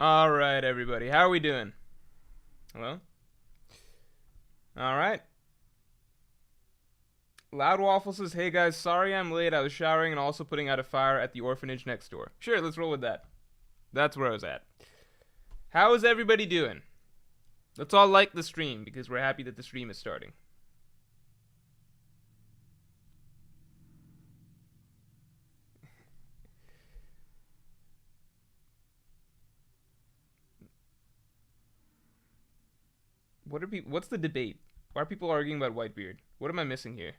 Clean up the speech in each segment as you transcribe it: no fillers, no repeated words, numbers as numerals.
All right, everybody. How are we doing? Hello? All right. Loud Waffle says, "Hey guys, sorry I'm late. I was showering and also putting out a fire at the orphanage next door." Sure, let's roll with that. That's where I was at. How is everybody doing? Let's all like the stream because we're happy that the stream is starting. What's the debate? Why are people arguing about Whitebeard? What am I missing here?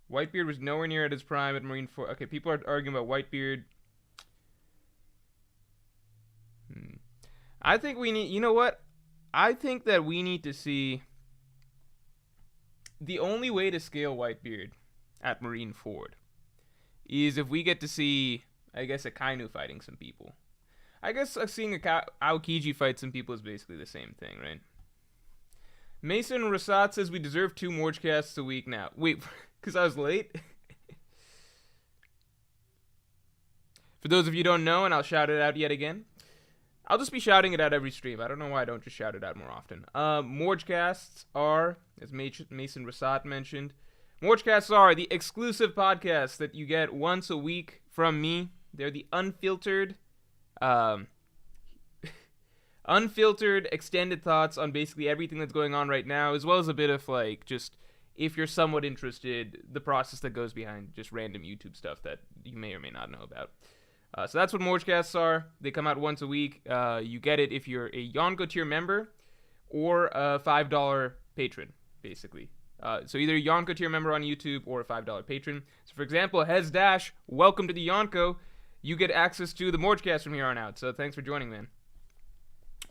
Whitebeard was nowhere near at his prime at Marine 4. Okay, people are arguing about Whitebeard. I think we need, you know what? I think that we need to see the only way to scale Whitebeard at Marine Ford is if we get to see, I guess, a Kainu fighting some people. I guess seeing a Aokiji fight some people is basically the same thing, right? Mason Rasat says we deserve 2 Morgecasts a week now. Wait, because I was late? For those of you who don't know, and I'll shout it out yet again, I'll just be shouting it out every stream. I don't know why I don't just shout it out more often. Morgecasts are, as Mason Rasat mentioned, Morgecasts are the exclusive podcasts that you get once a week from me. They're the unfiltered extended thoughts on basically everything that's going on right now, as well as a bit of like just, if you're somewhat interested, the process that goes behind just random YouTube stuff that you may or may not know about. So that's what Morgecasts are. They come out once a week. You get it if you're a Yonko tier member or a $5 patron, basically. So either a Yonko tier member on YouTube or a $5 patron. So for example, Hez Dash, welcome to the Yonko. You get access to the Morgecast from here on out. So thanks for joining, man.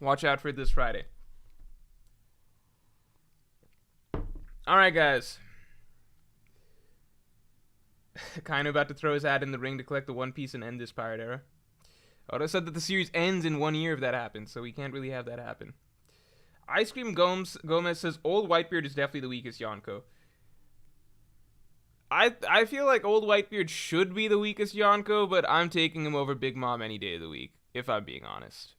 Watch out for it this Friday. Alright, guys. Kind of about to throw his hat in the ring to collect the One Piece and end this pirate era. Oda said that the series ends in 1 year if that happens, so we can't really have that happen. Ice Cream Gomez says Old Whitebeard is definitely the weakest Yonko. I feel like Old Whitebeard should be the weakest Yonko, but I'm taking him over Big Mom any day of the week, if I'm being honest.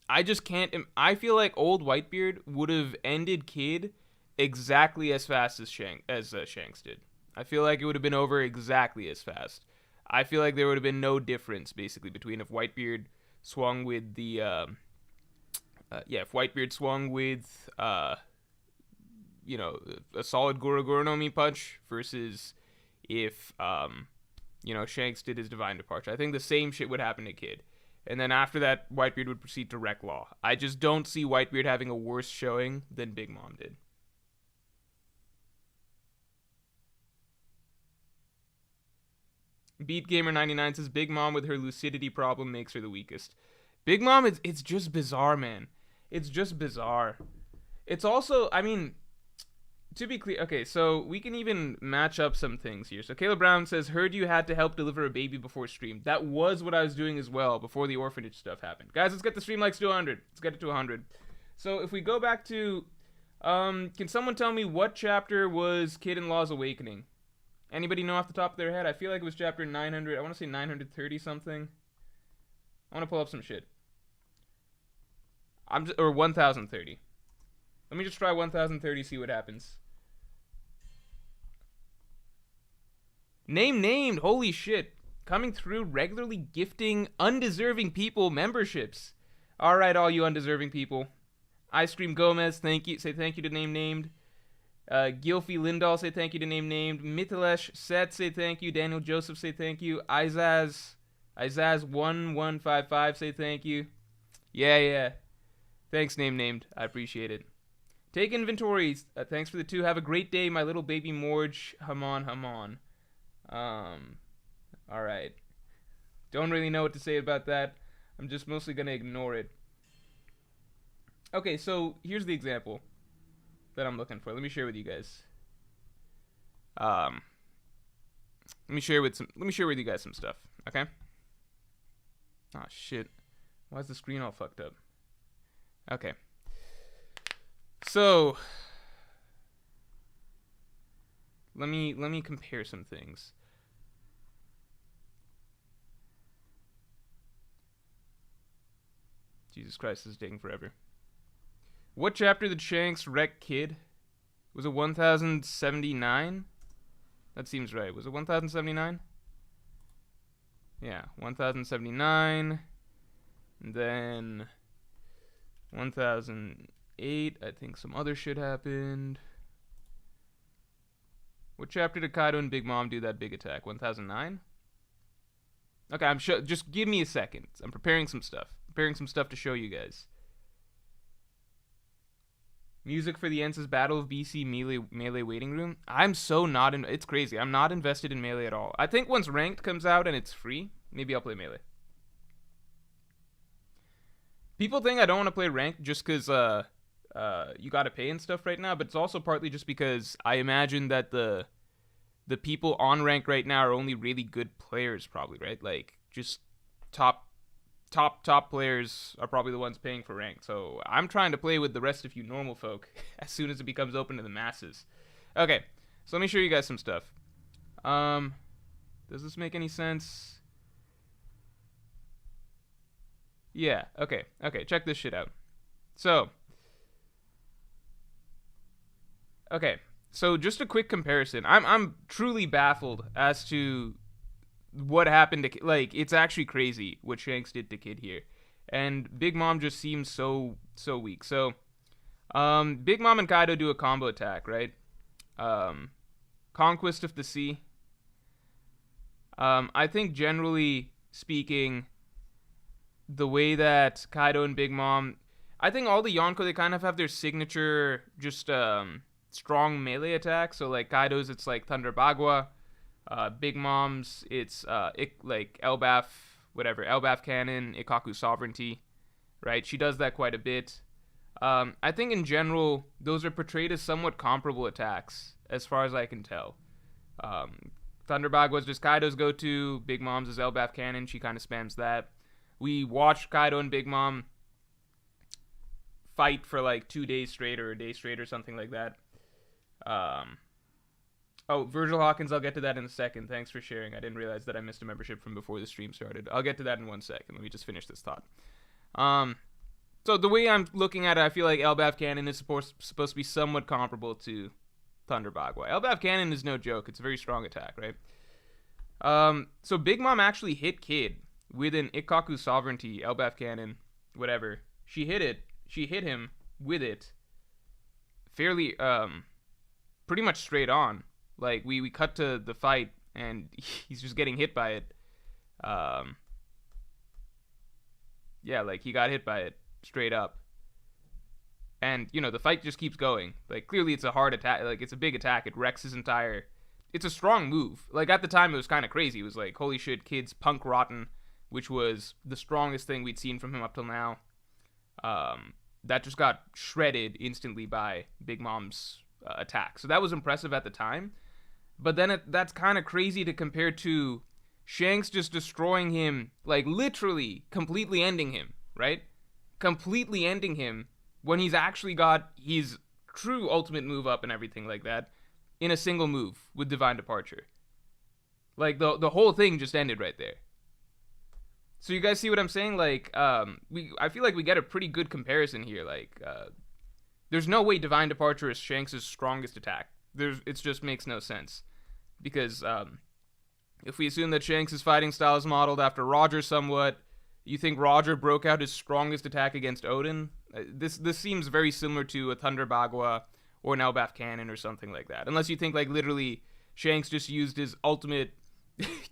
I just can't. I feel like Old Whitebeard would have ended Kid exactly as fast as Shanks did. I feel like it would have been over exactly as fast. I feel like there would have been no difference, basically, between if Whitebeard swung with the, if Whitebeard swung with, a solid Goro no Mi punch versus if, Shanks did his Divine Departure. I think the same shit would happen to Kid. And then after that, Whitebeard would proceed to wreck Law. I just don't see Whitebeard having a worse showing than Big Mom did. BeatGamer99 says Big Mom with her lucidity problem makes her the weakest. Big Mom, it's just bizarre, man. It's just bizarre. It's also, I mean, to be clear, okay, so we can even match up some things here. So Caleb Brown says, heard you had to help deliver a baby before stream. That was what I was doing as well before the orphanage stuff happened. Guys, let's get the stream likes to 100. Let's get it to 100. So if we go back to, can someone tell me what chapter was Kid-in-Law's Awakening? Anybody know off the top of their head? I feel like it was chapter 900. I want to say 930 something. I want to pull up some shit. Or 1030. Let me just try 1030, see what happens. Name named. Holy shit. Coming through, regularly gifting undeserving people memberships. Alright, all you undeserving people. Ice Cream Gomez, thank you. Say thank you to name named. Gilfie Lindahl, say thank you to name named. Mithilesh Set, say thank you. Daniel Joseph, say thank you. Izaz1155, say thank you. Yeah. Thanks, name named. I appreciate it. Take inventory. Thanks for the 2. Have a great day, my little baby Morge. Hamon. Alright. Don't really know what to say about that. I'm just mostly gonna ignore it. Okay, so here's the example that I'm looking for. Let me share with you guys. Let me share with you guys some stuff, okay? Oh shit. Why is the screen all fucked up? Okay. So let me compare some things. Jesus Christ, this is taking forever. What chapter did Shanks wreck Kid? Was it 1079? That seems right. Was it 1079? Yeah, 1079. And then 1008. I think some other shit happened. What chapter did Kaido and Big Mom do that big attack? 1009? Okay, I'm sure. Just give me a second. I'm preparing some stuff. Preparing some stuff to show you guys. Music for the Ence's Battle of BC Melee Waiting Room. I'm so not in. It's crazy. I'm not invested in Melee at all. I think once Ranked comes out and it's free, maybe I'll play Melee. People think I don't want to play Ranked just because you gotta pay and stuff right now, but it's also partly just because I imagine that the people on Ranked right now are only really good players, probably, right? Like, just top players are probably the ones paying for Ranked. So I'm trying to play with the rest of you normal folk as soon as it becomes open to the masses. Okay, so let me show you guys some stuff. Does this make any sense? Yeah, okay, check this shit out. So, okay, so just a quick comparison. I'm truly baffled as to what happened to, like, it's actually crazy what Shanks did to Kid here. And Big Mom just seems so weak. So, Big Mom and Kaido do a combo attack, right? Conquest of the Sea. I think generally speaking, the way that Kaido and Big Mom, I think all the Yonko, they kind of have their signature just strong melee attack. So like Kaido's, it's like Thunder Bagua. Big Mom's, it's like Elbaf, whatever, Elbaf Cannon, Ikaku Sovereignty, right? She does that quite a bit. I think in general, those are portrayed as somewhat comparable attacks, as far as I can tell. Thunder Bagua is just Kaido's go-to. Big Mom's is Elbaf Cannon. She kind of spams that. We watched Kaido and Big Mom fight for like 2 days straight or a day straight or something like that. Oh, Virgil Hawkins, I'll get to that in a second. Thanks for sharing. I didn't realize that I missed a membership from before the stream started. I'll get to that in 1 second. Let me just finish this thought. So the way I'm looking at it, I feel like Elbaf Cannon is supposed to be somewhat comparable to Thunder Bagua. Elbaf Cannon is no joke. It's a very strong attack, right? So Big Mom actually hit Kid with an Ikaku Sovereignty, Elbaf Cannon, whatever. She hit him with it fairly, pretty much straight on. Like, we cut to the fight, and he's just getting hit by it. Yeah, like, he got hit by it straight up. And, you know, the fight just keeps going. Like, clearly it's a hard attack. Like, it's a big attack. It wrecks his entire... It's a strong move. Like, at the time, it was kind of crazy. It was like, holy shit, Kid's punk rotten, which was the strongest thing we'd seen from him up till now. That just got shredded instantly by Big Mom's attack. So that was impressive at the time. But then that's kind of crazy to compare to Shanks just destroying him, like literally completely ending him, right? Completely ending him when he's actually got his true ultimate move up and everything like that in a single move with Divine Departure. Like the whole thing just ended right there. So you guys see what I'm saying? Like, I feel like we get a pretty good comparison here. Like, there's no way Divine Departure is Shanks' strongest attack. It just makes no sense. Because if we assume that Shanks' fighting style is modeled after Roger somewhat, you think Roger broke out his strongest attack against Odin? This seems very similar to a Thunder Bagua or an Elbaf Cannon or something like that. Unless you think, like, literally Shanks just used his ultimate...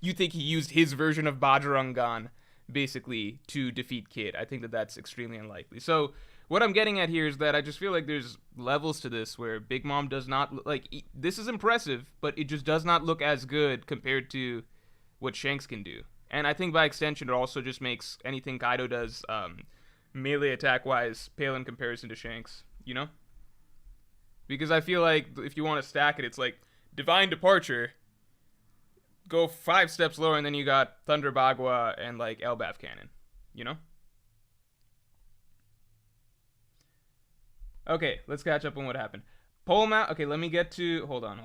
you think he used his version of Bajrangan, basically, to defeat Kid. I think that's extremely unlikely. So... what I'm getting at here is that I just feel like there's levels to this where Big Mom does not, like, this is impressive, but it just does not look as good compared to what Shanks can do. And I think by extension, it also just makes anything Kaido does melee attack-wise pale in comparison to Shanks, you know? Because I feel like if you want to stack it, it's like Divine Departure, go 5 steps lower, and then you got Thunder Bagua and, like, Elbaf Cannon, you know? Okay, let's catch up on what happened. Polmouth. Okay, let me get to... Hold on.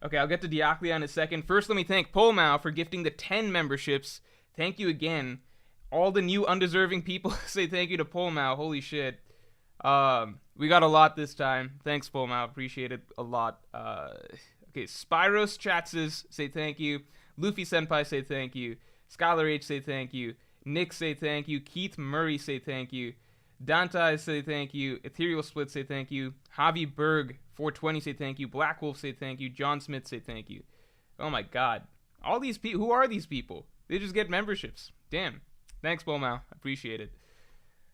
Okay, I'll get to Diaklia in a second. First, let me thank Polmouth for gifting the 10 memberships. Thank you again. All the new undeserving people say thank you to Polmao. Holy shit. We got a lot this time. Thanks, Polmao. Appreciate it a lot. Okay, Spyros Chatses say thank you. Luffy Senpai say thank you. Scholar H say thank you. Nick say thank you. Keith Murray say thank you. Dante say thank you. Ethereal Split say thank you. Javi Berg 420 say thank you. Black Wolf say thank you. John Smith say thank you. Oh my god. All these people, who are these people? They just get memberships. Damn. Thanks, Bolmao. Appreciate it.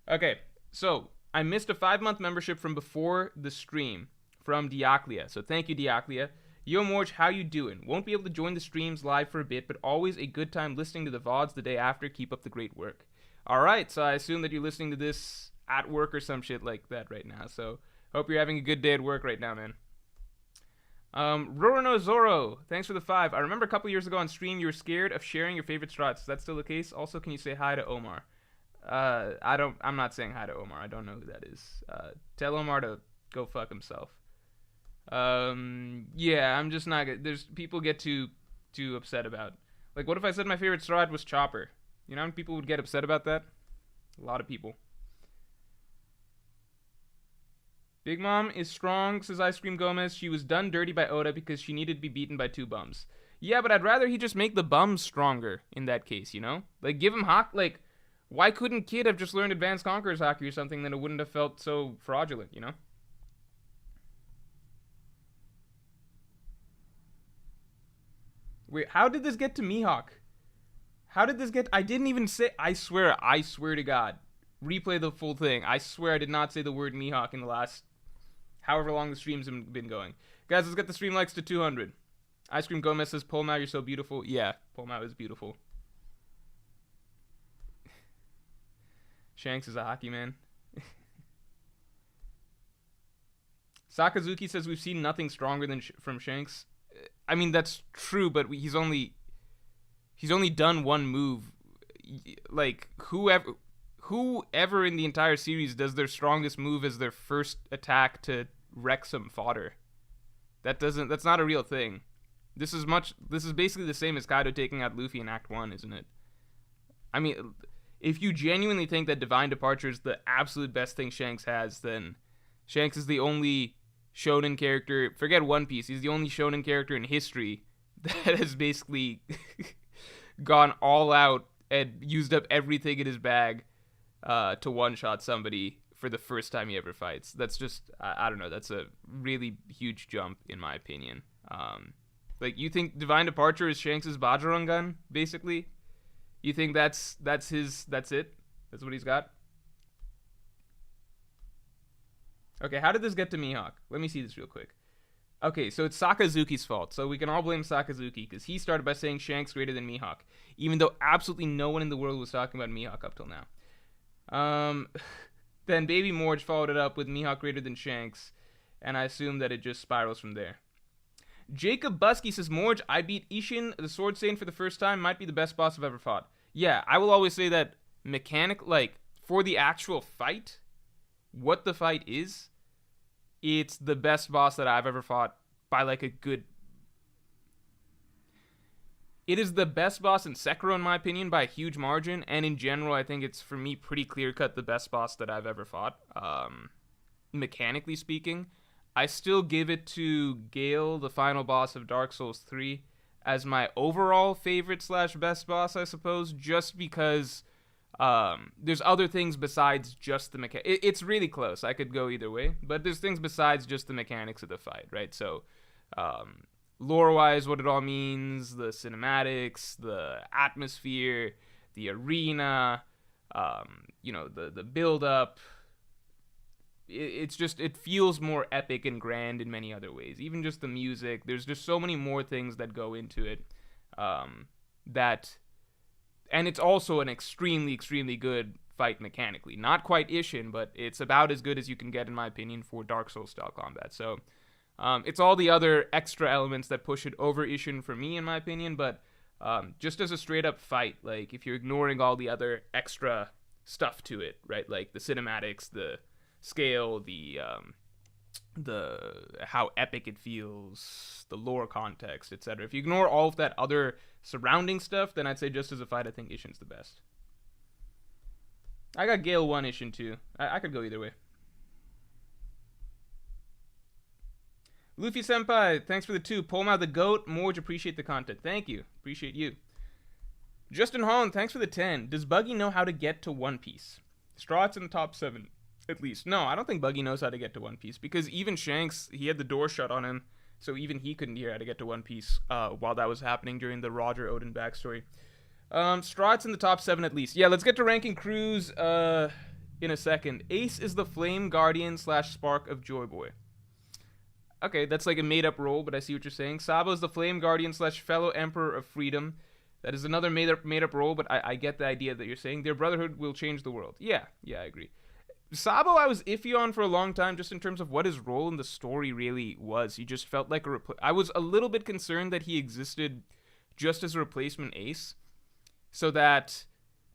Okay, so I missed a 5-month membership from before the stream from Diaklia. So thank you, Diaklia. Yo, Morge, how you doing? Won't be able to join the streams live for a bit, but always a good time listening to the VODs the day after. Keep up the great work. All right, so I assume that you're listening to this at work or some shit like that right now. So hope you're having a good day at work right now, man. Rorono Zoro, thanks for the 5. I remember a couple years ago on stream you were scared of sharing your favorite strats. Is that still the case? Also, can you say hi to Omar? I'm not saying hi to Omar. I don't know who that is. Tell Omar to go fuck himself. Yeah, I'm just not good. There's people get too upset about. Like, what if I said my favorite strat was Chopper? You know how many people would get upset about that? A lot of people. Big Mom is strong, says Ice Cream Gomez. She was done dirty by Oda because she needed to be beaten by 2 bums. Yeah, but I'd rather he just make the bums stronger in that case, you know? Like, give him like, why couldn't Kid have just learned Advanced Conqueror's Hockey or something, then it wouldn't have felt so fraudulent, you know? Wait, how did this get to Mihawk? How did this get... I didn't even say... I swear to God. Replay the full thing. I swear I did not say the word Mihawk in the last... however long the streams have been going. Guys, let's get the stream likes to 200. Ice Cream Gomez says, Polmao, you're so beautiful. Yeah, Polmao is beautiful. Shanks is a hockey man. Sakazuki says we've seen nothing stronger than from Shanks. I mean, that's true, but he's only done one move. Like, whoever in the entire series does their strongest move as their first attack to wreck some fodder. That's not a real thing. This is basically the same as Kaido taking out Luffy in Act 1, isn't it? I mean, if you genuinely think that Divine Departure is the absolute best thing Shanks has, then Shanks is the only shonen character, forget One Piece, he's the only shonen character in history that has basically gone all out and used up everything in his bag to one-shot somebody for the first time he ever fights. That's just, I don't know, that's a really huge jump in my opinion. Like, you think Divine Departure is Shanks' Bajrangan, basically? You think that's it? That's what he's got? Okay, how did this get to Mihawk? Let me see this real quick. Okay, so it's Sakazuki's fault. So we can all blame Sakazuki, because he started by saying Shanks greater than Mihawk, even though absolutely no one in the world was talking about Mihawk up till now. Then Baby Morge followed it up with Mihawk greater than Shanks, and I assume that it just spirals from there. Jacob Busky says, Morge, I beat Ishin, the Sword Saint, for the first time. Might be the best boss I've ever fought. Yeah, I will always say that for the actual fight, what the fight is, it's the best boss that I've ever fought by like a good... It is the best boss in Sekiro, in my opinion, by a huge margin, and in general, I think it's, for me, pretty clear-cut the best boss that I've ever fought, mechanically speaking. I still give it to Gale, the final boss of Dark Souls 3, as my overall favorite / best boss, I suppose, just because there's other things besides just the mechanics. It's really close. I could go either way, but there's things besides just the mechanics of the fight, right? So, lore-wise, what it all means, the cinematics, the atmosphere, the arena, the build-up. It's just, it feels more epic and grand in many other ways. Even just the music, there's just so many more things that go into it, and it's also an extremely, extremely good fight mechanically. Not quite Ishin, but it's about as good as you can get, in my opinion, for Dark Souls style combat. So, it's all the other extra elements that push it over Ishin for me, in my opinion, but just as a straight up fight, like, if you're ignoring all the other extra stuff to it, right, like the cinematics, the scale, the how epic it feels, the lore context, etc. If you ignore all of that other surrounding stuff, then I'd say just as a fight, I think Ishin's the best. I got Gale 1 Ishin 2. I could go either way. Luffy Senpai, thanks for the 2. Polma the GOAT, Morge, appreciate the content. Thank you. Appreciate you. Justin Holland, thanks for the 10. Does Buggy know how to get to One Piece? Straw Hat's in the top 7, at least. No, I don't think Buggy knows how to get to One Piece, because even Shanks, he had the door shut on him, so even he couldn't hear how to get to One Piece while that was happening during the Roger Odin backstory. Straw Hat's in the top 7 at least. Yeah, let's get to ranking crews in a second. Ace is the Flame Guardian / Spark of Joy Boy. Okay, that's like a made-up role, but I see what you're saying. Sabo is the Flame Guardian / Fellow Emperor of Freedom. That is another made-up role, but I get the idea that you're saying. Their brotherhood will change the world. Yeah, I agree. Sabo, I was iffy on for a long time, just in terms of what his role in the story really was. He just felt like I was a little bit concerned that he existed just as a replacement Ace, so that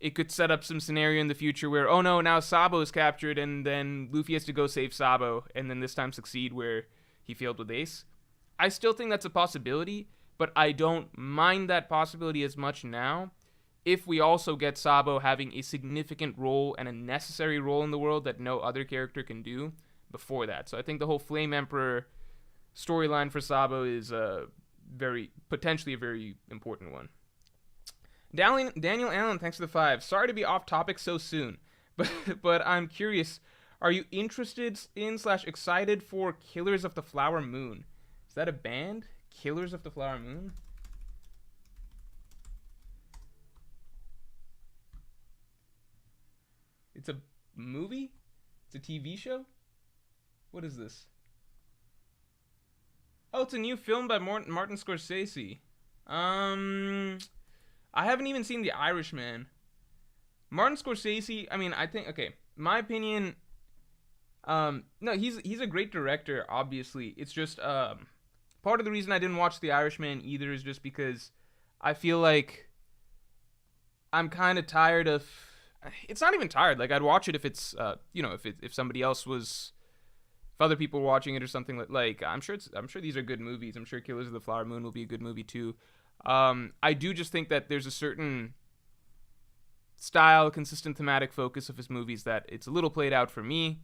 it could set up some scenario in the future where, oh no, now Sabo is captured, and then Luffy has to go save Sabo, and then this time succeed where he failed with Ace. I still think that's a possibility, but I don't mind that possibility as much now if we also get Sabo having a significant role and a necessary role in the world that no other character can do before that. So I think the whole Flame Emperor storyline for Sabo is potentially a very important one. Daniel Allen, thanks for the 5. Sorry to be off topic so soon, but I'm curious, are you interested in / excited for Killers of the Flower Moon? Is that a band? Killers of the Flower Moon? It's a movie? It's a TV show? What is this? Oh, it's a new film by Martin Scorsese. I haven't even seen The Irishman. Martin Scorsese, I mean, I think, okay, my opinion, no, he's a great director, obviously. It's just, part of the reason I didn't watch The Irishman either is just because I feel like I'm kind of tired of, it's not even tired, like, I'd watch it if it's, if somebody else was, if other people were watching it or something, like, I'm sure these are good movies. I'm sure Killers of the Flower Moon will be a good movie too. I do just think that there's a certain style, consistent thematic focus of his movies that it's a little played out for me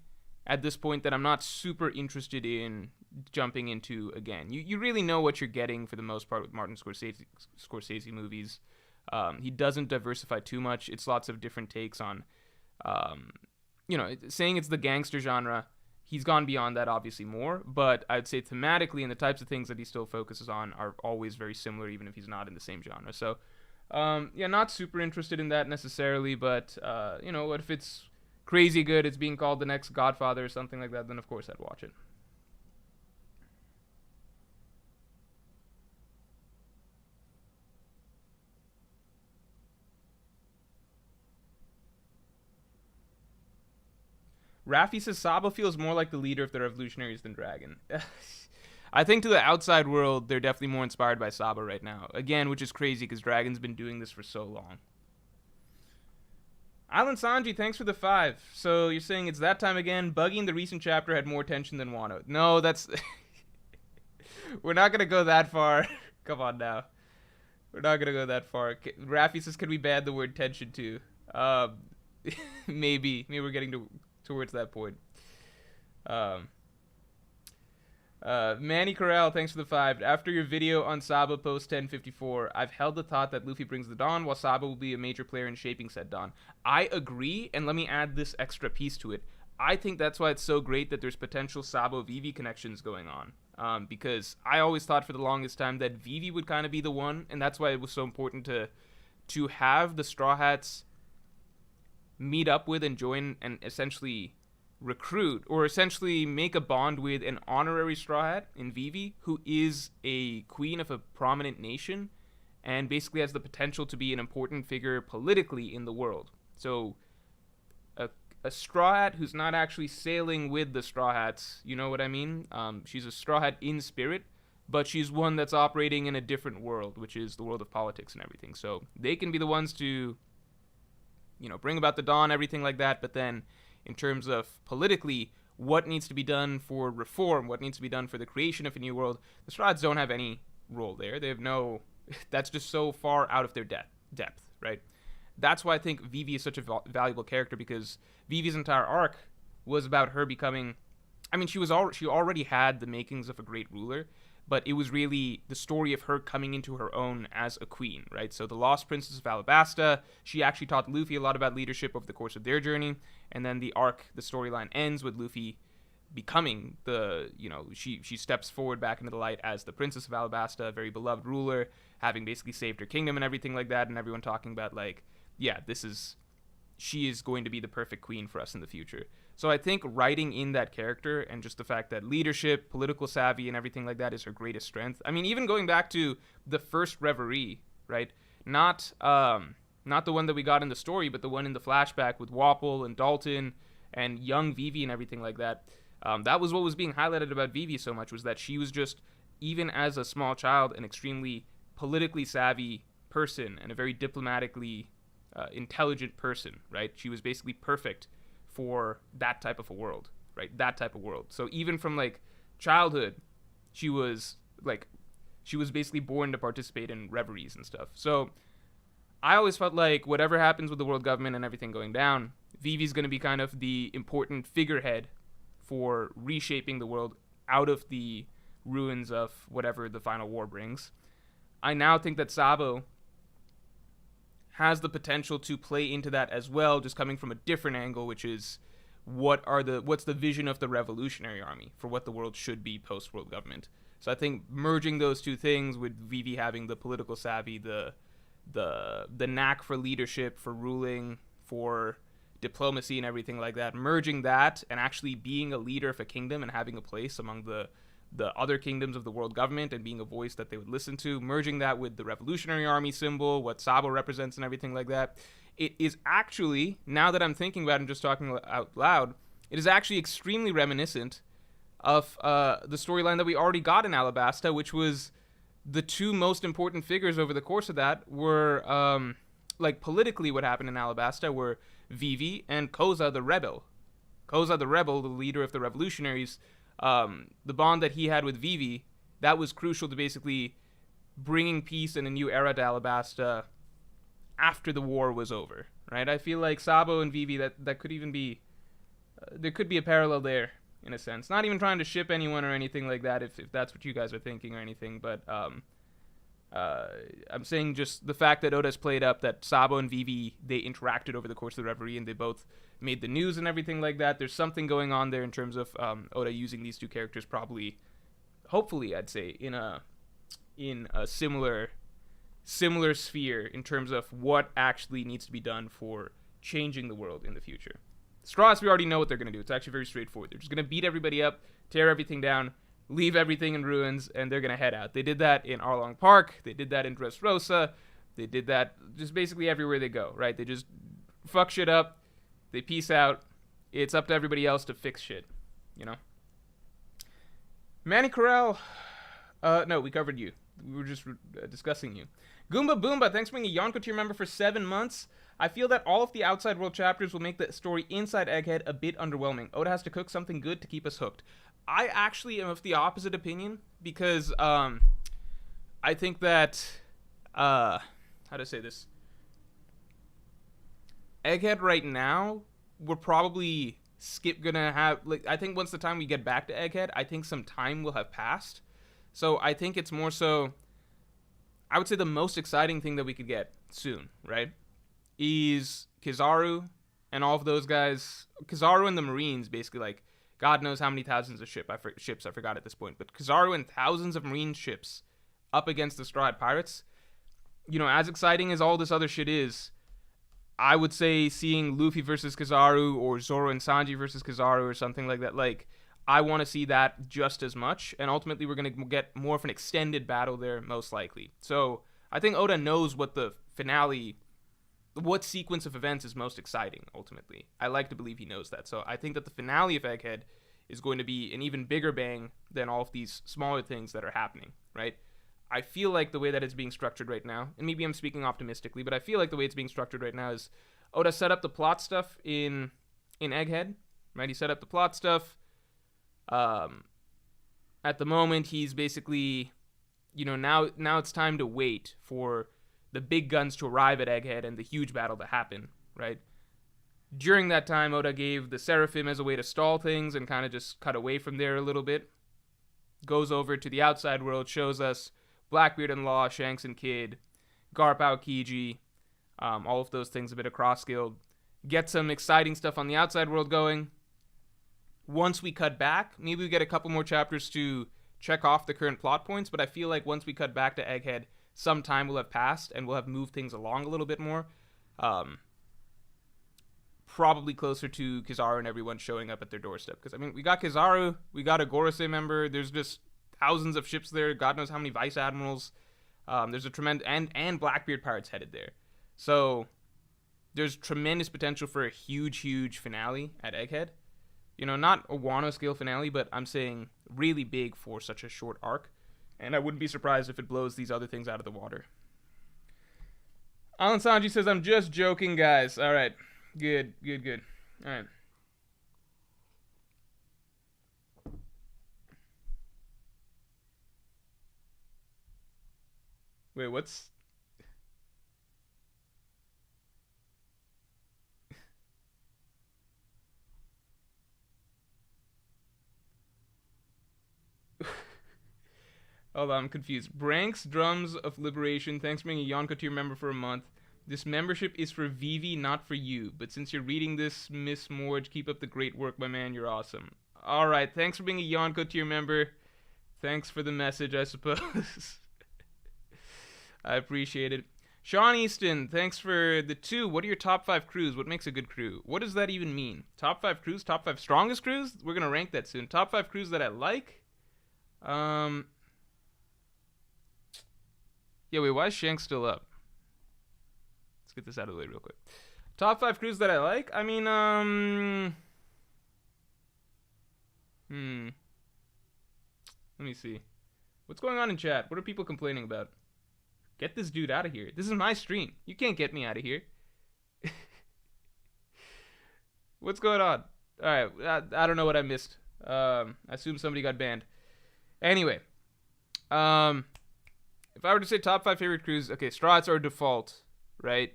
at this point that I'm not super interested in jumping into again. You really know what you're getting for the most part with Martin Scorsese movies. He doesn't diversify too much. It's lots of different takes on, saying it's the gangster genre. He's gone beyond that, obviously, more, but I'd say thematically and the types of things that he still focuses on are always very similar, even if he's not in the same genre. So, not super interested in that necessarily, but, what if it's crazy good, it's being called the next Godfather or something like that, then of course I'd watch it. Raffi says Sabo feels more like the leader of the revolutionaries than Dragon. I think to the outside world, they're definitely more inspired by Sabo right now. Again, which is crazy because Dragon's been doing this for so long. Alan Sanji, thanks for the 5. So you're saying it's that time again. Buggy in the recent chapter had more tension than Wano. No, that's... We're not going to go that far. Come on now. We're not going to go that far. Raffi says, can we ban the word tension too? Maybe. Maybe we're getting towards that point. Manny Corral, thanks for the 5. After your video on Sabo post 1054, I've held the thought that Luffy brings the Dawn, while Sabo will be a major player in shaping said Dawn. I agree, and let me add this extra piece to it. I think that's why it's so great that there's potential Sabo Vivi connections going on. Because I always thought for the longest time that Vivi would kind of be the one, and that's why it was so important to have the Straw Hats meet up with and join and essentially recruit or essentially make a bond with an honorary Straw Hat in Vivi, who is a queen of a prominent nation and basically has the potential to be an important figure politically in the world. So a Straw Hat who's not actually sailing with the Straw Hats, you know what I mean? She's a Straw Hat in spirit, but she's one that's operating in a different world, which is the world of politics and everything. So they can be the ones to bring about the Dawn, everything like that, but then in terms of politically, what needs to be done for reform, what needs to be done for the creation of a new world, the Strahds don't have any role there. They have no, that's just so far out of their depth, right? That's why I think Vivi is such a valuable character, because Vivi's entire arc was about her becoming, I mean, she already had the makings of a great ruler, but it was really the story of her coming into her own as a queen, right? So the Lost Princess of Alabasta, she actually taught Luffy a lot about leadership over the course of their journey, and then the storyline ends with Luffy becoming she steps forward back into the light as the Princess of Alabasta, a very beloved ruler, having basically saved her kingdom and everything like that, and everyone talking about like, yeah, she is going to be the perfect queen for us in the future. So I think writing in that character and just the fact that leadership, political savvy, and everything like that is her greatest strength. I mean, even going back to the first Reverie, right? Not the one that we got in the story, but the one in the flashback with Wapol and Dalton and young Vivi and everything like that. That was what was being highlighted about Vivi so much, was that she was just, even as a small child, an extremely politically savvy person and a very diplomatically intelligent person, right? She was basically perfect for that type of a world, right? That type of world. So even from like childhood, she was basically born to participate in reveries and stuff. So I always felt like whatever happens with the world government and everything going down, Vivi's going to be kind of the important figurehead for reshaping the world out of the ruins of whatever the final war brings. I now think that Sabo has the potential to play into that as well, just coming from a different angle, which is what's the vision of the Revolutionary Army for what the world should be post-world government. So I think merging those two things, with Vivi having the political savvy, the knack for leadership, for ruling, for diplomacy and everything like that, merging that and actually being a leader of a kingdom and having a place among the other kingdoms of the world government and being a voice that they would listen to, merging that with the Revolutionary Army symbol, what Sabo represents and everything like that, it is actually, now that I'm thinking about it and just talking out loud, it is actually extremely reminiscent of the storyline that we already got in Alabasta, which was the two most important figures over the course of that were, politically what happened in Alabasta were Vivi and Koza the Rebel. Koza the Rebel, the leader of the revolutionaries, the bond that he had with Vivi, that was crucial to basically bringing peace and a new era to Alabasta after the war was over, right? I feel like Sabo and Vivi, that could even be, there could be a parallel there, in a sense. Not even trying to ship anyone or anything like that, if that's what you guys are thinking or anything, but I'm saying just the fact that Oda's played up that Sabo and Vivi, they interacted over the course of the Reverie and they both made the news and everything like that. There's something going on there in terms of Oda using these two characters probably, hopefully, I'd say, in a similar sphere in terms of what actually needs to be done for changing the world in the future. Straws, we already know what they're going to do. It's actually very straightforward. They're just going to beat everybody up, tear everything down, leave everything in ruins, and they're going to head out. They did that in Arlong Park. They did that in Dressrosa. They did that just basically everywhere they go, right? They just fuck shit up. They peace out. It's up to everybody else to fix shit, you know? Manny Corral. No, we covered you. We were just discussing you. Goomba Boomba, thanks for being a Yonko tier member for 7 months. I feel that all of the outside world chapters will make the story inside Egghead a bit underwhelming. Oda has to cook something good to keep us hooked. I actually am of the opposite opinion, because I think that, how to say this? Egghead right now, we're probably gonna have, like, I think once the time we get back to Egghead, I think some time will have passed. So I think it's more so, I would say the most exciting thing that we could get soon, right, is Kizaru and all of those guys. Kizaru and the Marines, basically, like, God knows how many thousands of ships, I forgot at this point, but Kizaru and thousands of Marine ships up against the Straw Hat Pirates. You know, as exciting as all this other shit is, I would say seeing Luffy versus Kizaru or Zoro and Sanji versus Kizaru or something like that, like, I want to see that just as much, and ultimately we're going to get more of an extended battle there, most likely. So I think Oda knows what the finale, what sequence of events is most exciting, ultimately. I like to believe he knows that. So I think that the finale of Egghead is going to be an even bigger bang than all of these smaller things that are happening, right? I feel like the way that it's being structured right now, and maybe I'm speaking optimistically, but I feel like the way it's being structured right now is Oda set up the plot stuff in Egghead, right? He set up the plot stuff. Um, at the moment, he's basically, now it's time to wait for the big guns to arrive at Egghead and the huge battle to happen, right? During that time, Oda gave the Seraphim as a way to stall things and kind of just cut away from there a little bit. Goes over to the outside world, shows us Blackbeard and Law, Shanks and Kid, Garp Aokiji, all of those things, a bit of cross guild. Get some exciting stuff on the outside world going. Once we cut back, maybe we get a couple more chapters to check off the current plot points, but I feel like once we cut back to Egghead, some time will have passed and we'll have moved things along a little bit more. Probably closer to Kizaru and everyone showing up at their doorstep. Because, I mean, we got Kizaru, we got a Gorosei member, there's just thousands of ships there, God knows how many vice admirals. There's a tremendous, and Blackbeard pirates headed there. So, there's tremendous potential for a huge finale at Egghead. Not a Wano scale finale, but I'm saying really big for such a short arc. And I wouldn't be surprised if it blows these other things out of the water. Alan Sanji says, I'm just joking, guys. All right. Good. All right. Wait, what's... Hold on, I'm confused. Branks, Drums of Liberation, thanks for being a Yonko tier member for a month. This membership is for Vivi, not for you. But since you're reading this, Miss Morge, keep up the great work, my man. You're awesome. Alright, thanks for being a Yonko tier member. Thanks for the message, I suppose. I appreciate it. Sean Easton, thanks for the 2. What are your top 5 crews? What makes a good crew? What does that even mean? Top 5 crews? Top 5 strongest crews? We're going to rank that soon. Top 5 crews that I like? Yeah, wait, why is Shanks still up? Let's get this out of the way real quick. Top 5 crews that I like? I mean, let me see. What's going on in chat? What are people complaining about? Get this dude out of here. This is my stream. You can't get me out of here. What's going on? Alright, I don't know what I missed. I assume somebody got banned. Anyway. If I were to say top 5 favorite crews, okay, Strats are default, right?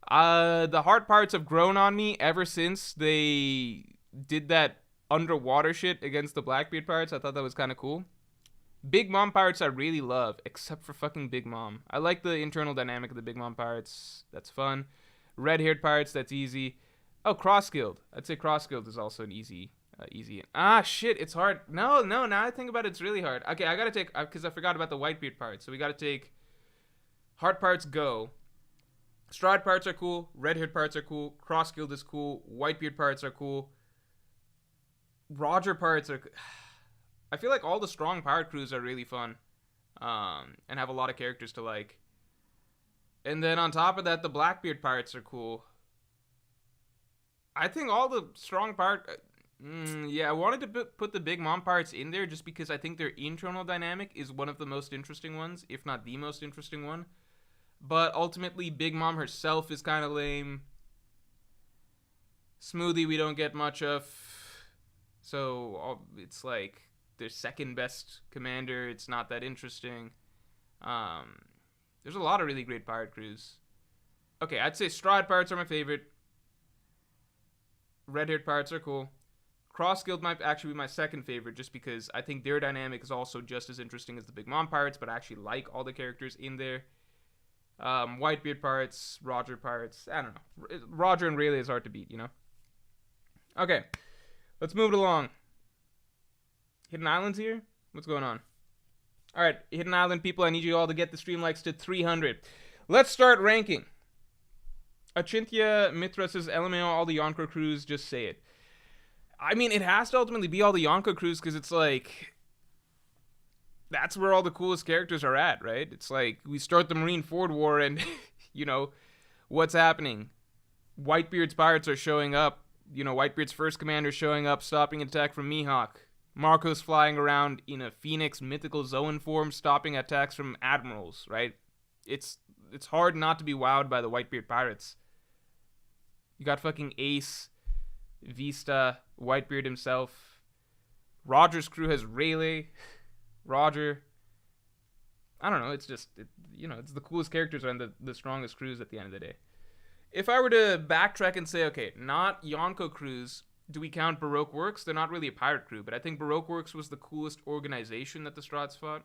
The hard parts have grown on me ever since they did that underwater shit against the Blackbeard pirates. I thought that was kind of cool. Big Mom pirates I really love, except for fucking Big Mom. I like the internal dynamic of the Big Mom pirates. That's fun. Red-haired pirates, that's easy. Oh, Cross Guild. I'd say Cross Guild is also an easy. Shit, it's hard. No, now I think about it, it's really hard. Okay, I gotta take, because I forgot about the Whitebeard pirates. So we gotta take hard parts go. Stride parts are cool. Red-haired parts are cool. Cross Guild is cool. Whitebeard parts are cool. Roger parts are... I feel like all the strong pirate crews are really fun. And have a lot of characters to like. And then on top of that, the Blackbeard pirates are cool. I think all the strong pirate... yeah, I wanted to put the Big Mom pirates in there just because I think their internal dynamic is one of the most interesting ones, if not the most interesting one. But ultimately, Big Mom herself is kind of lame. Smoothie we don't get much of. So it's like their second best commander. It's not that interesting. There's a lot of really great pirate crews. Okay, I'd say Stride pirates are my favorite. Red-haired pirates are cool. Cross Guild might actually be my second favorite just because I think their dynamic is also just as interesting as the Big Mom pirates, but I actually like all the characters in there. Whitebeard pirates, Roger pirates, I don't know. Roger and Rayleigh is hard to beat, you know? Okay, let's move it along. Hidden Island's here? What's going on? Alright, Hidden Island people, I need you all to get the stream likes to 300. Let's start ranking. Achintya Mitra says, LMAO, all the Yonko crews, just say it. I mean, it has to ultimately be all the Yonko crews because it's like... That's where all the coolest characters are at, right? It's like, we start the Marine Ford War and, you know, what's happening? Whitebeard's pirates are showing up. You know, Whitebeard's first commander showing up, stopping an attack from Mihawk. Marco's flying around in a Phoenix mythical Zoan form, stopping attacks from admirals, right? It's hard not to be wowed by the Whitebeard pirates. You got fucking Ace, Vista, Whitebeard himself. Roger's crew has Rayleigh, Roger. I don't know. It's just, it's the coolest characters and the strongest crews at the end of the day. If I were to backtrack and say, okay, not Yonko crews, do we count Baroque Works? They're not really a pirate crew, but I think Baroque Works was the coolest organization that the Strats fought.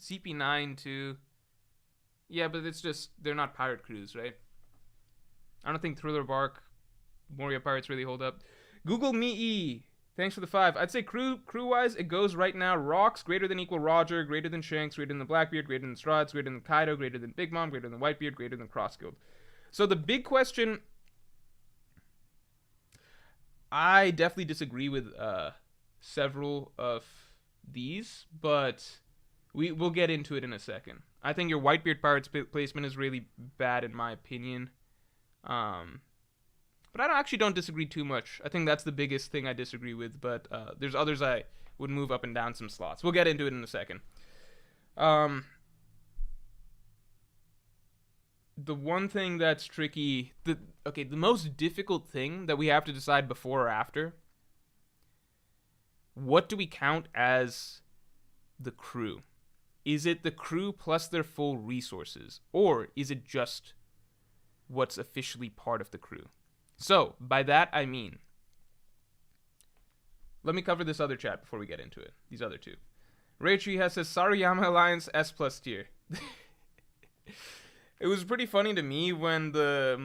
CP9 too. Yeah, but it's just, they're not pirate crews, right? I don't think Thriller Bark, Moria Pirates really hold up. Google Me. Thanks for the 5. I'd say crew-wise, it goes right now. Rocks, greater than equal Roger, greater than Shanks, greater than Blackbeard, greater than Strats, greater than Kaido, greater than Big Mom, greater than Whitebeard, greater than Crossguild. So the big question, I definitely disagree with several of these, but we'll get into it in a second. I think your Whitebeard Pirates placement is really bad in my opinion. But I actually don't disagree too much. I think that's the biggest thing I disagree with, but there's others I would move up and down some slots. We'll get into it in a second. The one thing that's tricky, the most difficult thing that we have to decide before or after, what do we count as the crew? Is it the crew plus their full resources, or is it just what's officially part of the crew? So, by that I mean, let me cover this other chat before we get into it. These other two. Reichi has says Sarayama Alliance S+ tier. It was pretty funny to me when the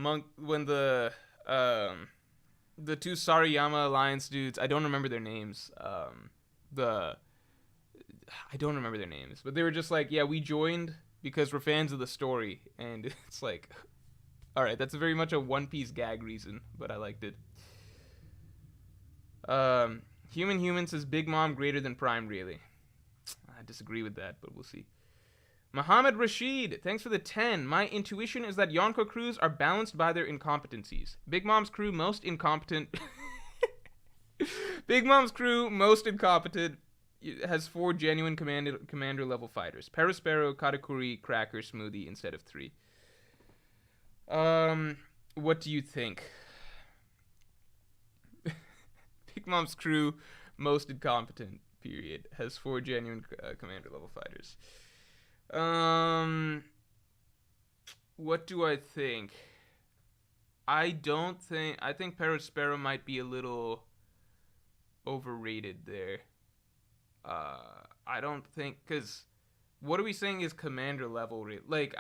two Sarayama Alliance dudes, I don't remember their names. I don't remember their names, but they were just like, yeah, we joined because we're fans of the story, and it's like, all right, that's very much a One Piece gag reason, but I liked it. Human says Big Mom greater than Prime, really. I disagree with that, but we'll see. Muhammad Rashid, thanks for the 10. My intuition is that Yonko crews are balanced by their incompetencies. Big Mom's crew most incompetent. Big Mom's crew most incompetent has 4 genuine commander level fighters. Perospero, Katakuri, Cracker, Smoothie instead of 3. What do you think? Big Mom's crew most incompetent, period. Has 4 genuine commander level fighters. What do I think? I think Perospero might be a little overrated there. I don't think, because what are we saying is commander level? Like,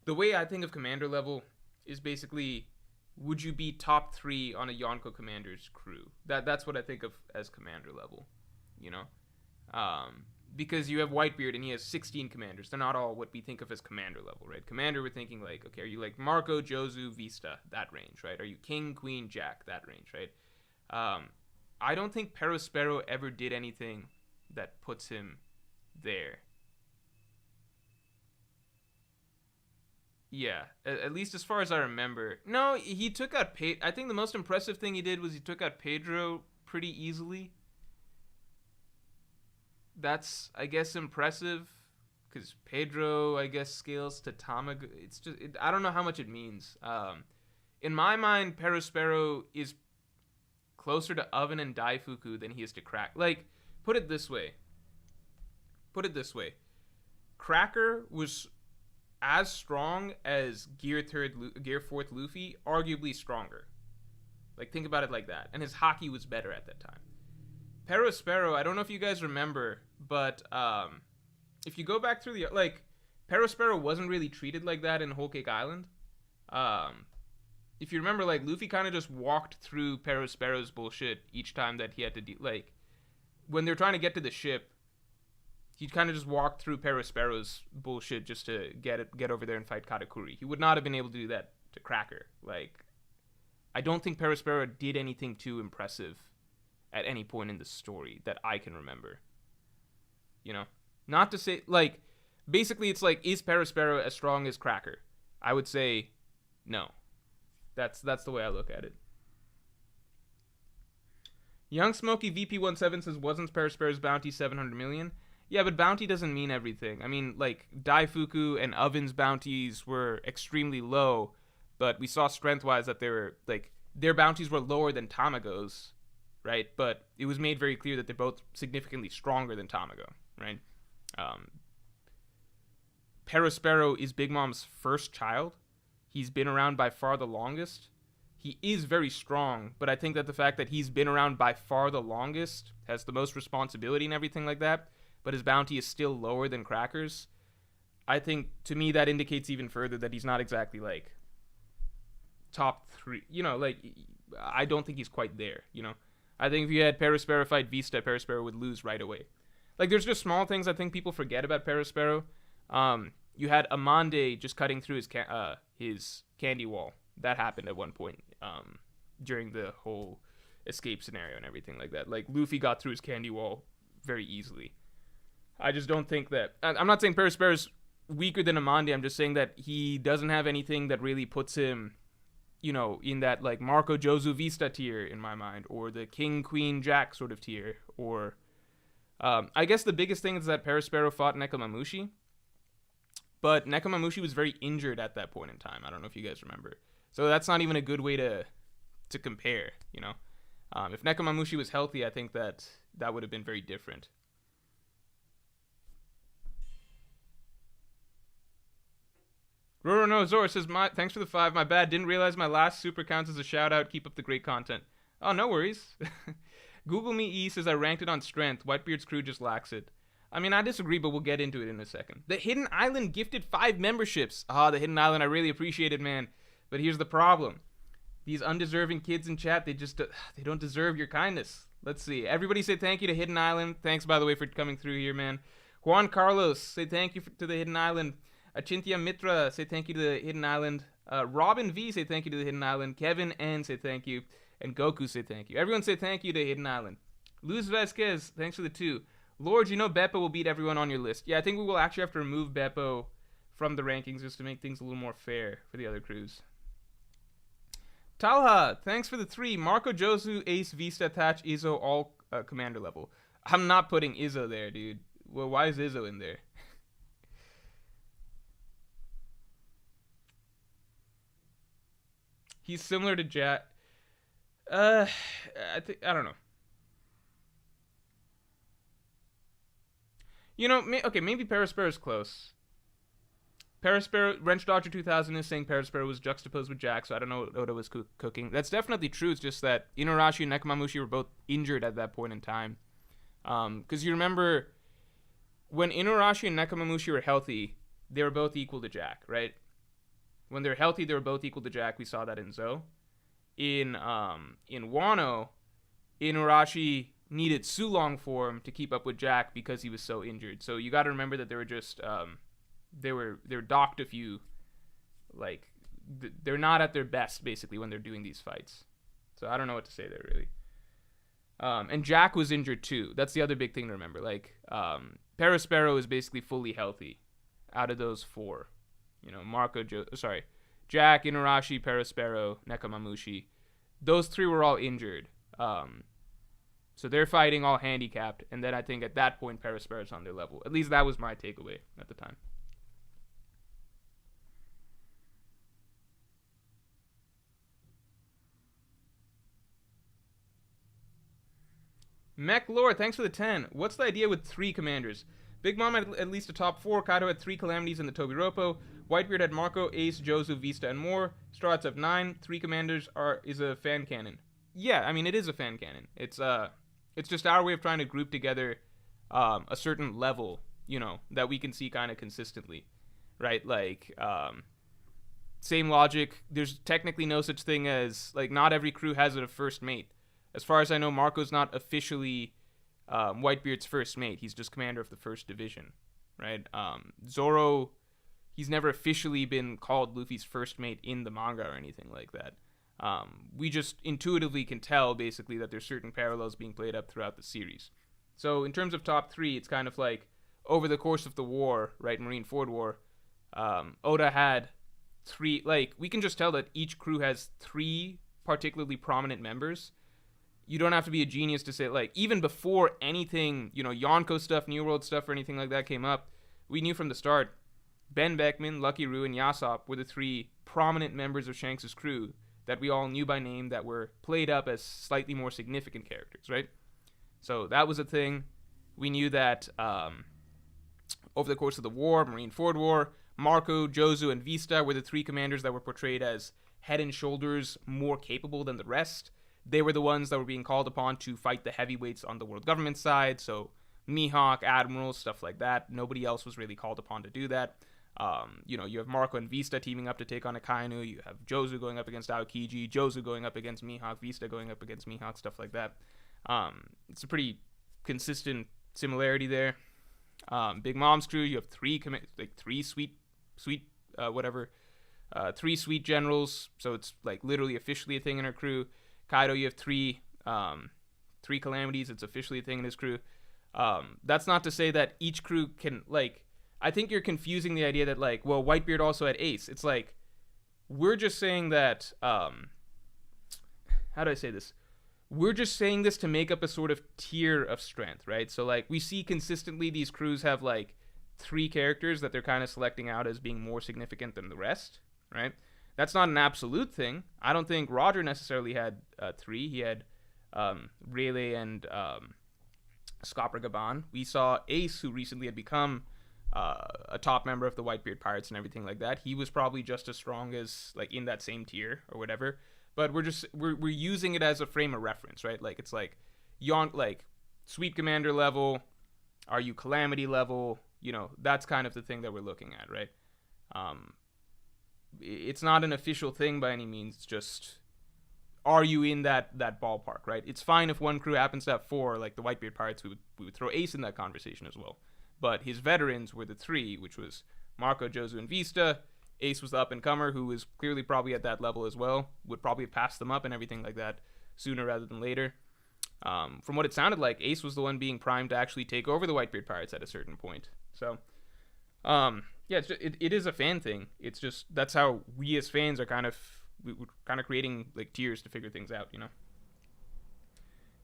the way I think of commander level is basically, would you be top 3 on a Yonko commander's crew? That's what I think of as commander level, you know? Because you have Whitebeard and he has 16 commanders. They're not all what we think of as commander level, right? Commander, we're thinking like, okay, are you like Marco, Jozu, Vista, that range, right? Are you King, Queen, Jack, that range, right? I don't think Perospero ever did anything that puts him there. Yeah, at least as far as I remember. No, he took out I think the most impressive thing he did was he took out Pedro pretty easily. That's, I guess, impressive, because Pedro, I guess, scales to Tamago. It's just, I don't know how much it means. In my mind, Perospero is closer to Oven and Daifuku than he is to Crack. Like, put it this way. Cracker was as strong as Gear 4th Luffy, arguably stronger. Like, think about it like that. And his hockey was better at that time. Perospero, I don't know if you guys remember, but if you go back through the, like, Perospero wasn't really treated like that in Whole Cake Island. If you remember, like, Luffy kind of just walked through Perospero's bullshit each time that he had to like, when they're trying to get to the ship, he kind of just walked through Perospero's bullshit just to get over there and fight Katakuri. He would not have been able to do that to Cracker. Like, I don't think Perospero did anything too impressive at any point in the story that I can remember. You know? Not to say, like, basically it's like, is Perospero as strong as Cracker? I would say no. That's the way I look at it. Young Smokey VP17 says, wasn't Perospero's bounty 700 million? Yeah, but bounty doesn't mean everything. I mean, like, Daifuku and Oven's bounties were extremely low, but we saw strength-wise that they were, like, their bounties were lower than Tamago's, right? But it was made very clear that they're both significantly stronger than Tamago, right? Um, Perospero is Big Mom's first child. He's been around by far the longest. He is very strong, but I think that the fact that he's been around by far the longest, has the most responsibility and everything like that, but his bounty is still lower than Cracker's, I think, to me, that indicates even further that he's not exactly, like, top 3. You know, like, I don't think he's quite there, you know? I think if you had Perospero fight Vista, Perospero would lose right away. Like, there's just small things I think people forget about Perospero. You had Amande just cutting through his candy wall. That happened at one point during the whole escape scenario and everything like that. Like, Luffy got through his candy wall very easily. I just don't think that... I'm not saying Perospero's weaker than Amande. I'm just saying that he doesn't have anything that really puts him, you know, in that, like, Marco Josu Vista tier, in my mind, or the King, Queen, Jack sort of tier, or... I guess the biggest thing is that Perospero fought Nekomamushi, but Nekomamushi was very injured at that point in time. I don't know if you guys remember. So that's not even a good way to compare, you know? If Nekomamushi was healthy, I think that would have been very different. Roro Zora says, thanks for the 5. My bad. Didn't realize my last super counts as a shout out. Keep up the great content. Oh, no worries. Google Me E says, I ranked it on strength. Whitebeard's crew just lacks it. I mean, I disagree, but we'll get into it in a second. The Hidden Island gifted 5 memberships. The Hidden Island, I really appreciate it, man. But here's the problem. These undeserving kids in chat, they don't deserve your kindness. Let's see. Everybody say thank you to Hidden Island. Thanks, by the way, for coming through here, man. Juan Carlos, say thank you to the Hidden Island. Achintya Mitra, say thank you to the Hidden Island. Robin V, say thank you to the Hidden Island. Kevin N, say thank you. And Goku, say thank you. Everyone say thank you to Hidden Island. Luz Vasquez, thanks for the 2. Lord, you know Beppo will beat everyone on your list. Yeah, I think we will actually have to remove Beppo from the rankings just to make things a little more fair for the other crews. Talha, thanks for the 3. Marco Josu, Ace, Vista, Thatch, Izzo, all commander level. I'm not putting Izzo there, dude. Well, why is Izzo in there? He's similar to Jack. I don't know. You know, okay, maybe Perospero's close. Perospero, Wrench Dodger 2000 is saying Perospero was juxtaposed with Jack, so I don't know what Oda was cooking. That's definitely true. It's just that Inuarashi and Nekomamushi were both injured at that point in time. Because you remember, when Inuarashi and Nekomamushi were healthy, they were both equal to Jack, right? When they're healthy, they were both equal to Jack. We saw that in Zo. In Wano, Inuarashi needed Sulong form to keep up with Jack because he was so injured. So you got to remember that they were just they were docked a few, like they're not at their best basically when they're doing these fights. So I don't know what to say there really. And Jack was injured too. That's the other big thing to remember. Like Perospero is basically fully healthy out of those 4. You know, Jack, Inuarashi, Perospero, Nekomamushi. Those 3 were all injured. So they're fighting all handicapped, and then I think at that point Perospero's on their level. At least that was my takeaway at the time. Mech Lore, thanks for the 10. What's the idea with 3 commanders? Big Mom had at least a top 4. Kaido had 3 calamities in the Tobiropo. Whitebeard had Marco, Ace, Josu, Vista, and more. Straw Hats have 9. 3 commanders is a fan canon. Yeah, I mean, it is a fan canon. It's just our way of trying to group together a certain level, you know, that we can see kind of consistently, right? Like, same logic. There's technically no such thing as, like, not every crew has a first mate. As far as I know, Marco's not officially Whitebeard's first mate. He's just commander of the first division, right? Zoro, he's never officially been called Luffy's first mate in the manga or anything like that. We just intuitively can tell, basically, that there's certain parallels being played up throughout the series. So in terms of top 3, it's kind of like, over the course of the war, right, Marineford War, Oda had 3, like, we can just tell that each crew has 3 particularly prominent members. You don't have to be a genius to say, like, even before anything, you know, Yonko stuff, New World stuff, or anything like that came up, we knew from the start, Ben Beckman, Lucky Roo, and Yasop were the 3 prominent members of Shanks' crew that we all knew by name that were played up as slightly more significant characters, right? So that was a thing. We knew that over the course of the war, Marineford War, Marco, Jozu, and Vista were the three commanders that were portrayed as head and shoulders more capable than the rest. They were the ones that were being called upon to fight the heavyweights on the world government side, so Mihawk, Admirals, stuff like that. Nobody else was really called upon to do that. You have Marco and Vista teaming up to take on Akainu. You have Jozu going up against Aokiji, Jozu going up against Mihawk, Vista going up against Mihawk, stuff like that. It's a pretty consistent similarity there. Big Mom's crew, you have three sweet generals, so it's like literally officially a thing in her crew. Kaido, you have three calamities, it's officially a thing in his crew. That's not to say that each crew can, like, I think you're confusing the idea that, like, well, Whitebeard also had Ace. It's like, we're just saying that, how do I say this? We're just saying this to make up a sort of tier of strength, right? So, like, we see consistently these crews have, like, three characters that they're kind of selecting out as being more significant than the rest, right? That's not an absolute thing. I don't think Roger necessarily had three. He had Rayleigh and Scopper Gaban. We saw Ace, who recently had become a top member of the Whitebeard Pirates and everything like that. He was probably just as strong as, like, in that same tier or whatever. But we're using it as a frame of reference, right? Like, it's like Sweet Commander level. Are you Calamity level? You know, that's kind of the thing that we're looking at, right? It's not an official thing by any means. It's just, are you in that ballpark, right? It's fine if one crew happens to have four, like the Whitebeard Pirates. We would throw Ace in that conversation as well. But his veterans were the three, which was Marco, Jozu, and Vista. Ace was the up-and-comer, who was clearly probably at that level as well. Would probably have passed them up and everything like that sooner rather than later. From what it sounded like, Ace was the one being primed to actually take over the Whitebeard Pirates at a certain point. So, yeah, it is a fan thing. It's just, that's how we as fans are we're kind of creating, like, tiers to figure things out, you know?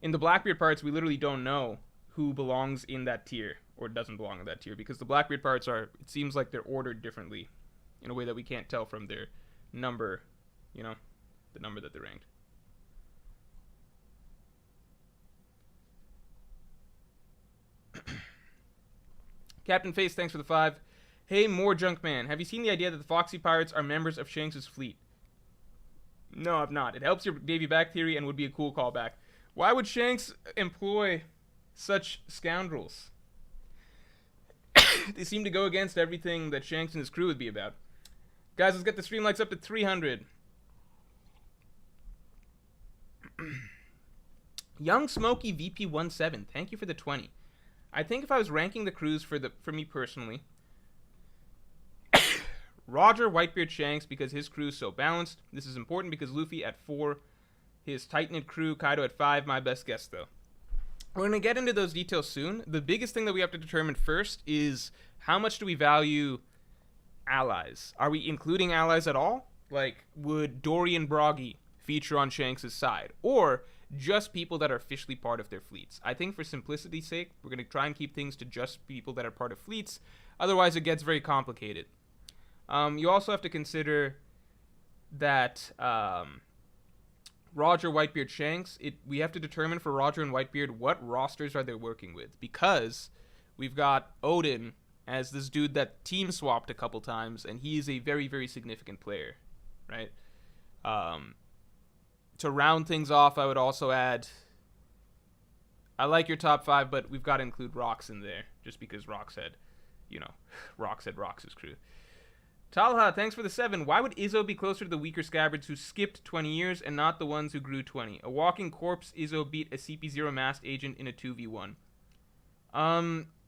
In the Blackbeard Pirates, we literally don't know who belongs in that tier or doesn't belong in that tier, because the Blackbeard Pirates it seems like they're ordered differently in a way that we can't tell from their number, you know, the number that they're ranked. Captain Face, thanks for the 5. Hey, more Junkman. Have you seen the idea that the Foxy Pirates are members of Shanks' fleet? No, I've not. It helps your Davy back theory and would be a cool callback. Why would Shanks employ such scoundrels? They seem to go against everything that Shanks and his crew would be about. Guys, let's get the stream likes up to 300. Young Smoky VP17, thank you for the 20. I think if I was ranking the crews for me personally, Roger, Whitebeard, Shanks, because his crew is so balanced. This is important because Luffy at 4, his tight-knit crew, Kaido at 5, my best guess though. We're going to get into those details soon. The biggest thing that we have to determine first is how much do we value allies? Are we including allies at all? Like, would Dory and Broggy feature on Shanks' side? Or just people that are officially part of their fleets? I think for simplicity's sake, we're going to try and keep things to just people that are part of fleets. Otherwise, it gets very complicated. You also have to consider that Roger, Whitebeard, Shanks, we have to determine for Roger and Whitebeard what rosters are they working with, because we've got Odin as this dude that team swapped a couple times, and he is a very, very significant player, right? To round things off, I would also add, I like your top 5, but we've got to include Rox in there, just because Rox had Rox's crew. Talha, thanks for the 7. Why would Izzo be closer to the weaker scabbards who skipped 20 years and not the ones who grew 20? A walking corpse, Izzo beat a CP0 masked agent in a 2v1.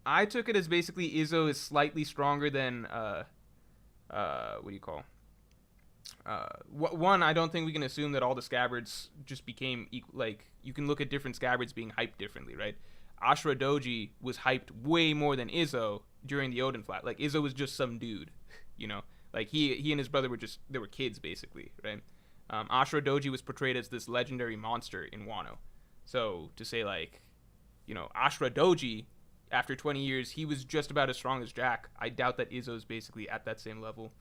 I took it as basically Izzo is slightly stronger than, what do you call? One, I don't think we can assume that all the scabbards just became equal. Like, you can look at different scabbards being hyped differently, right? Ashura Doji was hyped way more than Izzo during the Odin flat. Like, Izzo was just some dude, you know? Like, he and his brother they were kids, basically, right? Ashura Doji was portrayed as this legendary monster in Wano. So, to say, like, you know, Ashura Doji, after 20 years, he was just about as strong as Jack. I doubt that Izzo's basically at that same level.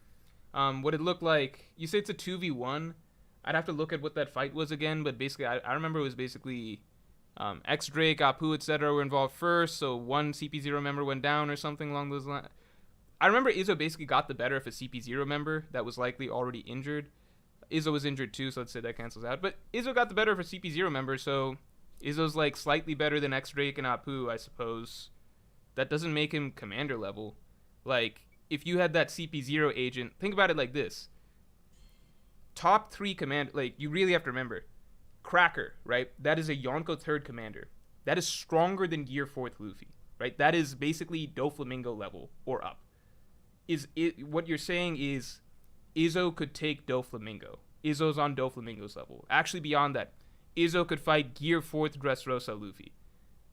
What it looked like, you say it's a 2v1. I'd have to look at what that fight was again, but basically, I remember it was basically X Drake, Apu, etc. were involved first, so one CP0 member went down or something along those lines. I remember Izzo basically got the better of a CP0 member that was likely already injured. Izzo was injured too, so let's say that cancels out. But Izzo got the better of a CP0 member, so Izzo's like slightly better than X Drake and Apu, I suppose. That doesn't make him commander level. Like, if you had that CP0 agent, think about it like this. Top 3 command, like, you really have to remember. Cracker, right? That is a Yonko 3rd commander. That is stronger than Gear 4th Luffy, right? That is basically Doflamingo level or up. What you're saying is Izzo could take Doflamingo. Izzo's on Doflamingo's level. Actually, beyond that, Izzo could fight Gear 4th Dressrosa Luffy.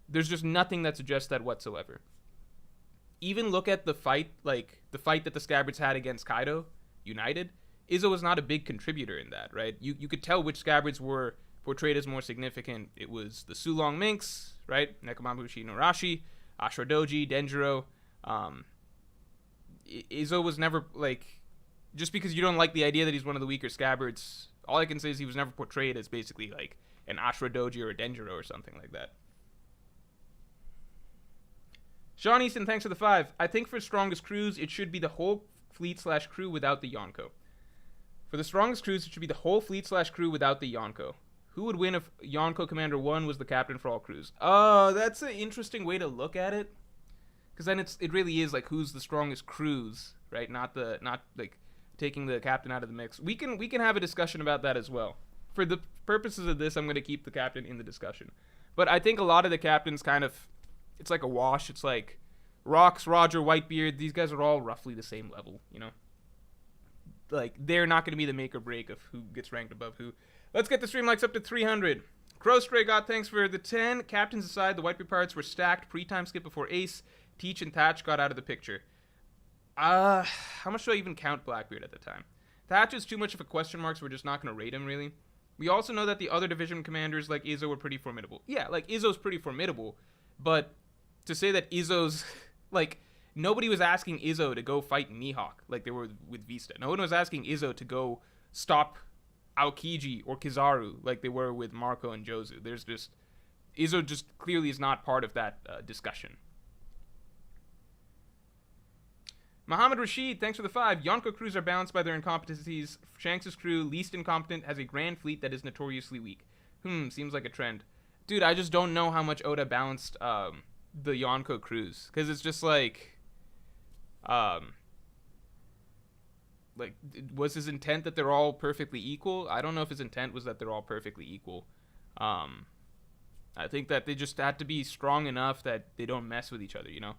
There's just nothing that suggests that whatsoever. Even look at the fight, like the fight that the Scabbards had against Kaido, United. Izzo was not a big contributor in that, right? You could tell which Scabbards were portrayed as more significant. It was the Sulong Minx, right? Nekomamushi Norashi, Ashura Doji, Denjiro. Izzo was never, like, just because you don't like the idea that he's one of the weaker Scabbards, all I can say is he was never portrayed as basically like an Ashura Doji or a Denjiro or something like that. Sean Easton, thanks for the 5. I think for strongest crews, it should be the whole fleet/crew without the Yonko. For the strongest crews, it should be the whole fleet/crew without the Yonko. Who would win if Yonko Commander 1 was the captain for all crews? Oh, that's an interesting way to look at it. Because then it really is like who's the strongest crews, right? Not like taking the captain out of the mix. We can have a discussion about that as well. For the purposes of this, I'm going to keep the captain in the discussion. But I think a lot of the captains kind of, it's like a wash. It's like Rocks, Roger, Whitebeard. These guys are all roughly the same level, you know? Like, they're not going to be the make or break of who gets ranked above who. Let's get the stream likes up to 300. Crowstray got thanks for the 10. Captains aside, the Whitebeard pirates were stacked pre-time skip before Ace, Teach, and Thatch got out of the picture. How much do I even count Blackbeard at the time? Thatch is too much of a question mark, so we're just not going to rate him, really. We also know that the other division commanders, like Izzo, were pretty formidable. Yeah, like, Izzo's pretty formidable, but to say that Izzo's, like, nobody was asking Izzo to go fight Mihawk like they were with Vista. No one was asking Izzo to go stop Aokiji or Kizaru like they were with Marco and Jozu. There's just, Izzo just clearly is not part of that discussion. Muhammad Rashid, thanks for the 5. Yonko crews are balanced by their incompetencies. Shanks' crew, least incompetent, has a grand fleet that is notoriously weak. Seems like a trend. Dude, I just don't know how much Oda balanced the Yonko crews. Because it's just like, was his intent that they're all perfectly equal? I don't know if his intent was that they're all perfectly equal. I think that they just had to be strong enough that they don't mess with each other, you know?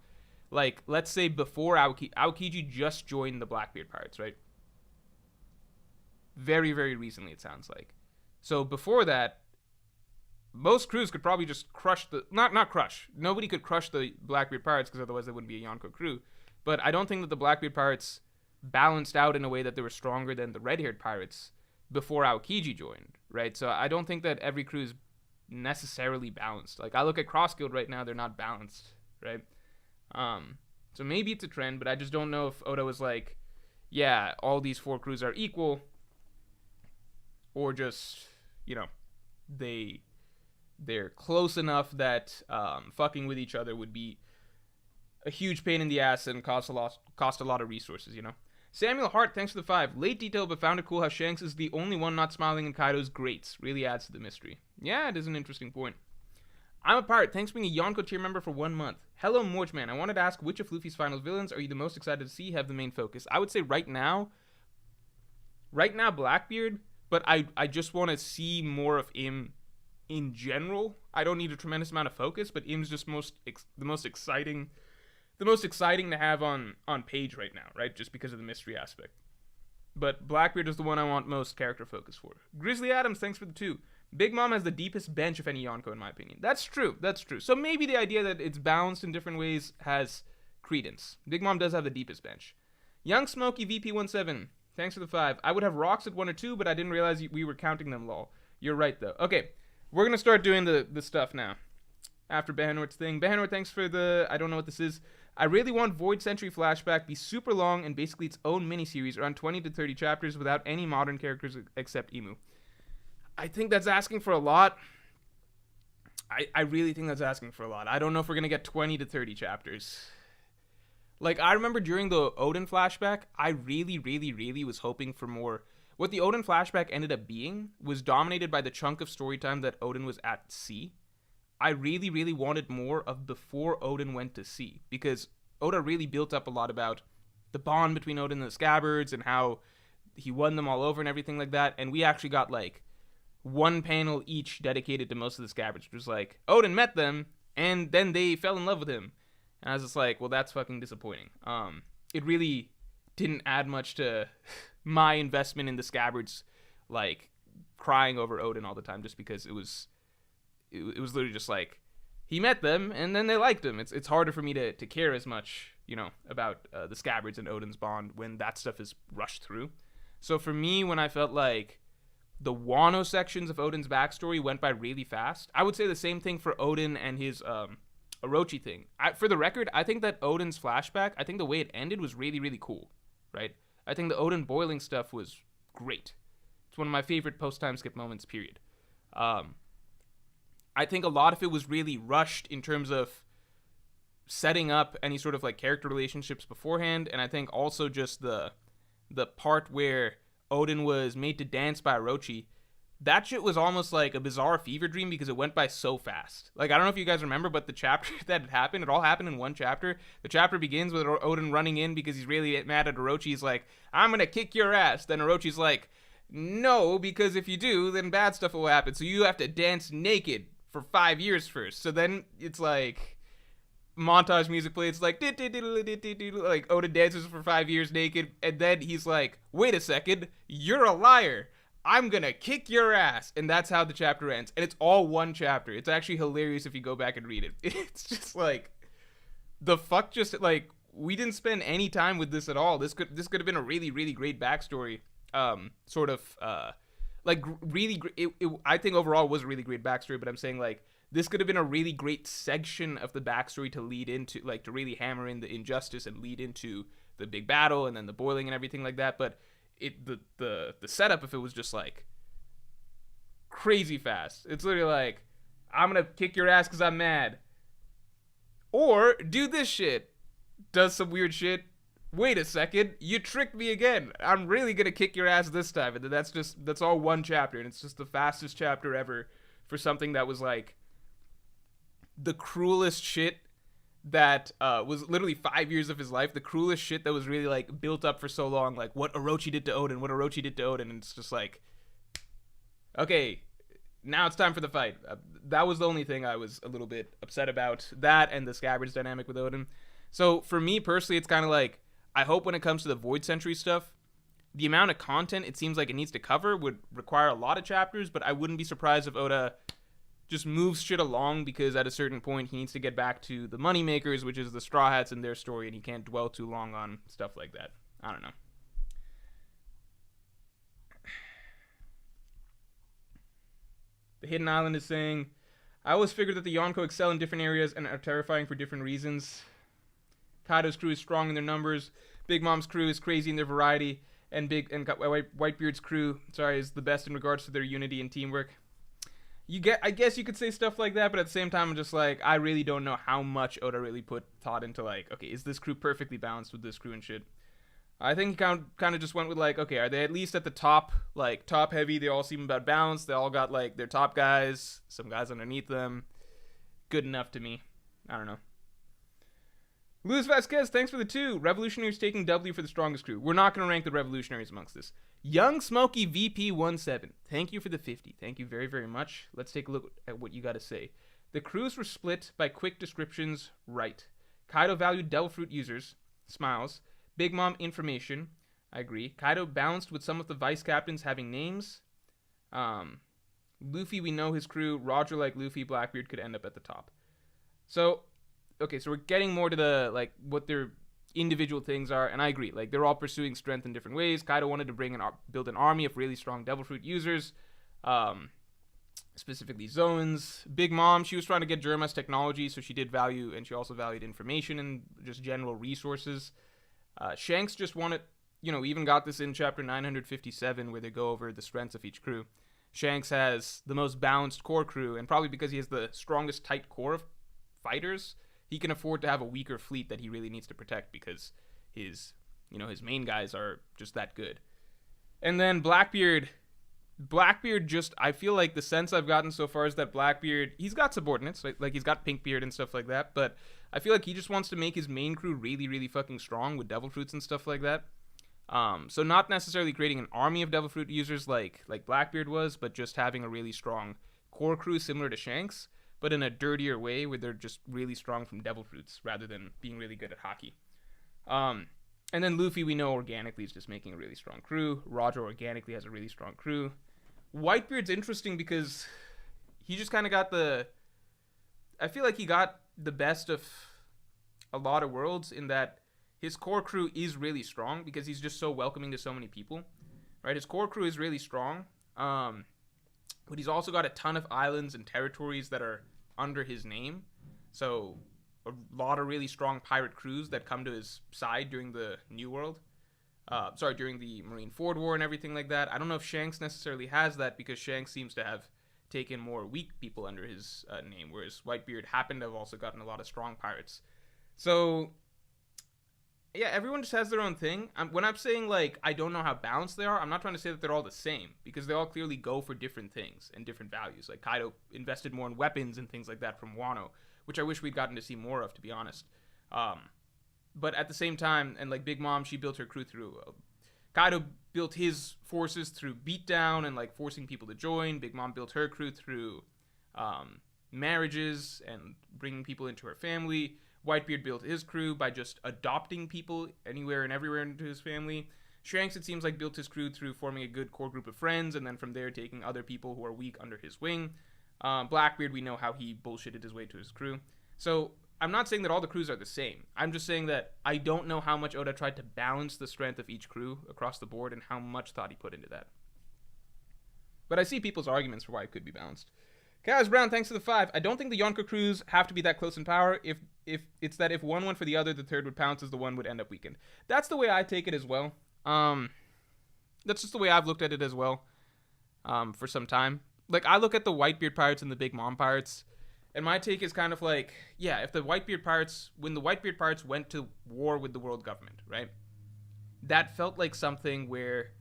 Like, let's say before Aokiji just joined the Blackbeard Pirates, right? Very, very recently, it sounds like. So before that, most crews could probably just crush the... Not crush. Nobody could crush the Blackbeard Pirates because otherwise they wouldn't be a Yonko crew. But I don't think that the Blackbeard Pirates balanced out in a way that they were stronger than the red-haired pirates before Aokiji joined, right? So I don't think that every crew is necessarily balanced. Like, I look at Cross Guild right now, they're not balanced, right? So maybe it's a trend, but I just don't know if Oda was like, yeah, all these 4 crews are equal, or just, you know, they're close enough that fucking with each other would be a huge pain in the ass and cost a lot of resources, you know. Samuel Hart, thanks for the 5. Late detail, but found it cool how Shanks is the only one not smiling in Kaido's greats. Really adds to the mystery. Yeah, it is an interesting point. I'm a pirate. Thanks for being a Yonko tier member for 1 month. Hello, Morchman. I wanted to ask which of Luffy's final villains are you the most excited to see have the main focus? I would say right now, Blackbeard, but I just want to see more of him in general. I don't need a tremendous amount of focus, but Im's just the most exciting to have on page right now, right? Just because of the mystery aspect. But Blackbeard is the one I want most character focus for. Grizzly Adams, thanks for the 2. Big Mom has the deepest bench of any Yonko, in my opinion. That's true. So maybe the idea that it's balanced in different ways has credence. Big Mom does have the deepest bench. Young Smokey VP17, thanks for the 5. I would have Rocks at 1 or 2, but I didn't realize we were counting them, lol. You're right, though. Okay, we're going to start doing the stuff now. After Behanort's thing. Behanort, thanks for the... I don't know what this is. I really want Void Century Flashback be super long and basically its own miniseries, around 20 to 30 chapters without any modern characters except Imu. I think that's asking for a lot. I really think that's asking for a lot. I don't know if we're going to get 20 to 30 chapters. Like, I remember during the Odin flashback, I really, really, really was hoping for more. What the Odin flashback ended up being was dominated by the chunk of story time that Odin was at sea. I really, really wanted more of before Odin went to sea, because Oda really built up a lot about the bond between Odin and the Scabbards and how he won them all over and everything like that. And we actually got like one panel each dedicated to most of the Scabbards, which was like Odin met them and then they fell in love with him. And I was just like, well, that's fucking disappointing. It really didn't add much to my investment in the Scabbards, like crying over Odin all the time, just because it was literally just like he met them and then they liked him. It's harder for me to care as much, you know, about the Scabbards and Odin's bond when that stuff is rushed through. So for me, when I felt like the Wano sections of Odin's backstory went by really fast, I would say the same thing for Odin and his Orochi thing. For the record, I think that Odin's flashback, I think the way it ended was really, really cool, right? I think the Odin boiling stuff was great. It's one of my favorite post-time skip moments, period. I think a lot of it was really rushed in terms of setting up any sort of like character relationships beforehand, and I think also just the part where Odin was made to dance by Orochi, that shit was almost like a bizarre fever dream because it went by so fast. Like, I don't know if you guys remember, but the chapter that had happened, it all happened in one chapter. The chapter begins with Odin running in because he's really mad at Orochi. He's like, I'm gonna kick your ass. Then Orochi's like, no, because if you do, then bad stuff will happen. So you have to dance naked for 5 years first. So then it's like montage music plays. It's like, like Odin dances for 5 years naked. And then he's like, wait a second, you're a liar. I'm gonna kick your ass. And that's how the chapter ends. And it's all one chapter. It's actually hilarious if you go back and read it. It's just like, the fuck, just like, we didn't spend any time with this at all. This could have been a really, really great backstory. Like really, I think overall was a really great backstory, but I'm saying like, this could have been a really great section of the backstory to lead into, like, to really hammer in the injustice and lead into the big battle and then the boiling and everything like that. But the setup of it was just like crazy fast. It's literally like, I'm gonna kick your ass because I'm mad, or do this shit, does some weird shit. Wait a second, you tricked me again. I'm really gonna kick your ass this time. And then that's all one chapter, and it's just the fastest chapter ever for something that was like the cruelest shit that was literally 5 years of his life. The cruelest shit that was really like built up for so long, like what Orochi did to Odin, and it's just like, okay, now it's time for the fight. That was the only thing I was a little bit upset about, that and the Scabbards dynamic with Odin. So for me personally, it's kind of like, I hope when it comes to the Void Century stuff, the amount of content it seems like it needs to cover would require a lot of chapters, but I wouldn't be surprised if Oda just moves shit along, because at a certain point he needs to get back to the moneymakers, which is the Straw Hats and their story, and he can't dwell too long on stuff like that. I don't know. The Hidden Island is saying, I always figured that the Yonko excel in different areas and are terrifying for different reasons. Kaido's crew is strong in their numbers. Big Mom's crew is crazy in their variety, and Whitebeard's crew, is the best in regards to their unity and teamwork. I guess you could say stuff like that, but at the same time, I'm just like, I really don't know how much Oda really put thought into like, okay, is this crew perfectly balanced with this crew and shit? I think he kind of just went with like, okay, are they at least at the top, like top heavy? They all seem about balanced. They all got like their top guys, some guys underneath them. Good enough to me. I don't know. Luis Vasquez, thanks for the 2. Revolutionaries taking W for the strongest crew. We're not going to rank the Revolutionaries amongst this. Young Smoky VP17, thank you for the 50. Thank you very, very much. Let's take a look at what you got to say. The crews were split by quick descriptions, right. Kaido valued Devil Fruit users, smiles. Big Mom information, I agree. Kaido balanced with some of the vice captains having names. Luffy, we know his crew. Roger, like Luffy, Blackbeard could end up at the top. So, okay, so we're getting more to the, like, what their individual things are, and I agree. Like, they're all pursuing strength in different ways. Kaido wanted to build an army of really strong Devil Fruit users, specifically zones. Big Mom, she was trying to get Germa's technology, so she did value, and she also valued information and just general resources. Shanks just wanted, we even got this in chapter 957, where they go over the strengths of each crew. Shanks has the most balanced core crew, and probably because he has the strongest tight core of fighters, he can afford to have a weaker fleet that he really needs to protect because his main guys are just that good. And then Blackbeard just, I feel like the sense I've gotten so far is that Blackbeard, he's got subordinates, like he's got Pinkbeard and stuff like that, but I feel like he just wants to make his main crew really, really fucking strong with Devil Fruits and stuff like that. So not necessarily creating an army of Devil Fruit users like Blackbeard was, but just having a really strong core crew similar to Shanks, but in a dirtier way where they're just really strong from Devil Fruits rather than being really good at hockey. And then Luffy, we know organically is just making a really strong crew. Roger organically has a really strong crew. Whitebeard's interesting because he just kind of got I feel like he got the best of a lot of worlds in that his core crew is really strong because he's just so welcoming to so many people, right? His core crew is really strong, but he's also got a ton of islands and territories that are under his name. So a lot of really strong pirate crews that come to his side during the New World. During the Marineford War and everything like that. I don't know if Shanks necessarily has that because Shanks seems to have taken more weak people under his name, whereas Whitebeard happened to have also gotten a lot of strong pirates. So, yeah, everyone just has their own thing. When I'm saying, like, I don't know how balanced they are, I'm not trying to say that they're all the same, because they all clearly go for different things and different values. Like, Kaido invested more in weapons and things like that from Wano, which I wish we'd gotten to see more of, to be honest. But at the same time, and like Big Mom, she built her crew through. Kaido built his forces through beatdown and like forcing people to join. Big Mom built her crew through marriages and bringing people into her family. Whitebeard built his crew by just adopting people anywhere and everywhere into his family. Shanks, it seems like, built his crew through forming a good core group of friends and then from there taking other people who are weak under his wing. Blackbeard, we know how he bullshitted his way to his crew. So I'm not saying that all the crews are the same. I'm just saying that I don't know how much Oda tried to balance the strength of each crew across the board and how much thought he put into that. But I see people's arguments for why it could be balanced. Chaos Brown, thanks for the 5. I don't think the Yonko crews have to be that close in power. If it's that if one went for the other, the third would pounce as the one would end up weakened. That's the way I take it as well. That's just the way I've looked at it as well for some time. Like, I look at the Whitebeard pirates and the Big Mom pirates, and my take is kind of like, yeah, if the Whitebeard pirates, when the Whitebeard pirates went to war with the world government, right? That felt like something where,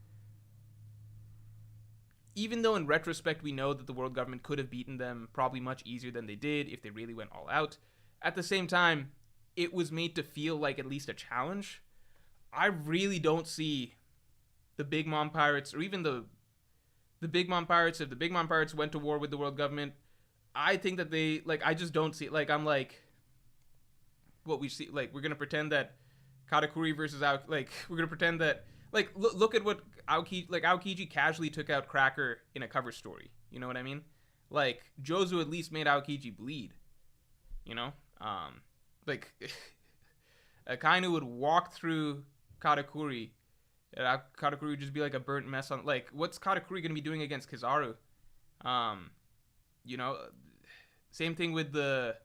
even though in retrospect we know that the world government could have beaten them probably much easier than they did if they really went all out, at the same time, it was made to feel like at least a challenge. I really don't see the Big Mom pirates, or even the Big Mom pirates, if the Big Mom pirates went to war with the world government, I think that they, like, I just don't see it. Like, I'm like, what we see, like, we're going to pretend that Katakuri versus, like, we're going to pretend that, like, look at what Aokiji casually took out Cracker in a cover story. You know what I mean? Like, Jozu at least made Aokiji bleed. You know? Like, Akainu would walk through Katakuri, and Katakuri would just be like a burnt mess on, like, what's Katakuri going to be doing against Kizaru? You know, same thing with the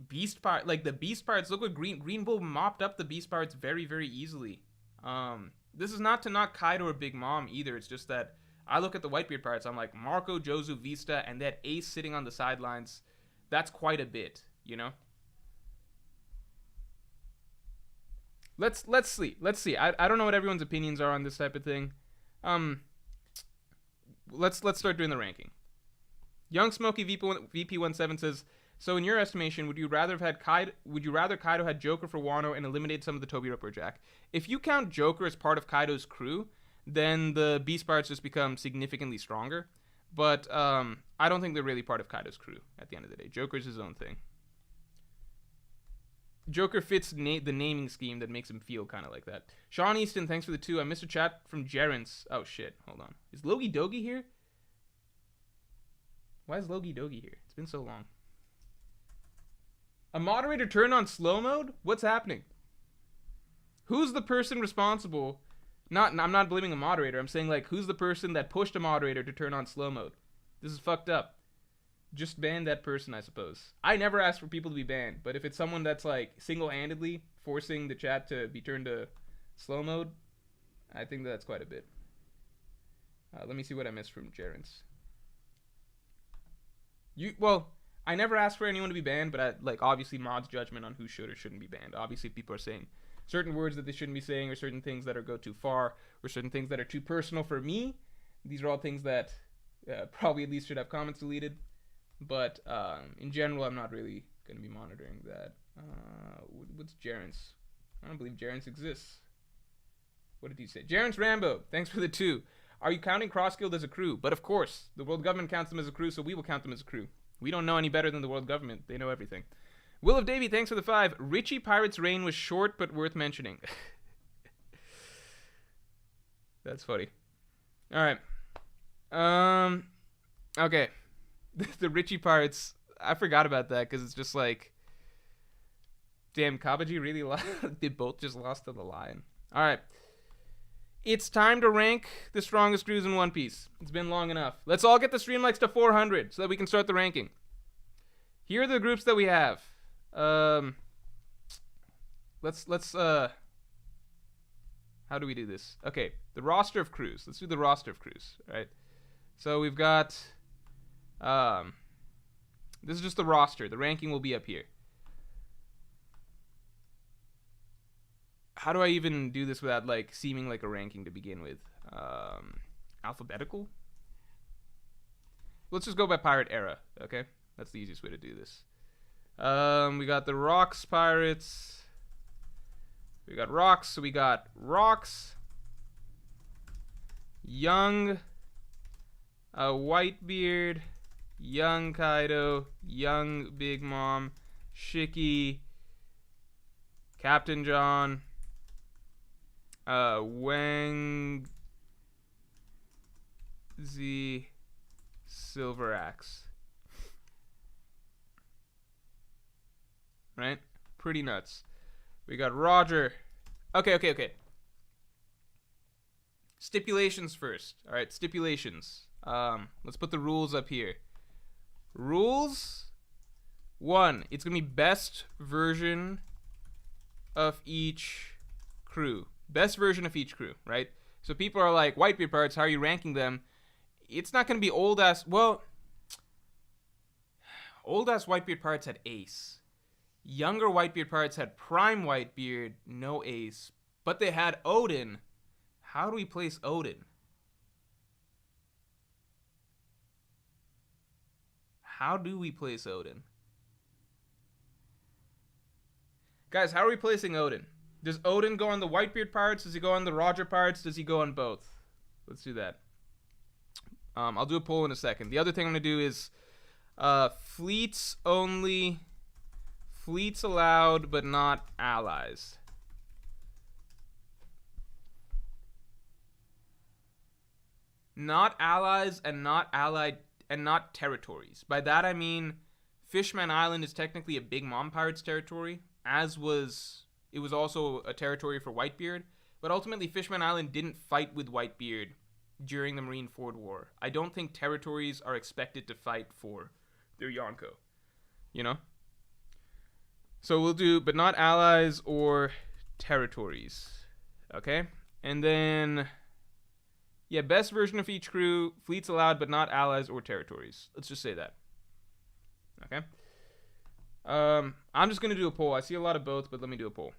Beast Pirates. Like, the Beast Pirates, look what Green Bull mopped up the Beast Pirates very, very easily. This is not to knock Kaido or Big Mom either. It's just that I look at the Whitebeard Pirates, I'm like, Marco, Jozu, Vista, and that Ace sitting on the sidelines, that's quite a bit, you know? Let's see. I don't know what everyone's opinions are on this type of thing. Let's start doing the ranking. Young Smokey VP17 says, so in your estimation, would you rather Kaido had Joker for Wano and eliminated some of the Toby Ripper Jack? If you count Joker as part of Kaido's crew, then the Beast Pirates just become significantly stronger. But I don't think they're really part of Kaido's crew at the end of the day. Joker's his own thing. Joker fits the naming scheme that makes him feel kind of like that. Sean Easton, thanks for the 2. I missed a chat from Jerence. Oh, shit. Hold on. Is Logie Dogie here? Why is Logie Dogie here? It's been so long. A moderator turned on slow mode? What's happening? Who's the person responsible? I'm not blaming a moderator. I'm saying, like, who's the person that pushed a moderator to turn on slow mode? This is fucked up. Just ban that person, I suppose. I never ask for people to be banned, but if it's someone that's, like, single-handedly forcing the chat to be turned to slow mode, I think that's quite a bit. Let me see what I missed from Jarens. Well, I never asked for anyone to be banned, but obviously mod's judgment on who should or shouldn't be banned. Obviously, if people are saying certain words that they shouldn't be saying, or certain things that go too far, or certain things that are too personal for me, these are all things that probably at least should have comments deleted. But in general, I'm not really going to be monitoring that. What's Jarens? I don't believe Jarens exists. What did he say? Jarens Rambo, thanks for the 2. Are you counting Cross Guild as a crew? But of course, the world government counts them as a crew, so we will count them as a crew. We don't know any better than the world government. They know everything. Will of Davy, thanks for the 5. Richie Pirate's reign was short, but worth mentioning. That's funny. All right. Okay. The Richie Pirates, I forgot about that because it's just like, damn, Kabaji really lost. They both just lost to the Lion. All right. It's time to rank the strongest crews in One Piece. It's been long enough. Let's all get the stream likes to 400 so that we can start the ranking. Here are the groups that we have. Let's how do we do this? Okay, the roster of crews. Let's do the roster of crews, right? So we've got this is just the roster. The ranking will be up here. How do I even do this without seeming like a ranking to begin with? Alphabetical? Let's just go by pirate era, okay? That's the easiest way to do this. We got the Rocks Pirates. We got Rocks, so we got Rocks, Young, Whitebeard, Young Kaido, Young Big Mom, Shiki, Captain John, Wang Z, Silver Axe. Right? Pretty nuts. We got Roger. Okay. Stipulations first. All right, stipulations. Let's put the rules up here. Rules 1. It's going to be best version of each crew. Best version of each crew, right? So people are like, Whitebeard Pirates, how are you ranking them? It's not going to be old-ass... Well, old-ass Whitebeard Pirates had Ace. Younger Whitebeard Pirates had Prime Whitebeard, no Ace. But they had Odin. How do we place Odin? How do we place Odin? Guys, how are we placing Odin? Does Odin go on the Whitebeard Pirates? Does he go on the Roger Pirates? Does he go on both? Let's do that. I'll do a poll in a second. The other thing I'm going to do is fleets only. Fleets allowed, but not allies. Not allies and not allied and not territories. By that I mean Fishman Island is technically a Big Mom Pirates territory, as was... It was also a territory for Whitebeard, but ultimately Fishman Island didn't fight with Whitebeard during the Marineford War. I don't think territories are expected to fight for their Yonko, you know? So we'll do, but not allies or territories, okay? And then, yeah, best version of each crew, fleets allowed, but not allies or territories. Let's just say that, okay? I'm just going to do a poll. I see a lot of both, but let me do a poll.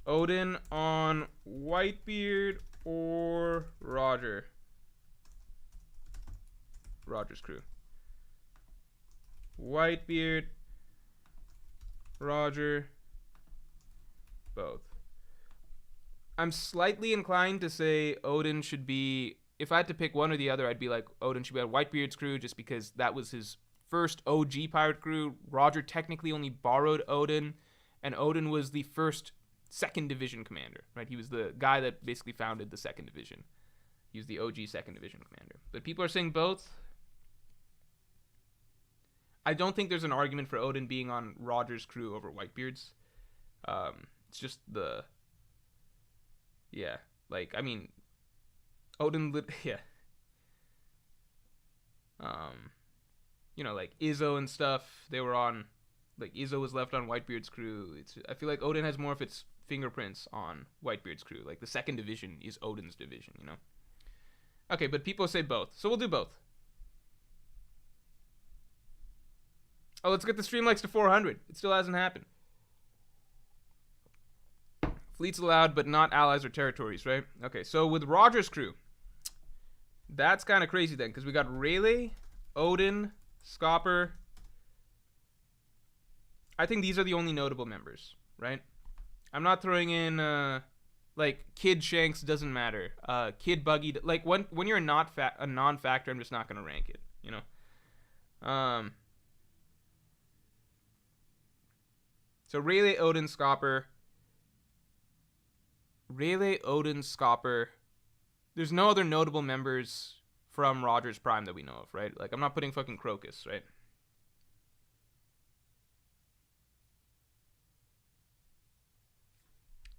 Odin on Whitebeard or Roger? Roger's crew. Whitebeard, Roger, both. I'm slightly inclined to say Odin should be... If I had to pick one or the other, I'd be like, Odin should be on Whitebeard's crew just because that was his first OG pirate crew. Roger technically only borrowed Odin, and Odin was the first 2nd Division commander, right? He was the guy that basically founded the 2nd Division. He was the OG 2nd Division commander. But people are saying both. I don't think there's an argument for Odin being on Roger's crew over Whitebeard's. It's just the... Yeah, like, I mean, Odin... Yeah. You know, like Izzo and stuff, they were on, like Izzo was left on Whitebeard's crew. I feel like Odin has more of its fingerprints on Whitebeard's crew. Like the 2nd Division is Odin's division, you know? Okay, but people say both, so we'll do both. Oh, let's get the stream likes to 400. It still hasn't happened. Fleets allowed, but not allies or territories, right? Okay, so with Roger's crew, that's kind of crazy then, because we got Rayleigh, Odin, Scopper. I think these are the only notable members, right? I'm not throwing in, like, Kid Shanks doesn't matter. Kid Buggy, like, when you're a non-factor, I'm just not going to rank it, you know? So Rayleigh, Odin, Scopper. Rayleigh, Odin, Scopper. There's no other notable members from Roger's Prime that we know of, right? Like, I'm not putting fucking Crocus, right?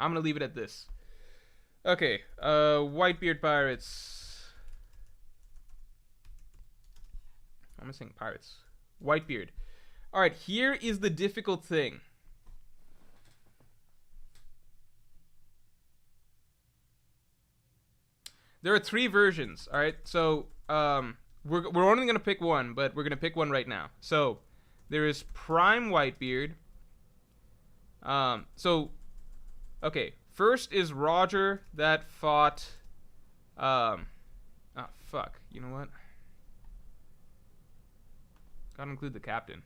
I'm gonna leave it at this. Okay, Whitebeard Pirates. I'm saying pirates. Whitebeard. Alright, here is the difficult thing. There are 3 versions, all right? So, we're only going to pick one, but we're going to pick one right now. So, there is Prime Whitebeard. Okay, first is Roger that fought, fuck, you know what? Gotta include the captain.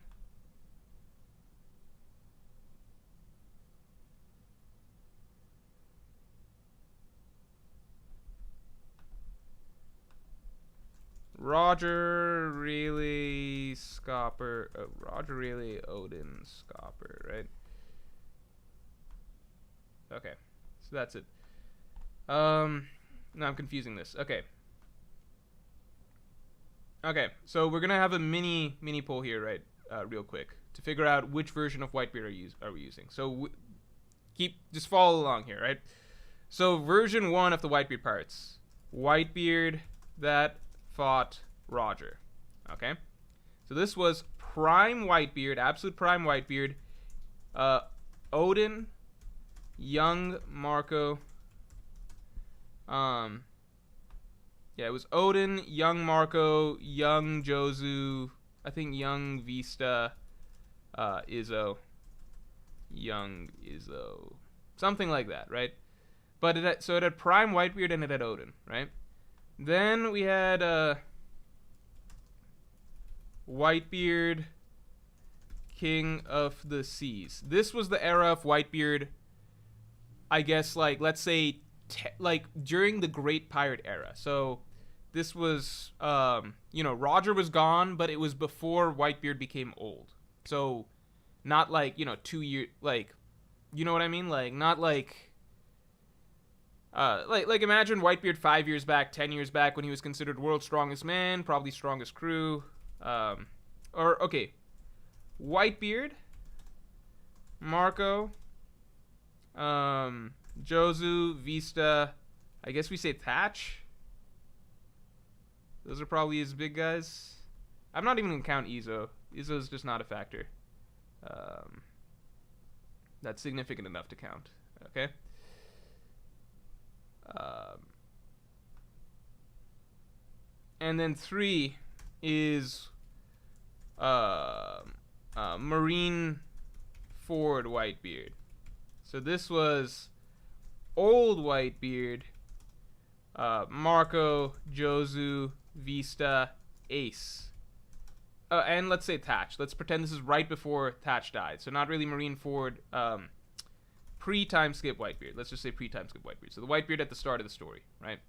Roger, Rayleigh, Scopper. Roger, Rayleigh, Odin, Scopper, right? Okay, so that's it. No, I'm confusing this. Okay. Okay, so we're gonna have a mini poll here, right? Real quick to figure out which version of Whitebeard are we using. So just follow along here, right? So version 1 of the Whitebeard Pirates, Whitebeard that fought Roger. Okay, so this was Prime Whitebeard, absolute Prime Whitebeard, Odin, young Marco. Yeah, it was Odin, young Marco, young Jozu, I think young Vista, Izzo, young Izzo, something like that, right? But it had Prime Whitebeard and it had Odin, right? Then we had Whitebeard, King of the Seas. This was the era of Whitebeard, I guess, like, let's say, like, during the Great Pirate era. So, this was, Roger was gone, but it was before Whitebeard became old. So, not like, 2 years, like, you know what I mean? Like, not like... like imagine Whitebeard 5 years back, 10 years back when he was considered world's strongest man, probably strongest crew. Okay. Whitebeard, Marco, Jozu, Vista, I guess we say Thatch. Those are probably his big guys. I'm not even going to count Izzo. Izzo's just not a factor. That's significant enough to count. Okay? And then 3 is Marine Ford Whitebeard. So this was old Whitebeard, Marco, Jozu, Vista, Ace. And let's say Thatch. Let's pretend this is right before Thatch died. So not really Marine Ford, pre-time skip Whitebeard. Let's just say pre-time skip Whitebeard. So the Whitebeard at the start of the story, right?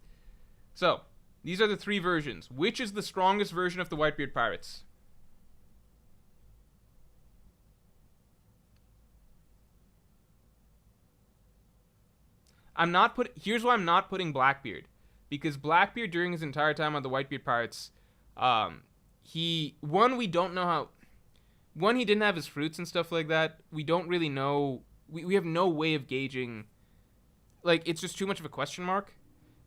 So, these are the 3 versions. Which is the strongest version of the Whitebeard Pirates? Here's why I'm not putting Blackbeard. Because Blackbeard, during his entire time on the Whitebeard Pirates, we don't know how... One, he didn't have his fruits and stuff like that. We don't really know... We have no way of gauging... Like, it's just too much of a question mark.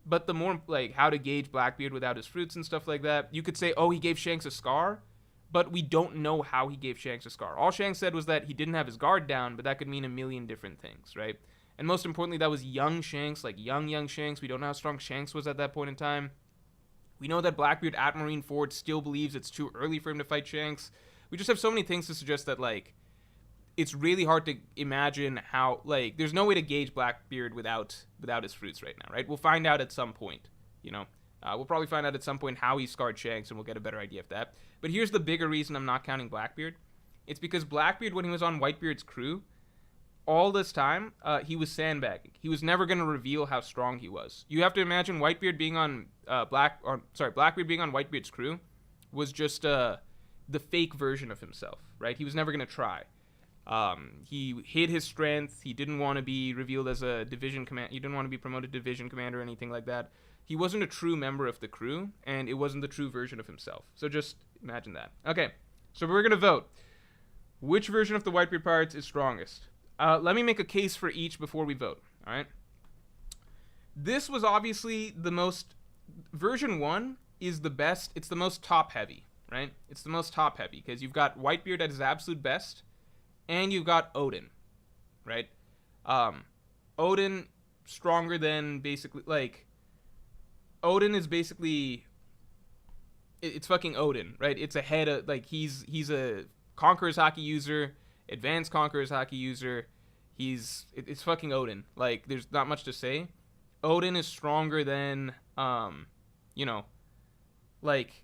But the more, like, how to gauge Blackbeard without his fruits and stuff like that, you could say, oh, he gave Shanks a scar, but we don't know how he gave Shanks a scar. All Shanks said was that he didn't have his guard down, but that could mean a million different things, right? And most importantly, that was young Shanks, like young Shanks. We don't know how strong Shanks was at that point in time. We know that Blackbeard at Marineford still believes it's too early for him to fight Shanks. We just have so many things to suggest that, like, it's really hard to imagine how, like, there's no way to gauge Blackbeard without his fruits right now, right? We'll find out at some point, you know. We'll probably find out at some point how he scarred Shanks, and we'll get a better idea of that. But here's the bigger reason I'm not counting Blackbeard. It's because Blackbeard, when he was on Whitebeard's crew, all this time, he was sandbagging. He was never going to reveal how strong he was. You have to imagine Whitebeard being on Blackbeard being on Whitebeard's crew was just the fake version of himself, right? He was never going to try. He hid his strength. He didn't want to be revealed as a division command. He didn't want to be promoted to division commander or anything like that. He wasn't a true member of the crew, and it wasn't the true version of himself. So just imagine that. Okay, so we're going to vote. Which version of the Whitebeard Pirates is strongest? Let me make a case for each before we vote, all right? This was obviously the most... Version 1 is the best. It's the most top-heavy, right? It's the most top-heavy, because you've got Whitebeard at his absolute best, and you've got Odin, right? Odin stronger than basically, like... Odin is basically... It's fucking Odin, right? It's ahead of... Like, he's a Conqueror's Hockey user... Advanced Conqueror's Hockey user. It's fucking Odin. Like, there's not much to say. Odin is stronger than, you know, like,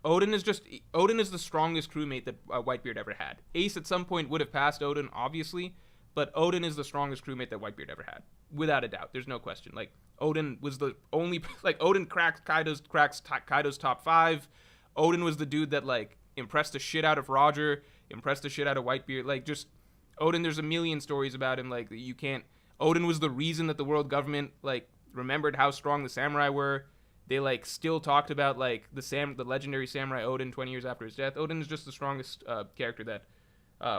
Odin is the strongest crewmate that Whitebeard ever had. Ace at some point would have passed Odin, obviously, but Odin is the strongest crewmate that Whitebeard ever had. Without a doubt. There's no question. Like, Odin was the only, like, Odin cracks Kaido's top 5. Odin was the dude that, like, impressed the shit out of Roger, impressed the shit out of Whitebeard. Like, just Odin, there's a million stories about him. Like, you can't... Odin was the reason that the world government, like, remembered how strong the samurai were. They, like, still talked about, like, the legendary samurai Odin 20 years after his death. Odin is just the strongest character that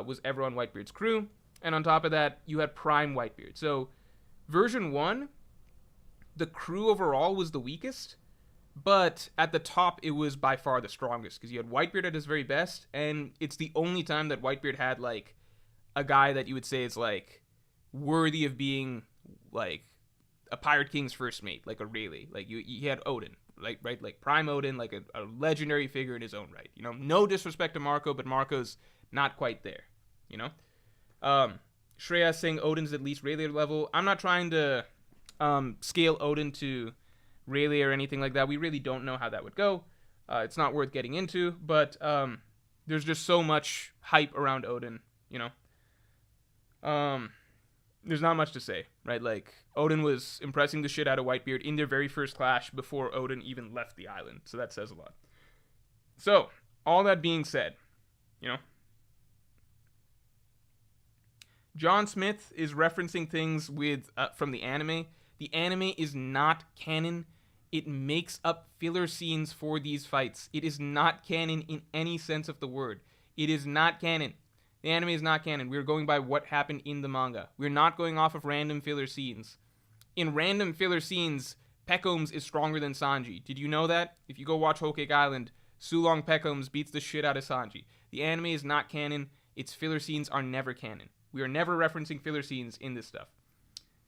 was ever on Whitebeard's crew. And on top of that, you had Prime Whitebeard. So, version 1, the crew overall was the weakest. But at the top, it was by far the strongest, because you had Whitebeard at his very best, and it's the only time that Whitebeard had, like, a guy that you would say is, like, worthy of being, like, a Pirate King's first mate, like a Rayleigh. Like, he had Odin, like, right? Like, Prime Odin, like a legendary figure in his own right, you know? No disrespect to Marco, but Marco's not quite there, you know? Shreya saying Odin's at least Rayleigh level. I'm not trying to scale Odin to Rayleigh or anything like that. We really don't know how that would go. It's not worth getting into, but there's just so much hype around Odin, you know? There's not much to say, right? Like, Odin was impressing the shit out of Whitebeard in their very first clash before Odin even left the island, so that says a lot. So, all that being said, you know, John Smith is referencing things with from the anime. The anime is not canon. It makes up filler scenes for these fights. It is not canon in any sense of the word. It is not canon. The anime is not canon. We're going by what happened in the manga. We're not going off of random filler scenes. In random filler scenes, Peckhams is stronger than Sanji. Did you know that? If you go watch Whole Cake Island, Sulong Peckhams beats the shit out of Sanji. The anime is not canon. Its filler scenes are never canon. We are never referencing filler scenes in this stuff.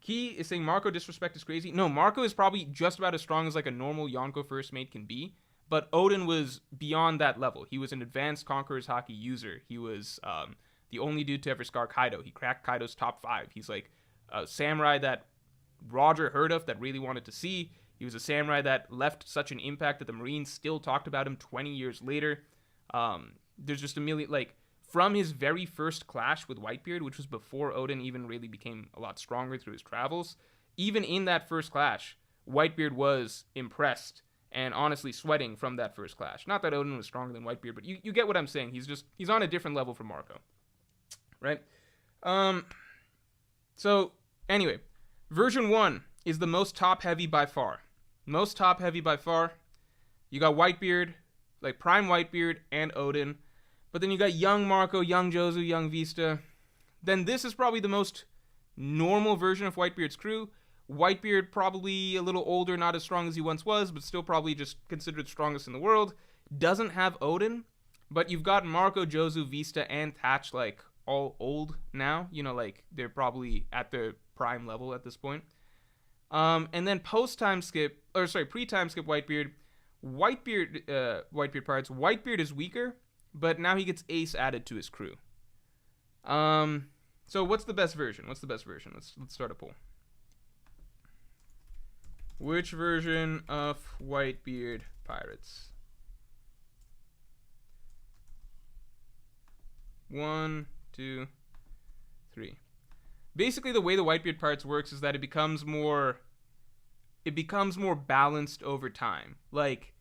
Key is saying Marco disrespect is crazy. No, Marco is probably just about as strong as like a normal Yonko first mate can be. But Odin was beyond that level. He was an advanced Conqueror's Hockey user. He was the only dude to ever scar Kaido. He cracked Kaido's top 5. He's like a samurai that Roger heard of, that really wanted to see. He was a samurai that left such an impact that the Marines still talked about him 20 years later. There's just a million, like, from his very first clash with Whitebeard, which was before Odin even really became a lot stronger through his travels, even in that first clash, Whitebeard was impressed and honestly sweating from that first clash. Not that Odin was stronger than Whitebeard, but you get what I'm saying. He's on a different level from Marco, right? So, anyway, version 1 is the most top-heavy by far. Most top-heavy by far. You got Whitebeard, like Prime Whitebeard and Odin. But then you got young Marco, young Jozu, young Vista. Then this is probably the most normal version of Whitebeard's crew. Whitebeard probably a little older, not as strong as he once was, but still probably just considered strongest in the world. Doesn't have Odin, but you've got Marco, Jozu, Vista, and Thatch, like, all old now. You know, like, they're probably at their prime level at this point. And then post-time skip, or sorry, pre-time skip Whitebeard. Whitebeard Pirates. Whitebeard is weaker, but now he gets Ace added to his crew. So what's the best version? Let's start a poll. Which version of Whitebeard Pirates? 1, 2, 3. Basically, the way the Whitebeard Pirates works is that it becomes more balanced over time. Like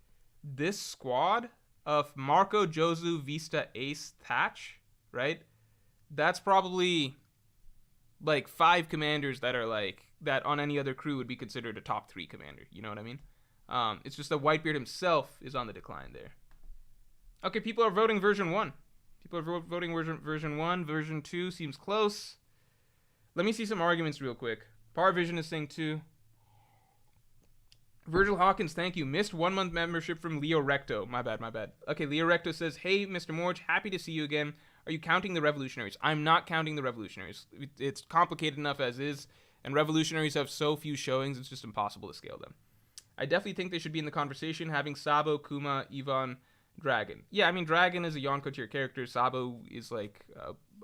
this squad of Marco, Jozu, Vista, Ace, Thatch, right? That's probably like 5 commanders that are like that on any other crew would be considered a top 3 commander. You know what I mean? It's just that Whitebeard himself is on the decline there. Okay, people are voting version 1. People are voting version 1. Version 2 seems close. Let me see some arguments real quick. Power Vision is saying 2. Virgil Hawkins, thank you. Missed 1 month membership from Leo Recto. My bad. Okay, Leo Recto says, hey, Mr. Morge, happy to see you again. Are you counting the Revolutionaries? I'm not counting the Revolutionaries. It's complicated enough as is, and Revolutionaries have so few showings, it's just impossible to scale them. I definitely think they should be in the conversation, having Sabo, Kuma, Ivan, Dragon. Yeah, I mean, Dragon is a Yonko tier character. Sabo is like,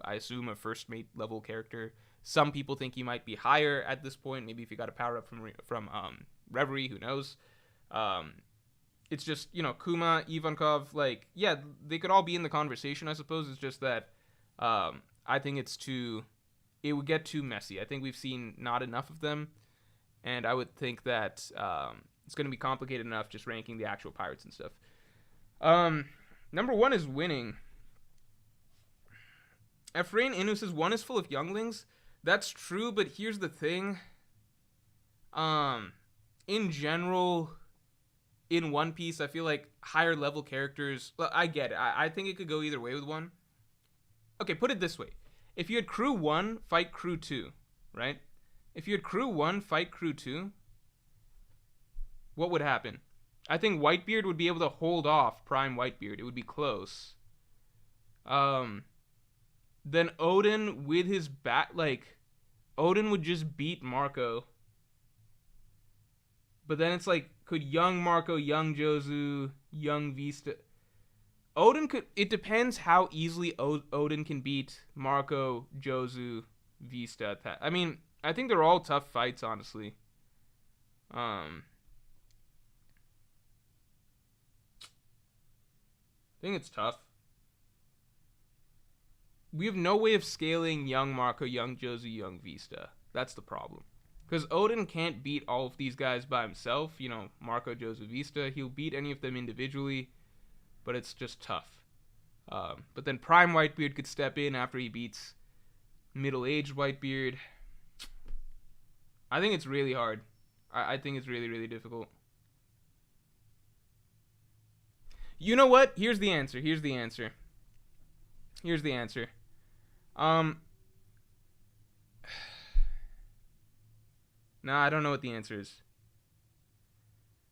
I assume, a first mate level character. Some people think he might be higher at this point. Maybe if he got a power up from Reverie, who knows? It's just, you know, Kuma, Ivankov, like, yeah, they could all be in the conversation, I suppose. It's just that I think it would get too messy. I think we've seen not enough of them, and I would think that it's going to be complicated enough just ranking the actual pirates and stuff. Number 1 is winning. Ephraim Inu says 1 is full of younglings. That's true, but here's the thing. In general, in One Piece, I feel like higher level characters, well, I get it. I think it could go either way with 1. Okay, put it this way. If you had crew 1, fight crew 2, right? If you had crew 1, fight crew 2, what would happen? I think Whitebeard would be able to hold off Prime Whitebeard. It would be close. Then Odin with his Odin would just beat Marco. But then it's like, could young Marco, young Jozu, young Vista... Odin could... It depends how easily Odin can beat Marco, Jozu, Vista. I mean, I think they're all tough fights, honestly. I think it's tough. We have no way of scaling young Marco, young Jozu, young Vista. That's the problem. Because Odin can't beat all of these guys by himself. You know, Marco, Jozu, Vista. He'll beat any of them individually. But it's just tough. But then Prime Whitebeard could step in after he beats middle-aged Whitebeard. I think it's really hard. I think it's really, really difficult. You know what? Here's the answer. Nah, I don't know what the answer is.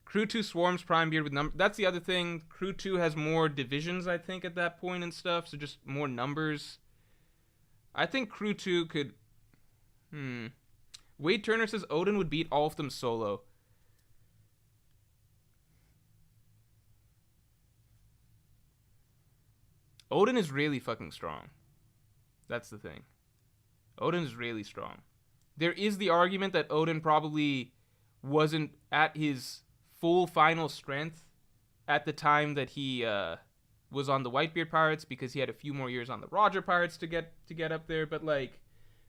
Crew 2 swarms Prime Beard with number. That's the other thing. Crew 2 has more divisions, I think, at that point and stuff. So just more numbers. I think Crew 2 could... Wade Turner says Odin would beat all of them solo. Odin is really fucking strong. That's the thing. Odin is really strong. There is the argument that Odin probably wasn't at his full final strength at the time that he was on the Whitebeard Pirates, because he had a few more years on the Roger Pirates to get up there. But like,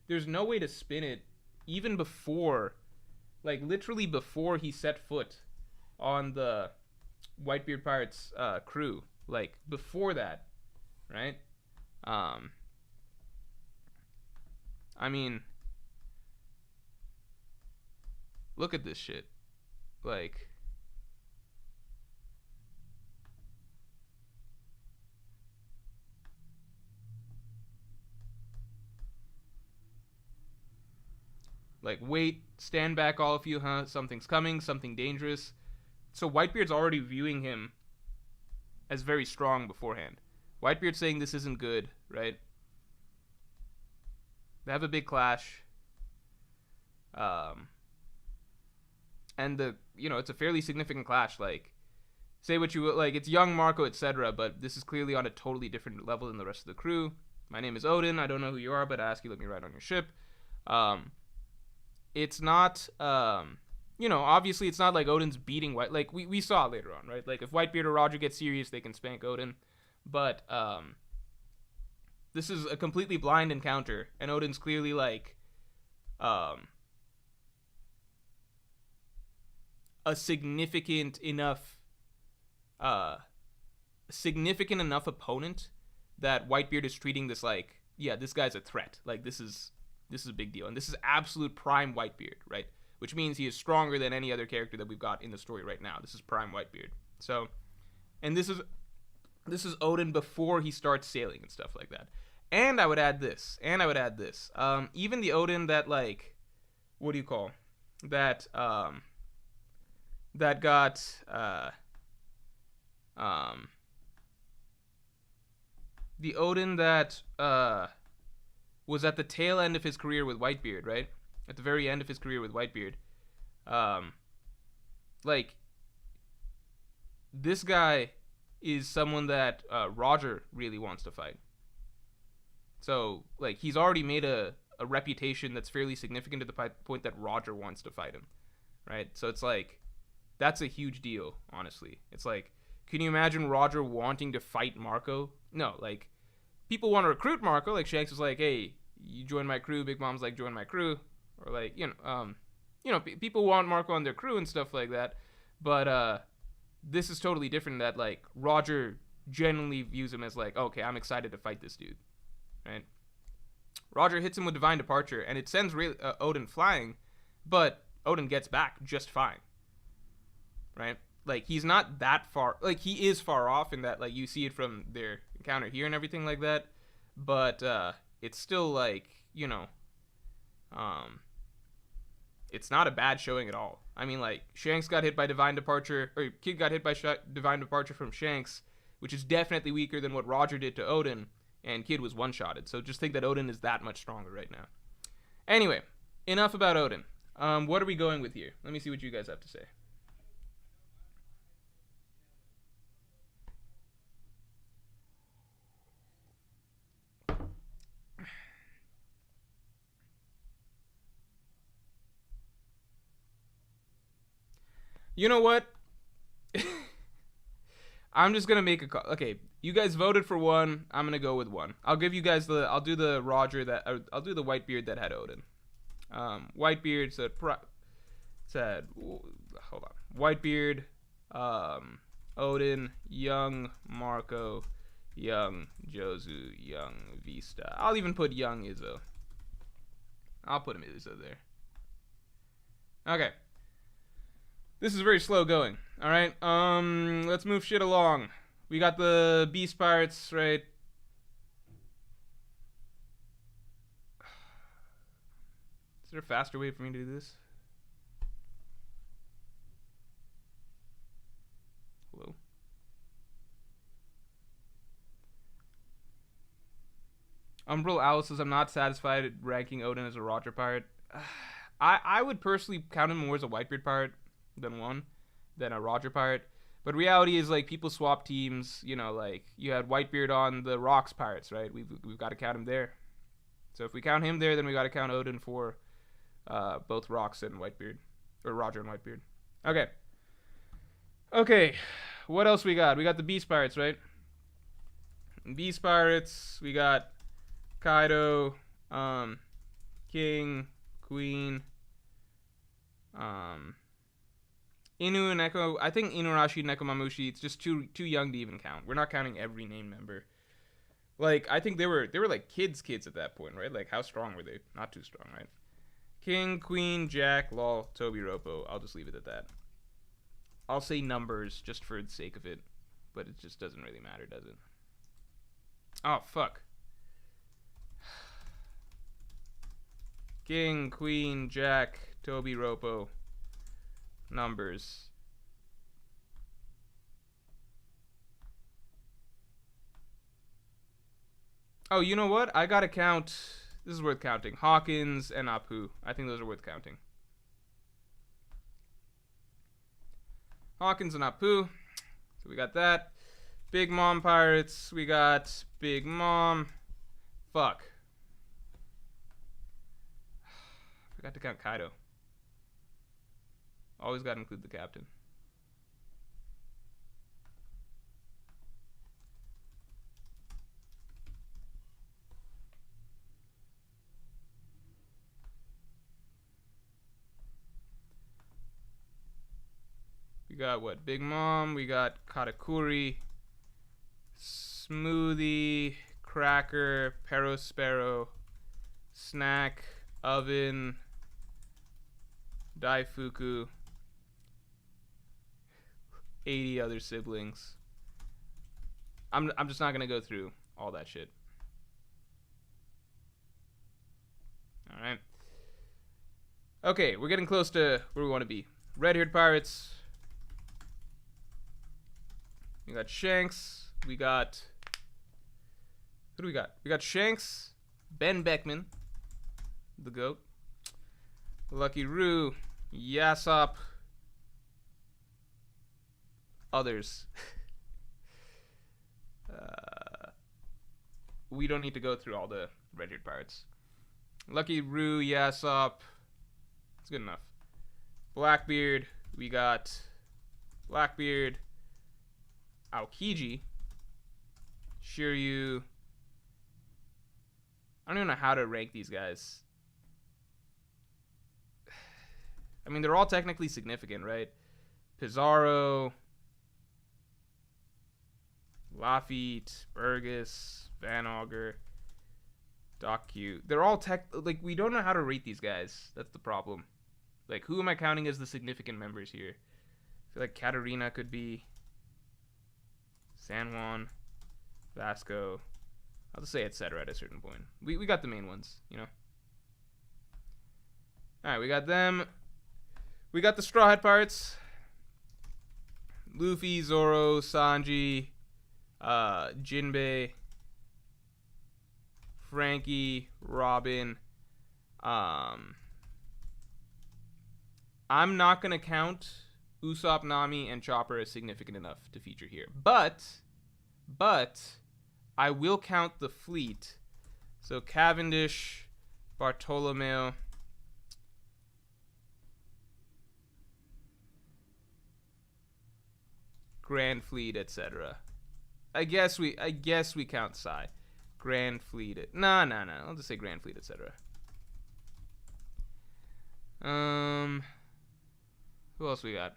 there's no way to spin it even before, like literally before he set foot on the Whitebeard Pirates crew. Like before that, right? I mean, look at this shit. Like, wait, stand back, all of you, huh? Something's coming, something dangerous. So Whitebeard's already viewing him as very strong beforehand. Whitebeard's saying this isn't good, right? They have a big clash. and it's a fairly significant clash. Like, say what you will, like, it's young Marco, etc., but this is clearly on a totally different level than the rest of the crew. My name is Odin. I don't know who you are, but I ask you, let me ride on your ship. It's not, obviously it's not like Odin's beating White. Like, we saw later on, right? Like, if Whitebeard or Roger get serious, they can spank Odin. But, this is a completely blind encounter, and Odin's clearly, like, a significant enough opponent that Whitebeard is treating this like, yeah, this guy's a threat. Like, this is a big deal, and this is absolute prime Whitebeard, right? Which means he is stronger than any other character that we've got in the story right now. This is prime Whitebeard. So, and this is Odin before he starts sailing and stuff like that. And I would add this. Even the Odin that, like, what do you call that? That got the Odin that was at the tail end of his career with Whitebeard, right? At the very end of his career with Whitebeard. Like, this guy is someone that Roger really wants to fight. So, like, he's already made a reputation that's fairly significant to the point that Roger wants to fight him, right? So it's like, that's a huge deal, honestly. It's like, can you imagine Roger wanting to fight Marco? No, like, people want to recruit Marco. Like, Shanks was like, hey, you join my crew. Big Mom's like, join my crew. Or, like, people want Marco on their crew and stuff like that. But this is totally different, that, like, Roger genuinely views him as like, okay, I'm excited to fight this dude, right? Roger hits him with Divine Departure, and it sends Odin flying, but Odin gets back just fine, right? Like, he's not that far. Like, he is far off in that, like, you see it from their encounter here and everything like that, but it's still, like, it's not a bad showing at all. I mean, like, Shanks got hit by Divine Departure, or Kid got hit by Divine Departure from Shanks, which is definitely weaker than what Roger did to Odin, and Kid was one-shotted. So just think that Odin is that much stronger right now. Anyway, enough about Odin. What are we going with here? Let me see what you guys have to say. You know what? I'm just gonna make a call. Okay, you guys voted for one. I'm gonna go with one. I'll give you guys I'll do the Roger that. I'll do the Whitebeard that had Odin. Whitebeard said. Hold on. Whitebeard, Odin, young Marco, young Jozu, young Vista. I'll even put young Izzo. I'll put him Izzo there. Okay. This is very slow going. All right. Let's move shit along. We got the Beast Pirates, right? Is there a faster way for me to do this? Hello? Umbral Owl says, I'm not satisfied ranking Odin as a Roger pirate. I would personally count him more as a Whitebeard pirate than a Roger pirate. But reality is, like, people swap teams. Like, you had Whitebeard on the Rocks Pirates, right? We've got to count him there. So if we count him there, then we got to count Odin for both Rocks and Whitebeard, or Roger and Whitebeard. Okay. What else we got? We got the Beast Pirates, right? Beast Pirates. We got Kaido, King, Queen, Inu and Neko. I think Inuarashi and Nekomamushi, it's just too young to even count. We're not counting every name member. Like, I think they were like kids at that point, right? Like, how strong were they? Not too strong, right? King, Queen, Jack, Lol, Toby, Ropo. I'll just leave it at that. I'll say numbers just for the sake of it, but it just doesn't really matter, does it? Oh, fuck. King, Queen, Jack, Toby, Ropo. Numbers. Oh, you know what? I gotta count. This is worth counting. Hawkins and Apu. I think those are worth counting. Hawkins and Apu. So we got that. Big Mom Pirates. We got Big Mom. Fuck. Forgot to count Kaido. Always got to include the captain. We got what? Big Mom. We got Katakuri. Smoothie. Cracker. Perospero. Snack. Oven. Daifuku. 80 other siblings. I'm just not gonna go through all that shit. All right. Okay, we're getting close to where we want to be. Red-haired pirates. We got Shanks. We got... Who do we got? We got Shanks. Ben Beckman. The GOAT. Lucky Roo. Yasop. Others. We don't need to go through all the red-haired pirates. Lucky Roo, Yasop. It's good enough. Blackbeard. We got Blackbeard. Aokiji. Shiryu. I don't even know how to rank these guys. I mean, they're all technically significant, right? Pizarro. Lafitte, Burgess, Van Auger, Doc Q. They're all like, we don't know how to rate these guys. That's the problem. Like, who am I counting as the significant members here? I feel like Katarina could be. San Juan, Vasco. I'll just say etc. at a certain point. We got the main ones, you know? Alright, we got them. We got the Straw Hat Pirates. Luffy, Zoro, Sanji, Jinbei, Frankie, Robin. I'm not gonna count Usopp, Nami, and Chopper as significant enough to feature here, but I will count the fleet. So Cavendish, Bartolomeo, Grand Fleet, etc. I guess we count Sai. Grand Fleet. No. I'll just say Grand Fleet, etc. Who else we got?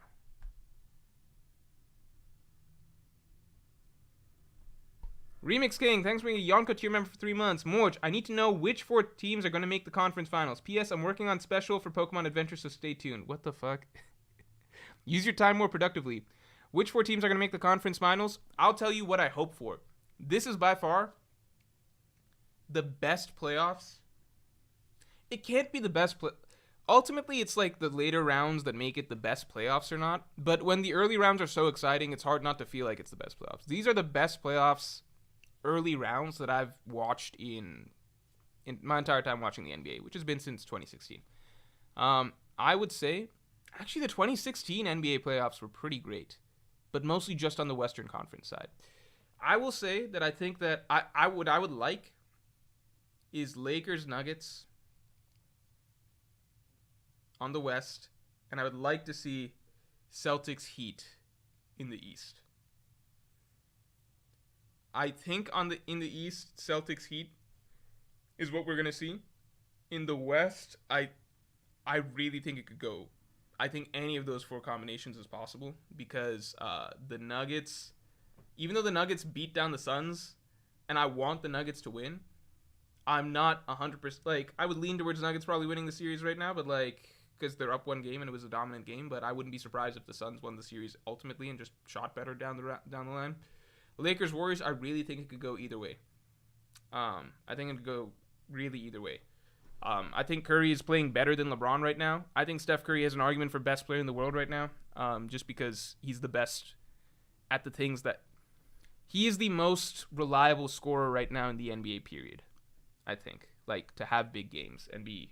Remix King, thanks for being a Yonko tier member for 3 months. Morge, I need to know which 4 teams are going to make the conference finals. P.S. I'm working on special for Pokemon Adventure, so stay tuned. What the fuck? Use your time more productively. Which 4 teams are going to make the conference finals? I'll tell you what I hope for. This is by far the best playoffs. It can't be the best Ultimately, it's like the later rounds that make it the best playoffs or not. But when the early rounds are so exciting, it's hard not to feel like it's the best playoffs. These are the best playoffs early rounds that I've watched in my entire time watching the NBA, which has been since 2016. I would say, actually, the 2016 NBA playoffs were pretty great, but mostly just on the Western Conference side. I will say that I think that I would like is Lakers Nuggets on the West, and I would like to see Celtics Heat in the East. I think in the East, Celtics Heat is what we're gonna see. In the West, I really think it could go. I think any of those 4 combinations is possible because the Nuggets, even though the Nuggets beat down the Suns, and I want the Nuggets to win, I'm not 100%. Like, I would lean towards Nuggets probably winning the series right now, but like, because they're up 1 game and it was a dominant game. But I wouldn't be surprised if the Suns won the series ultimately and just shot better down the line. Lakers Warriors, I really think it could go either way. I think it could go really either way. I think Curry is playing better than LeBron right now. I think Steph Curry has an argument for best player in the world right now, just because he's the best at the things that... He is the most reliable scorer right now in the NBA period, I think. Like, to have big games and be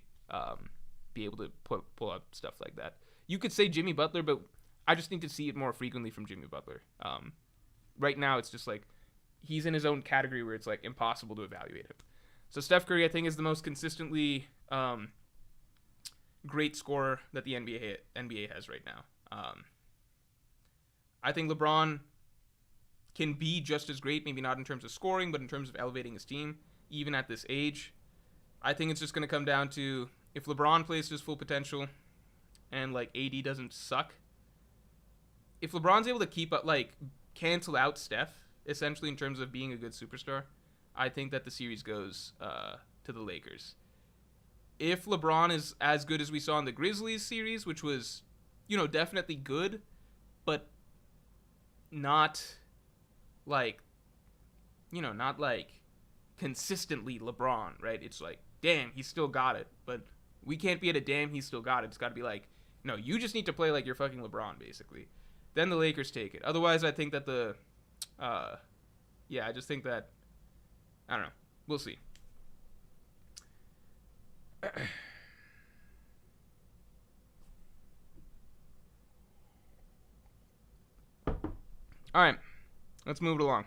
able to pull up stuff like that. You could say Jimmy Butler, but I just need to see it more frequently from Jimmy Butler. Right now, it's just like he's in his own category where it's like impossible to evaluate him. So Steph Curry, I think, is the most consistently great scorer that the NBA has right now. I think LeBron can be just as great, maybe not in terms of scoring, but in terms of elevating his team, even at this age. I think it's just going to come down to if LeBron plays to his full potential and like AD doesn't suck. If LeBron's able to keep up, like cancel out Steph, essentially in terms of being a good superstar, I think that the series goes to the Lakers. If LeBron is as good as we saw in the Grizzlies series, which was, definitely good, but not like, not like consistently LeBron, right? It's like, damn, he still got it. But we can't be at a damn, he still got it. It's got to be like, no, you just need to play like you're fucking LeBron, basically. Then the Lakers take it. Otherwise, I think that I just think that, I don't know. We'll see. All right, let's move it along.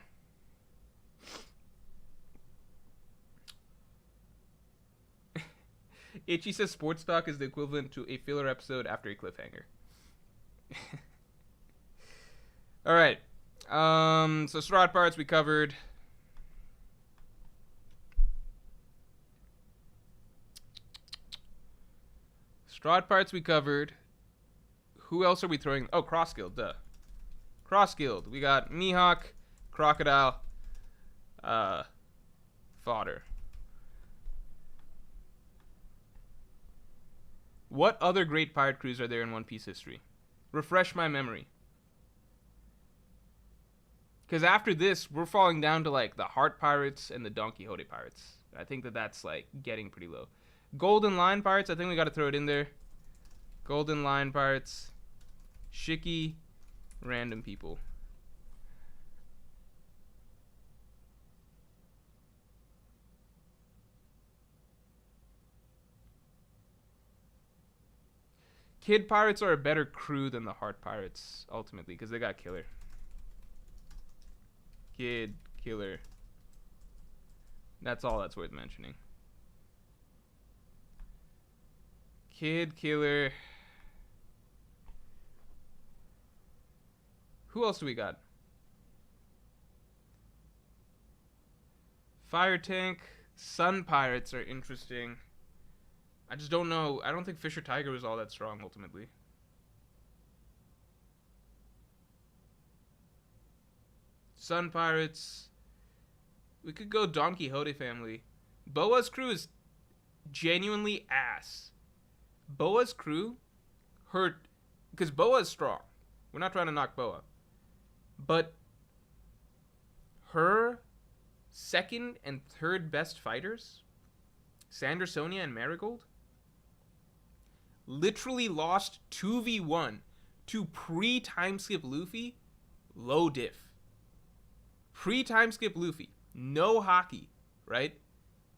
Itchy says sports talk is the equivalent to a filler episode after a cliffhanger. All right. So Strahd parts we covered. Strahd parts we covered. Who else are we throwing? Oh, Cross Guild, duh. Cross Guild. We got Mihawk, Crocodile, Fodder. What other great pirate crews are there in One Piece history? Refresh my memory. Because after this, we're falling down to like the Heart Pirates and the Don Quixote Pirates. I think that that's like getting pretty low. Golden Line Pirates, I think we got to throw it in there. Golden Line Pirates. Shiki. Random people. Kid Pirates are a better crew than the Heart Pirates, ultimately, because they got Killer. Kid, Killer. That's all that's worth mentioning. Kid, Killer. Who else do we got? Fire Tank. Sun Pirates are interesting. I just don't know. I don't think Fisher Tiger was all that strong, ultimately. Sun Pirates. We could go Don Quixote family. Boa's crew is genuinely ass. Boa's crew hurt because Boa is strong. We're not trying to knock Boa. But her second and third best fighters, Sandersonia and Marigold, literally lost 2v1 to pre-timeskip Luffy, low diff. Pre-timeskip Luffy, no hockey, right?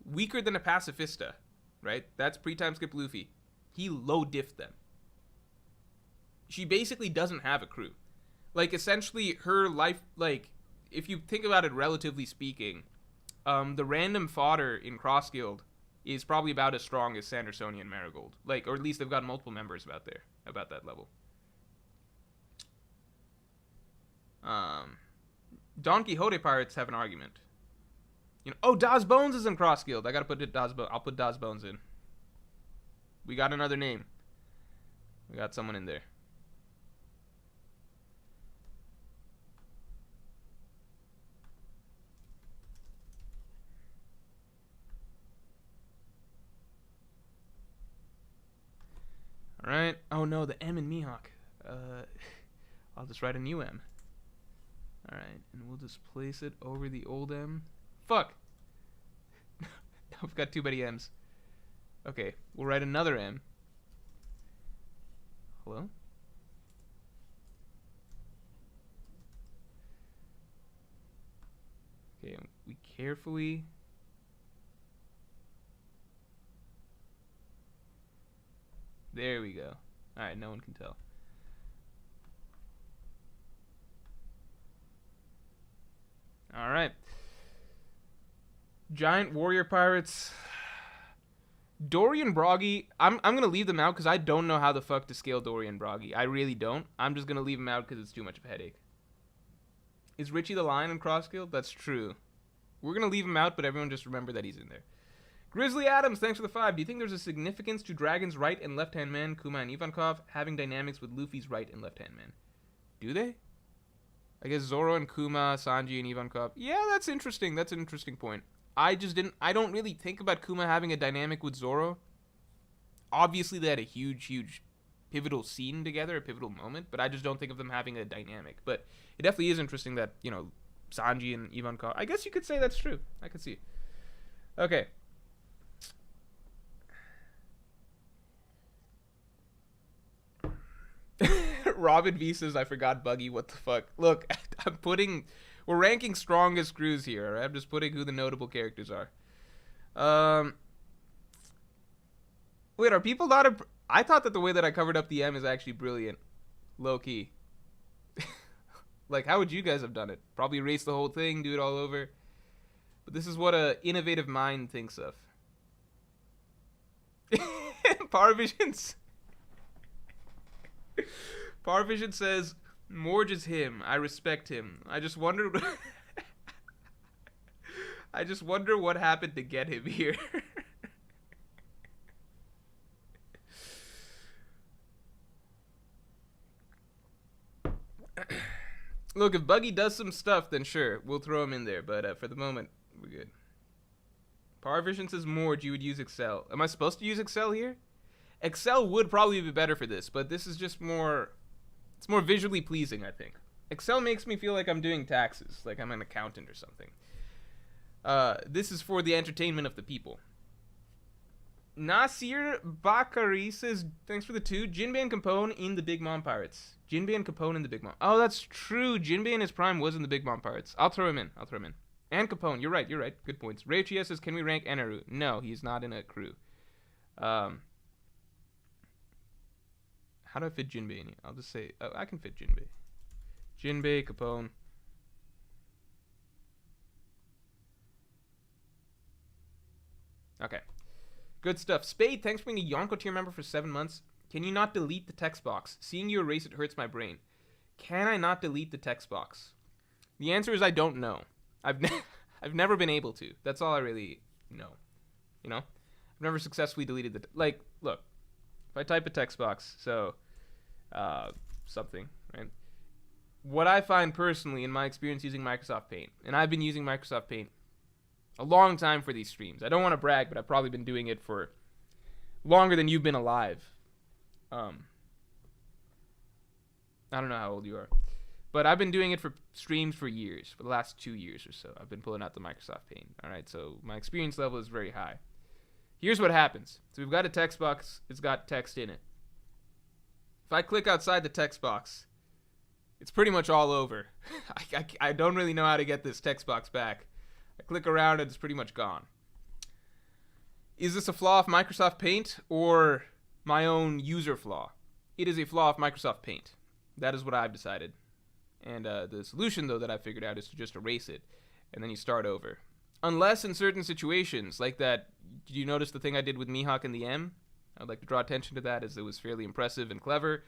Weaker than a pacifista, right? That's pre-timeskip Luffy. He low diffed them. She basically doesn't have a crew. Like, essentially, her life, like, if you think about it relatively speaking, the random fodder in Cross Guild is probably about as strong as Sandersonia and Marigold. Like, or at least they've got multiple members about that level. Don Quixote Pirates have an argument. Oh, Daz Bones is in Cross Guild. I gotta put Daz Bones. I'll put Daz Bones in. We got another name. We got someone in there. All right. Oh no, the M in Mihawk. I'll just write a new M. All right, and we'll just place it over the old M. Fuck. I've got too many M's. Okay, we'll write another M. Hello? Okay, we carefully... There we go. Alright, no one can tell. All right. Giant warrior pirates. Dory and Broggy, I'm gonna leave them out because I don't know how the fuck to scale Dory and Broggy. I really don't. I'm just gonna leave them out because it's too much of a headache. Is Richie the Lion in Cross Guild? That's true. We're gonna leave him out, but everyone just remember that he's in there. Grizzly Adams, thanks for the 5. Do you think there's a significance to Dragon's right and left-hand man, Kuma and Ivankov, having dynamics with Luffy's right and left-hand man? Do they? I guess Zoro and Kuma, Sanji and Ivankov. Yeah, that's interesting. That's an interesting point. I don't really think about Kuma having a dynamic with Zoro. Obviously, they had a huge pivotal scene together, a pivotal moment, but I just don't think of them having a dynamic. But it definitely is interesting that, you know, Sanji and Ivankov. I guess you could say that's true. I could see. Okay. Robin V says, I forgot Buggy. What the fuck? Look, we're ranking strongest crews here, right? I'm just putting who the notable characters are. Wait, are people not... I thought that the way that I covered up the M is actually brilliant. Low-key. Like, how would you guys have done it? Probably erase the whole thing, do it all over. But this is what a innovative mind thinks of. Power Visions. Power Vision says, Morge is him. I respect him. I just wonder what happened to get him here. Look, if Buggy does some stuff, then sure, we'll throw him in there. But for the moment, we're good. Power Vision says, Morge, you would use Excel. Am I supposed to use Excel here? Excel would probably be better for this, but this is just more... It's more visually pleasing, I think. Excel makes me feel like I'm doing taxes, like I'm an accountant or something. This is for the entertainment of the people. Nasir Bakari says, thanks for the 2. Jinbei and Capone in the Big Mom Pirates. Jinbei and Capone in the Big Mom. Oh, that's true. Jinbei in his prime was in the Big Mom Pirates. I'll throw him in. And Capone. You're right. Good points. Raychia says, can we rank Enaru? No, he's not in a crew. How do I fit Jinbei in here? I'll just say, oh, I can fit Jinbei. Jinbei, Capone. Okay. Good stuff. Spade, thanks for being a Yonko tier member for 7 months. Can you not delete the text box? Seeing you erase it hurts my brain. Can I not delete the text box? The answer is I don't know. I've never been able to. That's all I really know. You know? I've never successfully deleted the... Like, look. If I type a text box, so... something, right? What I find personally in my experience using Microsoft Paint, and I've been using Microsoft Paint a long time for these streams. I don't want to brag, but I've probably been doing it for longer than you've been alive. I don't know how old you are, but I've been doing it for streams for years, for the last 2 years or so. I've been pulling out the Microsoft Paint. All right, so my experience level is very high. Here's what happens. So we've got a text box. It's got text in it. If I click outside the text box, it's pretty much all over. I don't really know how to get this text box back. I click around and it's pretty much gone. Is this a flaw of Microsoft Paint or my own user flaw? It is a flaw of Microsoft Paint. That is what I've decided. And the solution, though, that I figured out is to just erase it, and then you start over. Unless in certain situations, like that, did you notice the thing I did with Mihawk and the M? I'd like to draw attention to that, as it was fairly impressive and clever.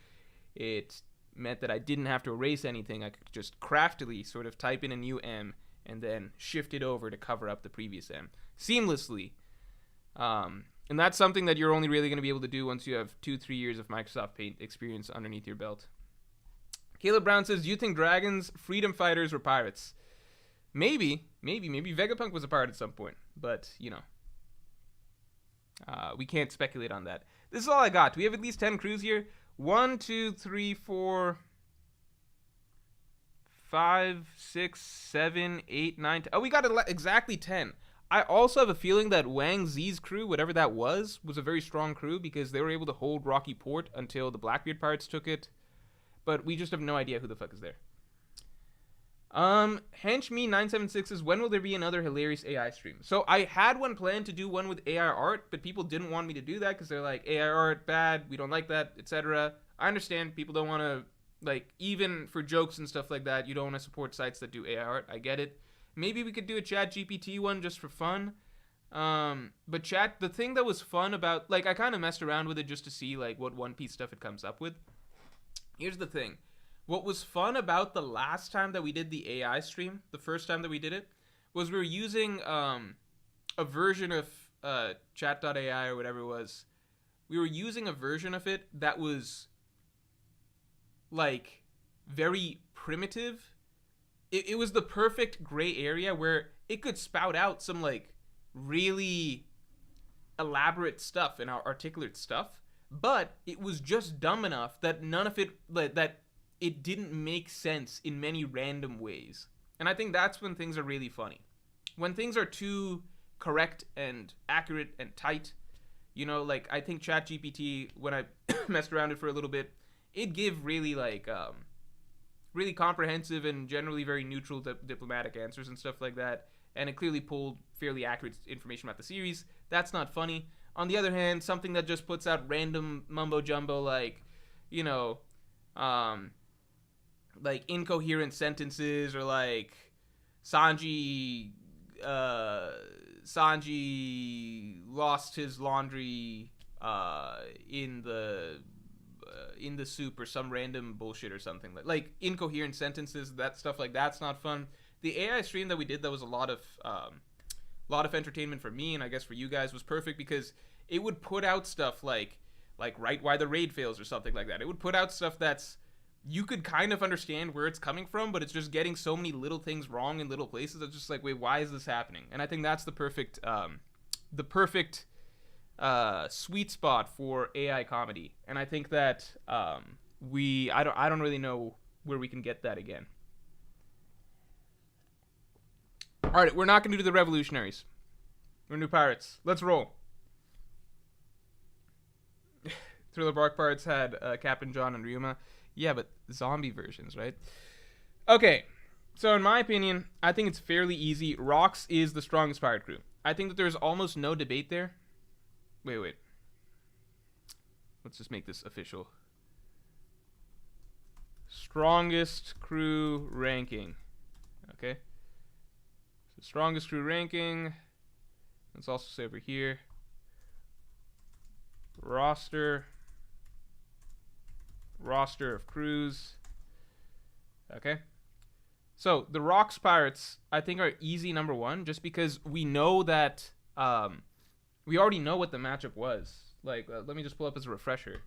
It meant that I didn't have to erase anything. I could just craftily sort of type in a new M and then shift it over to cover up the previous M seamlessly. And that's something that you're only really going to be able to do once you have 2-3 years of Microsoft Paint experience underneath your belt. Caleb Brown says, do you think dragons, freedom fighters, were pirates? Maybe Vegapunk was a pirate at some point, but, you know. We can't speculate on that. This is all I got. Do we have at least 10 crews here? 1, 2, 3, 4, 5, 6, 7, 8, 9, 10. Oh, we got exactly 10. I also have a feeling that Wang Zi's crew, whatever that was a very strong crew because they were able to hold Rocky Port until the Blackbeard pirates took it. But we just have no idea who the fuck is there. HenchMe976 says, when will there be another hilarious AI stream? So I had one planned to do one with AI art, but people didn't want me to do that because they're like, AI art, bad, we don't like that, etc. I understand people don't want to, like, even for jokes and stuff like that, you don't want to support sites that do AI art. I get it. Maybe we could do a Chat GPT one just for fun. But the thing that was fun about, like, I kind of messed around with it just to see, like, what One Piece stuff it comes up with. Here's the thing. What was fun about the last time that we did the AI stream, the first time that we did it, was we were using, a version of, chat.ai or whatever it was. We were using a version of it that was, like, very primitive. It was the perfect gray area where it could spout out some, like, really elaborate stuff and articulate stuff, but it was just dumb enough that none of it, that it didn't make sense in many random ways. And I think that's when things are really funny. When things are too correct and accurate and tight, you know, like, I think ChatGPT, when I messed around it for a little bit, it gave really, like, really comprehensive and generally very neutral diplomatic answers and stuff like that, and it clearly pulled fairly accurate information about the series. That's not funny. On the other hand, something that just puts out random mumbo jumbo, like, you know, like incoherent sentences, or like Sanji lost his laundry in the soup, or some random bullshit or something, like incoherent sentences, that stuff, like, that's not fun. The AI stream that we did, that was a lot of entertainment for me, and I guess for you guys, was perfect because it would put out stuff like write why the raid fails or something like that. It would put out stuff that's, you could kind of understand where it's coming from, but it's just getting so many little things wrong in little places. It's just like, wait, why is this happening? And I think that's the perfect sweet spot for AI comedy. And I think that I don't really know where we can get that again. All right, we're not going to do the revolutionaries. We're new pirates. Let's roll. Thriller Bark Pirates had Captain John and Ryuma. Yeah, but zombie versions, right? Okay, so in my opinion, I think it's fairly easy. Rocks is the strongest pirate crew. I think that there's almost no debate there. Wait. Let's just make this official. Strongest crew ranking. Okay. So strongest crew ranking. Let's also say over here. Roster of crews. Okay. So the Rocks Pirates, I think, are easy number one, just because we know that we already know what the matchup was. Like, let me just pull up as a refresher.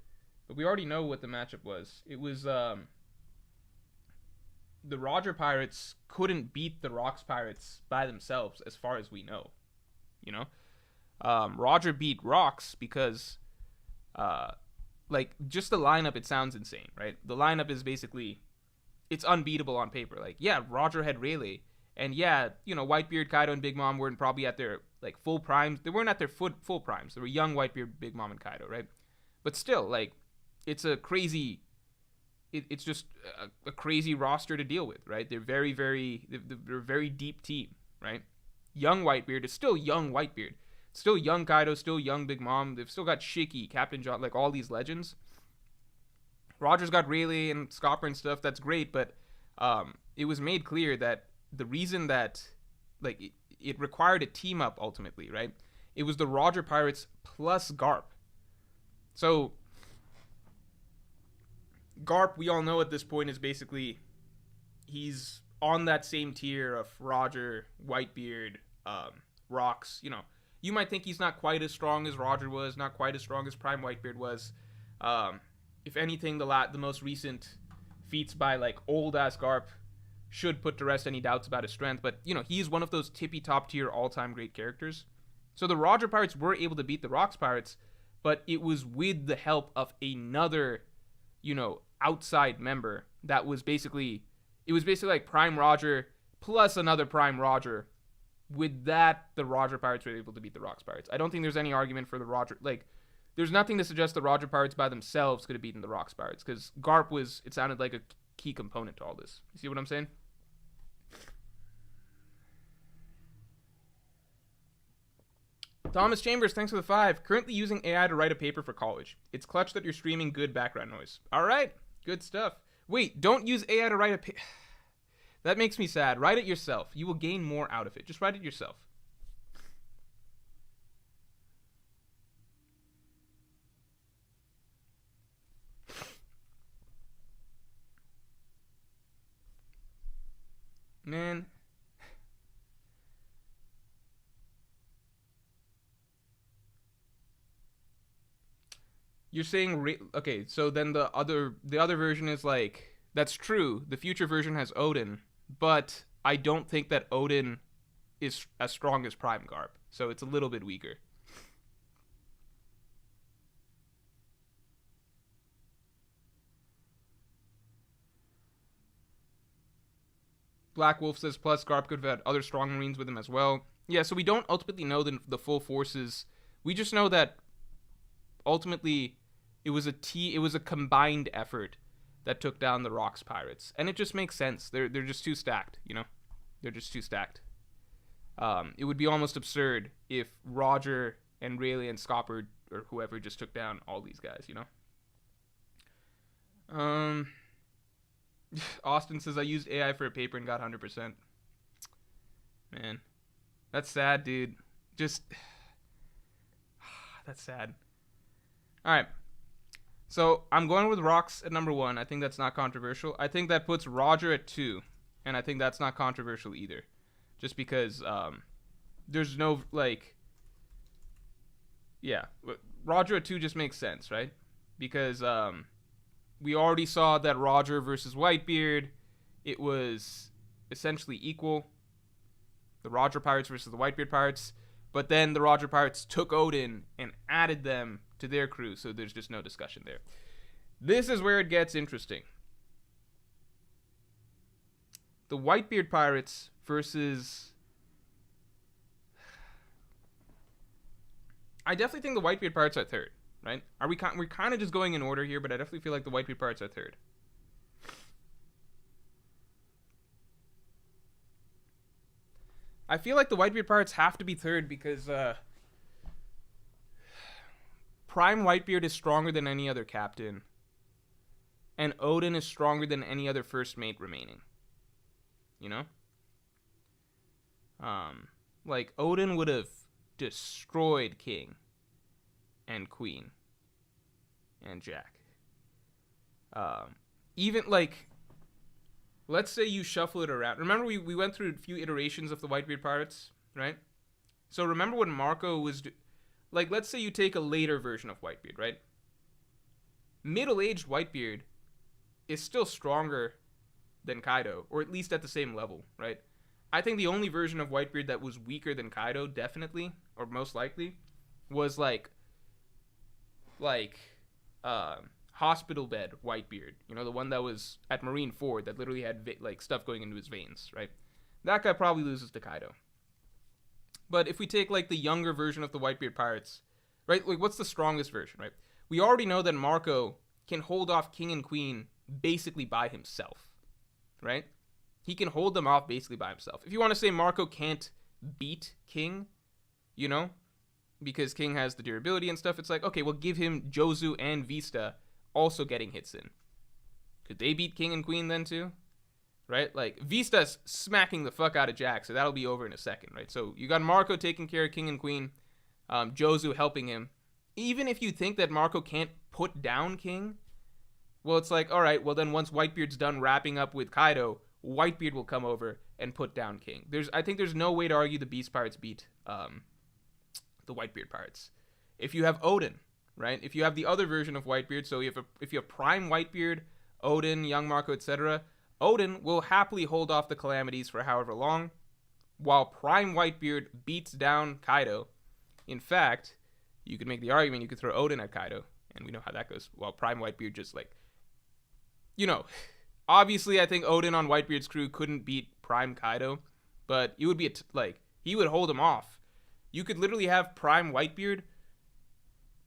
But we already know what the matchup was. It was the Roger Pirates couldn't beat the Rocks Pirates by themselves, as far as we know. You know, Roger beat Rocks because like, just the lineup, it sounds insane, right? The lineup is basically, it's unbeatable on paper. Like, yeah, Roger had Rayleigh, and yeah, you know, Whitebeard, Kaido, and Big Mom weren't probably at their, like, full primes. They weren't at their full primes. They were young Whitebeard, Big Mom, and Kaido, right? But still, like, it's a crazy, it's just a crazy roster to deal with, right? They're they're a very deep team, right? Young Whitebeard is still young Whitebeard. Still young Kaido, still young Big Mom. They've still got Shiki, Captain John, like, all these legends. Roger's got Rayleigh and Scopper and stuff. That's great, but it was made clear that the reason that, like, it required a team up ultimately, right? It was the Roger Pirates plus Garp. So Garp, we all know at this point, is basically, he's on that same tier of Roger, Whitebeard, Rocks, you know. You might think he's not quite as strong as Roger was, not quite as strong as Prime Whitebeard was. If anything, the most recent feats by, like, old-ass Garp should put to rest any doubts about his strength. But, you know, he's one of those tippy top-tier all-time great characters. So the Roger Pirates were able to beat the Rocks Pirates, but it was with the help of another, you know, outside member that was basically, it was basically like Prime Roger plus another Prime Roger. With that, the Roger Pirates were able to beat the Rocks Pirates. I don't think there's any argument for the Roger, like, there's nothing to suggest the Roger Pirates by themselves could have beaten the Rocks Pirates, because Garp was, it sounded like a key component to all this. You see what I'm saying? Thomas Chambers, thanks for the 5. Currently using AI to write a paper for college. It's clutch that you're streaming good background noise. All right, good stuff. Wait, don't use AI to write a paper. That makes me sad. Write it yourself. You will gain more out of it. Just write it yourself. Man. You're saying okay, so then the other version is like, that's true. The future version has Odin, but I don't think that Odin is as strong as Prime Garb, so it's a little bit weaker. Black Wolf says plus Garb could have had other strong marines with him as well. Yeah, so we don't ultimately know the full forces. We just know that ultimately it was a combined effort that took down the Rocks pirates, and it just makes sense. They're just too stacked, you know. They're just too stacked. It would be almost absurd if Roger and Rayleigh and Scopper or whoever just took down all these guys, you know. Austin says I used AI for a paper and got 100%. Man, that's sad, dude. Just that's sad. All right. So I'm going with Rocks at number 1. I think that's not controversial. I think that puts Roger at 2, and I think that's not controversial either. Just because there's no, like, yeah, Roger at 2 just makes sense, right? Because we already saw that Roger versus Whitebeard, it was essentially equal. The Roger Pirates versus the Whitebeard Pirates. But then the Roger Pirates took Odin and added them to their crew, so there's just no discussion there. This is where it gets interesting. The Whitebeard Pirates versus... I definitely think the Whitebeard Pirates are third, right? We're kind of just going in order here, but I definitely feel like the Whitebeard Pirates are third. I feel like the Whitebeard Pirates have to be third because Prime Whitebeard is stronger than any other captain, and Odin is stronger than any other first mate remaining. You know? Like, Odin would have destroyed King and Queen and Jack. Even, like, let's say you shuffle it around. Remember we went through a few iterations of the Whitebeard Pirates, right? So remember when Marco was... like, let's say you take a later version of Whitebeard, right? Middle-aged Whitebeard is still stronger than Kaido, or at least at the same level, right? I think the only version of Whitebeard that was weaker than Kaido, definitely, or most likely, was like hospital bed Whitebeard. You know, the one that was at Marine Ford that literally had like stuff going into his veins, right? That guy probably loses to Kaido. But if we take like the younger version of the Whitebeard Pirates, right? Like, what's the strongest version, right? We already know that Marco can hold off King and Queen basically by himself, right? He can hold them off basically by himself. If you want to say Marco can't beat King, you know, because King has the durability and stuff, it's like, okay, well, give him Jozu and Vista also getting hits in. Could they beat King and Queen then too? Right? Like, Vista's smacking the fuck out of Jack, so that'll be over in a second, right? So you got Marco taking care of King and Queen, Jozu helping him. Even if you think that Marco can't put down King, well, it's like, all right, well, then once Whitebeard's done wrapping up with Kaido, Whitebeard will come over and put down King. I think there's no way to argue the Beast Pirates beat the Whitebeard Pirates. If you have Odin, right? If you have the other version of Whitebeard, so if you have Prime Whitebeard, Odin, Young Marco, etc., Odin will happily hold off the calamities for however long, while Prime Whitebeard beats down Kaido. In fact, you could make the argument you could throw Odin at Kaido, and we know how that goes, while Prime Whitebeard just, like, you know, obviously I think Odin on Whitebeard's crew couldn't beat Prime Kaido, but it would be, he would hold him off. You could literally have Prime Whitebeard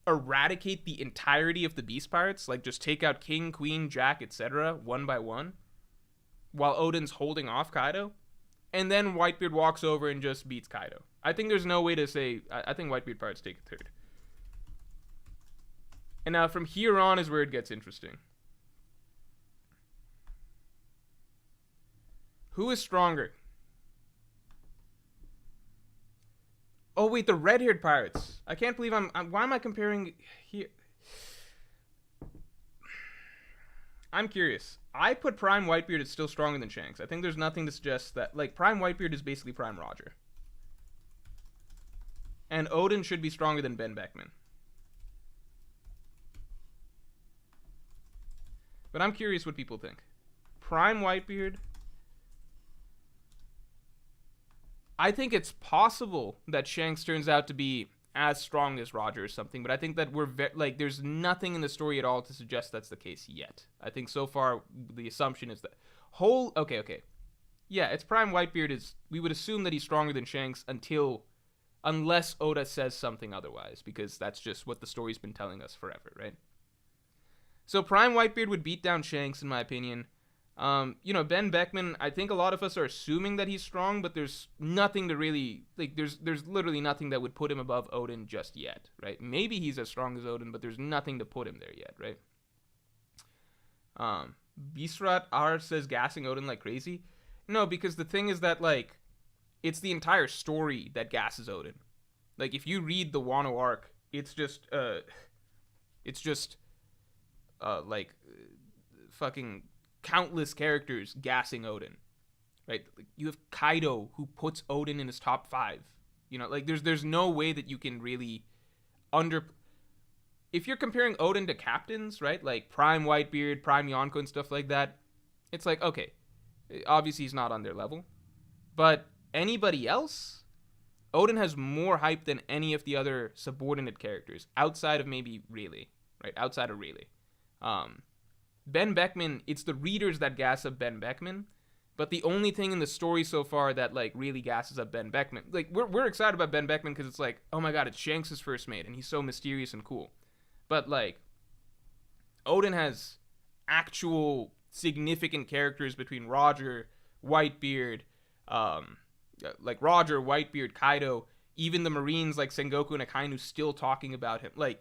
eradicate the entirety of the Beast Pirates, like just take out King, Queen, Jack, etc., one by one, while Odin's holding off Kaido, and then Whitebeard walks over and just beats Kaido. I think there's no way to say... I think Whitebeard Pirates take a third. And now from here on is where it gets interesting. Who is stronger? Oh wait, the red-haired pirates. I can't believe I'm why am I comparing here? I'm curious. I put Prime Whitebeard is still stronger than Shanks. I think there's nothing to suggest that. Like, Prime Whitebeard is basically Prime Roger. And Odin should be stronger than Ben Beckman. But I'm curious what people think. Prime Whitebeard. I think it's possible that Shanks turns out to be as strong as Roger or something, but I think that there's nothing in the story at all to suggest that's the case yet. I think so far the assumption is that okay. Yeah, it's Prime Whitebeard is, we would assume that he's stronger than Shanks unless Oda says something otherwise, because that's just what the story's been telling us forever, right? So Prime Whitebeard would beat down Shanks in my opinion. Ben Beckman, I think a lot of us are assuming that he's strong, but there's nothing to really, like, there's literally nothing that would put him above Odin just yet, right? Maybe he's as strong as Odin, but there's nothing to put him there yet, right? Bisrat R says gassing Odin like crazy. No, because the thing is that, like, it's the entire story that gasses Odin. Like, if you read the Wano arc, it's just fucking countless characters gassing Odin, right? Like, you have Kaido, who puts Odin in his top 5. You know, like, there's no way that you can really if you're comparing Odin to captains, right? Like Prime Whitebeard, Prime Yonko and stuff like that, it's like, okay, obviously he's not on their level. But anybody else, Odin has more hype than any of the other subordinate characters, outside of maybe Rayleigh, right? Outside of Rayleigh. Ben Beckman, it's the readers that gas up Ben Beckman, but the only thing in the story so far that, like, really gasses up Ben Beckman, like, we're excited about Ben Beckman because it's like, oh my god, it's Shanks' first mate, and he's so mysterious and cool. But, like, Odin has actual significant characters between Roger, Whitebeard, Kaido, even the Marines like Sengoku and Akainu still talking about him. Like,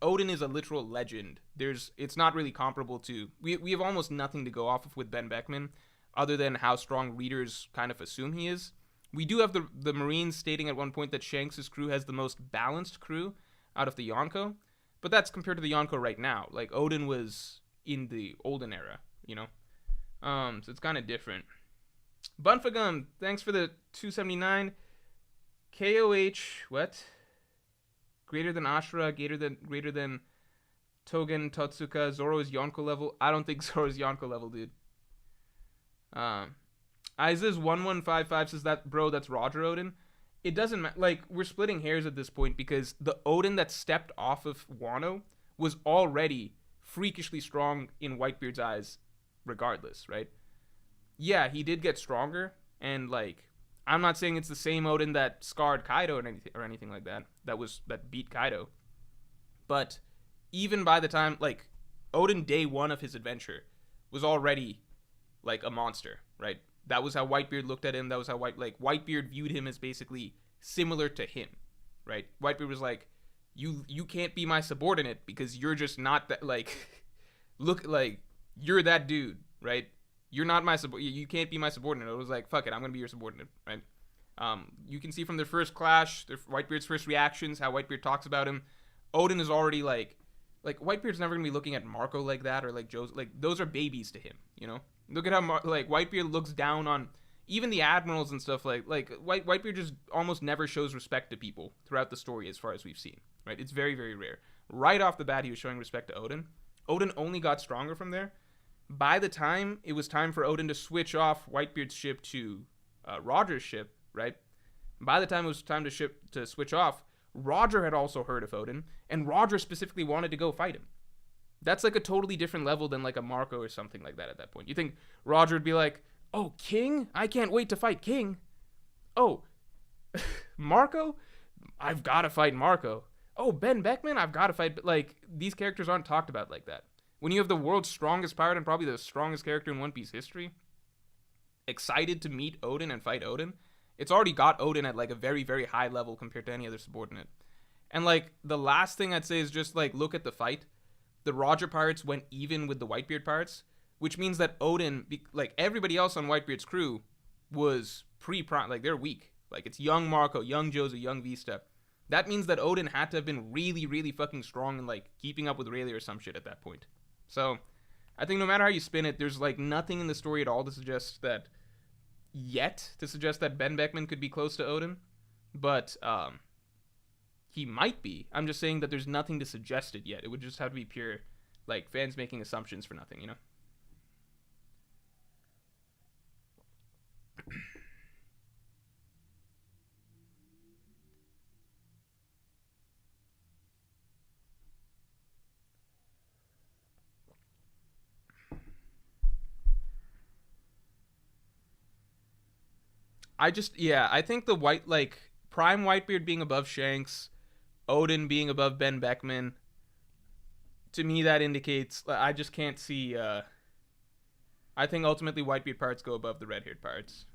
Odin is a literal legend. It's not really comparable to, we have almost nothing to go off of with Ben Beckman, other than how strong readers kind of assume he is. We do have the Marines stating at one point that Shanks' crew has the most balanced crew out of the Yonko, but that's compared to the Yonko right now. Like, Odin was in the olden era, you know? So it's kind of different. Bunfagum, thanks for the 279. KOH, what? Greater than Ashura, greater than Togen, Totsuka, Zoro is Yonko level. I don't think Zoro is Yonko level, dude. Isis1155 says that, bro, that's Roger Odin. It doesn't matter. Like, we're splitting hairs at this point because the Odin that stepped off of Wano was already freakishly strong in Whitebeard's eyes regardless, right? Yeah, he did get stronger, and, like, I'm not saying it's the same Odin that scarred Kaido or anything like that, that beat Kaido. But even by the time, like, Odin day 1 of his adventure was already, like, a monster, right? That was how Whitebeard looked at him. That was how Whitebeard viewed him as basically similar to him, right? Whitebeard was like, you can't be my subordinate because you're just not that, like, look, like, you're that dude, right? You're not my you can't be my subordinate. It was like, fuck it, I'm gonna be your subordinate, right? You can see from their first clash, Whitebeard's first reactions, how Whitebeard talks about him. Odin is already like Whitebeard's never gonna be looking at Marco like that, or like Joe's, like, those are babies to him, you know? Look at how Whitebeard looks down on even the admirals and stuff. Whitebeard just almost never shows respect to people throughout the story, as far as we've seen, right? It's very, very rare. Right off the bat, he was showing respect to Odin. Odin only got stronger from there. By the time it was time for Odin to switch off Whitebeard's ship to Roger's ship, right? By the time it was time to switch off, Roger had also heard of Odin, and Roger specifically wanted to go fight him. That's like a totally different level than like a Marco or something like that at that point. You think Roger would be like, oh, King? I can't wait to fight King. Oh, Marco? I've got to fight Marco. Oh, Ben Beckman? I've got to fight. Like, these characters aren't talked about like that. When you have the world's strongest pirate and probably the strongest character in One Piece history excited to meet Odin and fight Odin, it's already got Odin at, like, a very, very high level compared to any other subordinate. And, like, the last thing I'd say is just, like, look at the fight. The Roger pirates went even with the Whitebeard pirates, which means that Odin, like, everybody else on Whitebeard's crew was pre-prime. Like, they're weak. Like, it's young Marco, young Josa, young Vista. That means that Odin had to have been really, really fucking strong and, like, keeping up with Rayleigh or some shit at that point. So, I think no matter how you spin it, there's, like, nothing in the story at all to suggest that Ben Beckman could be close to Odin. But, he might be. I'm just saying that there's nothing to suggest it yet. It would just have to be pure, like, fans making assumptions for nothing, you know? I think the Prime Whitebeard being above Shanks, Odin being above Ben Beckman, to me that indicates, I just can't see, I think ultimately Whitebeard parts go above the red-haired parts.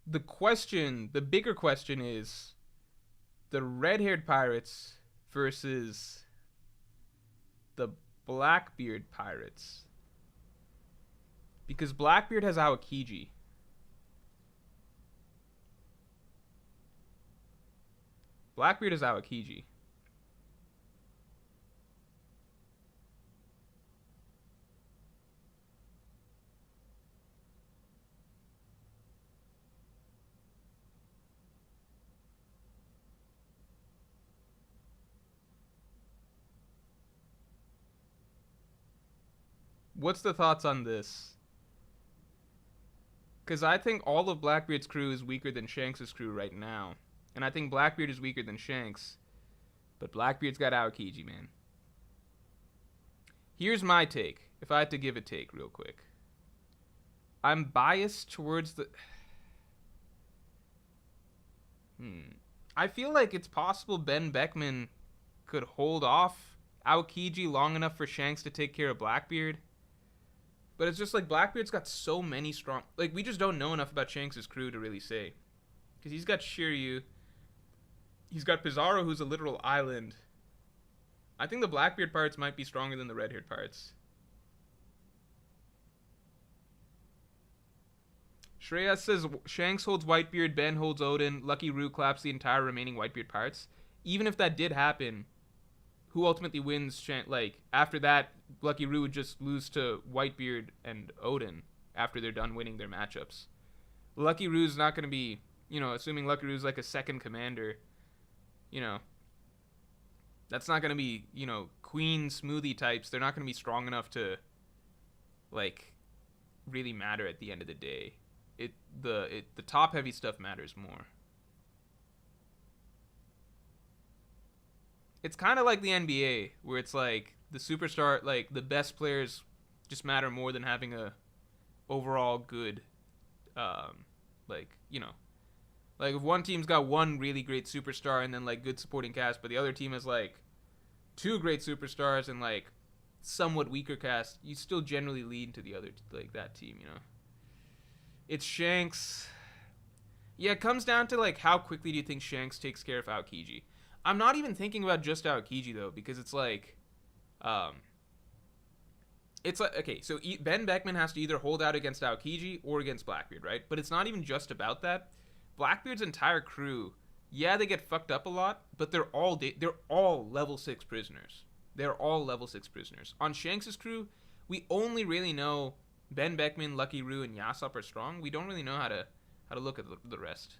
The bigger question is the red-haired pirates versus the Blackbeard pirates. Because Blackbeard has Aokiji. Blackbeard is Aokiji. What's the thoughts on this? Because I think all of Blackbeard's crew is weaker than Shanks' crew right now. And I think Blackbeard is weaker than Shanks. But Blackbeard's got Aokiji, man. Here's my take, if I had to give a take real quick. I'm biased towards the... I feel like it's possible Ben Beckman could hold off Aokiji long enough for Shanks to take care of Blackbeard. But it's just like Blackbeard's got so many strong... Like, we just don't know enough about Shanks' crew to really say. Because he's got Shiryu. He's got Pizarro, who's a literal island. I think the Blackbeard parts might be stronger than the red-haired parts. Shreya says Shanks holds Whitebeard, Ben holds Odin, Lucky Roo claps the entire remaining Whitebeard parts. Even if that did happen, who ultimately wins? Like, after that, Lucky Roo would just lose to Whitebeard and Odin after they're done winning their matchups. Lucky Roo's not going to be, assuming Lucky Roo's like a second commander, that's not going to be, Queen Smoothie types. They're not going to be strong enough to, like, really matter at the end of the day. The top heavy stuff matters more. It's kind of like the NBA, where it's like the superstar, like the best players just matter more than having a overall good, like if one team's got one really great superstar and then like good supporting cast, but the other team has like two great superstars and like somewhat weaker cast, you still generally lean to the other, like that team, It's Shanks. Yeah, it comes down to like how quickly do you think Shanks takes care of Aokiji? I'm not even thinking about just Aokiji though, because it's like, okay, so Ben Beckman has to either hold out against Aokiji or against Blackbeard, right? But it's not even just about that. Blackbeard's entire crew, yeah, they get fucked up a lot, but they're all level 6 prisoners. They're all level 6 prisoners. On Shanks' crew, we only really know Ben Beckman, Lucky Roo, and Yasop are strong. We don't really know how to look at the rest.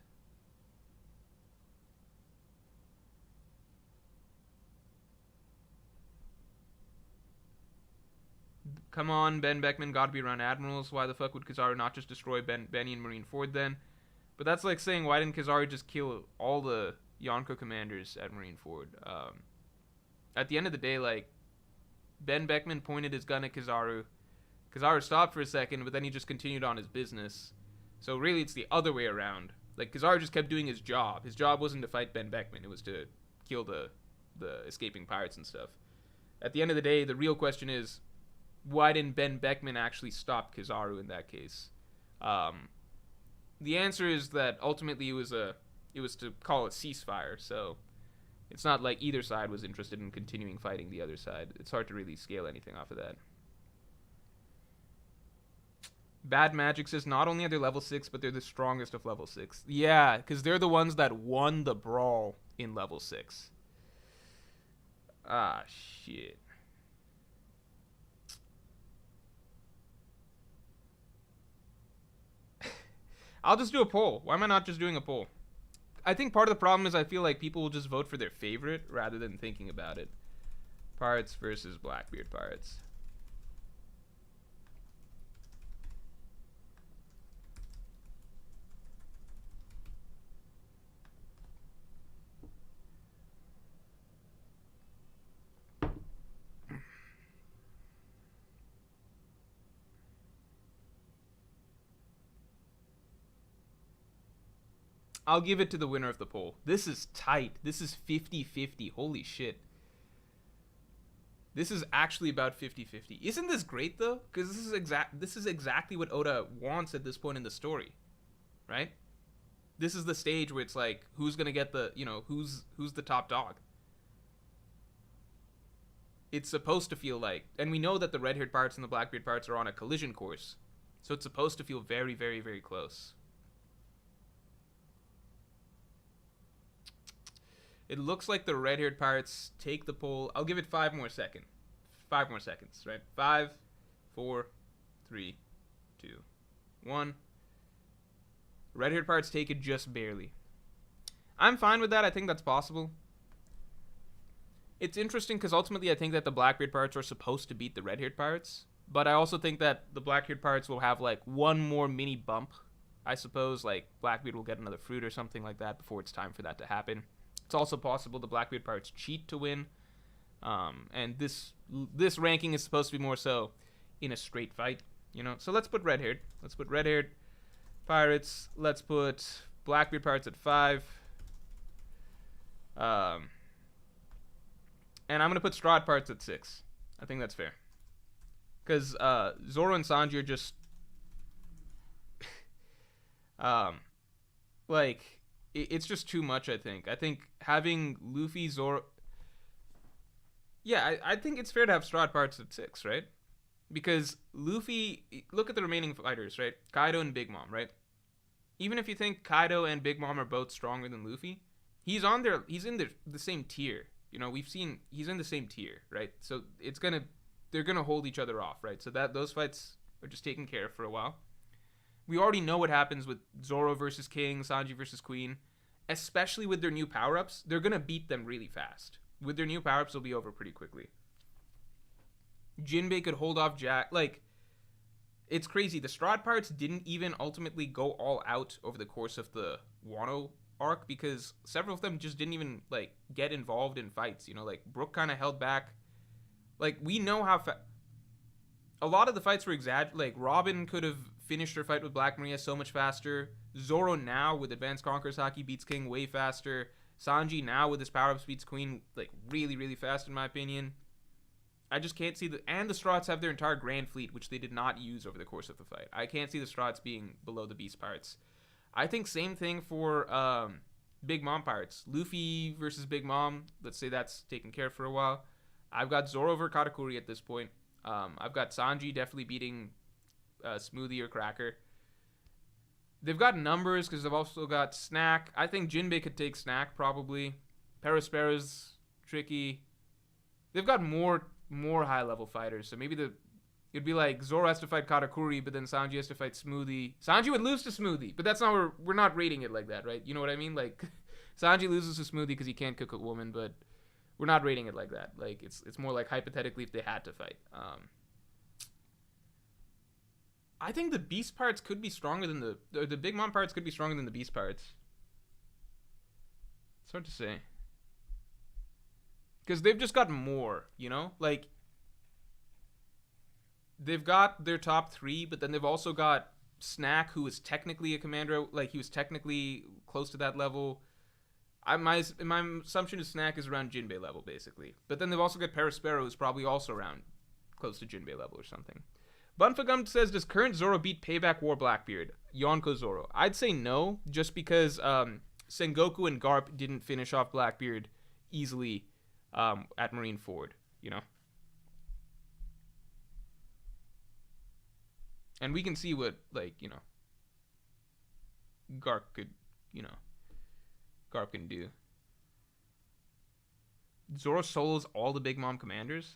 Come on, Ben Beckman gotta be around admirals. Why the fuck would Kizaru not just destroy Benny and Marine Ford then? But that's like saying, why didn't Kizaru just kill all the Yonko commanders at Marine Ford? At the end of the day, like, Ben Beckman pointed his gun at Kizaru. Kizaru stopped for a second, but then he just continued on his business. So really, it's the other way around. Like, Kizaru just kept doing his job. His job wasn't to fight Ben Beckman. It was to kill the escaping pirates and stuff. At the end of the day, the real question is, why didn't Ben Beckman actually stop Kizaru in that case? The answer is that ultimately it was to call a ceasefire. So It's not like either side was interested in continuing fighting the other side. It's hard to really scale anything off of that. Bad Magic says not only are they level 6, but they're the strongest of level 6. Yeah, because they're the ones that won the brawl in level 6. Ah, shit. I'll just do a poll. Why am I not just doing a poll? I think part of the problem is I feel like people will just vote for their favorite rather than thinking about it. Pirates versus Blackbeard Pirates. I'll give it to the winner of the poll. This is tight. This is 50-50. Holy shit. This is actually about 50-50. Isn't this great though? Because this is exactly what Oda wants at this point in the story, right? This is the stage where it's like, who's gonna get the, who's the top dog? It's supposed to feel like, and we know that the red-haired pirates and the black-beard pirates are on a collision course, so it's supposed to feel very, very, very close. It looks like the red-haired pirates take the poll. I'll give it 5 more seconds. 5 more seconds, right? 5, 4, 3, 2, 1. Red-haired pirates take it just barely. I'm fine with that. I think that's possible. It's interesting because ultimately I think that the Blackbeard pirates are supposed to beat the red-haired pirates. But I also think that the black-haired pirates will have like one more mini bump. I suppose like Blackbeard will get another fruit or something like that before it's time for that to happen. It's also possible the Blackbeard pirates cheat to win. And this ranking is supposed to be more so in a straight fight, So let's put red-haired. Let's put red-haired pirates. Let's put Blackbeard pirates at 5. And I'm going to put Straw pirates at 6. I think that's fair. Because Zoro and Sanji are just... it's just too much, I think. I think having Luffy, Zoro... Yeah, I think it's fair to have Straw Pirates at 6, right? Because Luffy... Look at the remaining fighters, right? Kaido and Big Mom, right? Even if you think Kaido and Big Mom are both stronger than Luffy, he's in the same tier. We've seen... He's in the same tier, right? So they're gonna hold each other off, right? So those fights are just taken care of for a while. We already know what happens with Zoro versus King, Sanji versus Queen. Especially with their new power-ups, they're going to beat them really fast. With their new power-ups, they'll be over pretty quickly. Jinbei could hold off Jack. It's crazy. The Straw Pirates didn't even ultimately go all out over the course of the Wano arc because several of them just didn't even, get involved in fights. Brook kind of held back. We know how... A lot of the fights were exaggerated. Robin could have finished her fight with Black Maria so much faster. Zoro now with Advanced Conqueror's Haki beats King way faster. Sanji now with his power-ups beats Queen really, really fast in my opinion. I just can't see and the Straughts have their entire Grand Fleet, which they did not use over the course of the fight. I can't see the Straughts being below the Beast Pirates. I think same thing for Big Mom Pirates. Luffy versus Big Mom. Let's say that's taken care of for a while. I've got Zoro over Katakuri at this point. I've got Sanji definitely beating Smoothie or Cracker. They've got numbers because they've also got Snack. I think Jinbei could take Snack probably. Perispera's tricky. They've got more high-level fighters, so maybe it'd be like Zoro has to fight Katakuri, but then Sanji has to fight Smoothie. Sanji would lose to Smoothie, but that's not we're not rating it like that, right? You know what I mean? Sanji loses to Smoothie because he can't cook a woman, but we're not rating it like that. It's more like hypothetically if they had to fight. I think the Beast Pirates could be stronger than the Big Mom Pirates could be stronger than the Beast Pirates. It's hard to say. Because they've just got more, they've got their top 3, but then they've also got Snack, who is technically a commander. He was technically close to that level. My assumption is Snack is around Jinbei level, basically. But then they've also got Perispero, who's probably also around close to Jinbei level or something. Bunfagum says, does current Zoro beat Payback War Blackbeard? Yonko Zoro. I'd say no, just because Sengoku and Garp didn't finish off Blackbeard easily at Marineford, you know. And we can see what, like, you know, Garp could, you know, Garp can do. Zoro solos all the Big Mom commanders.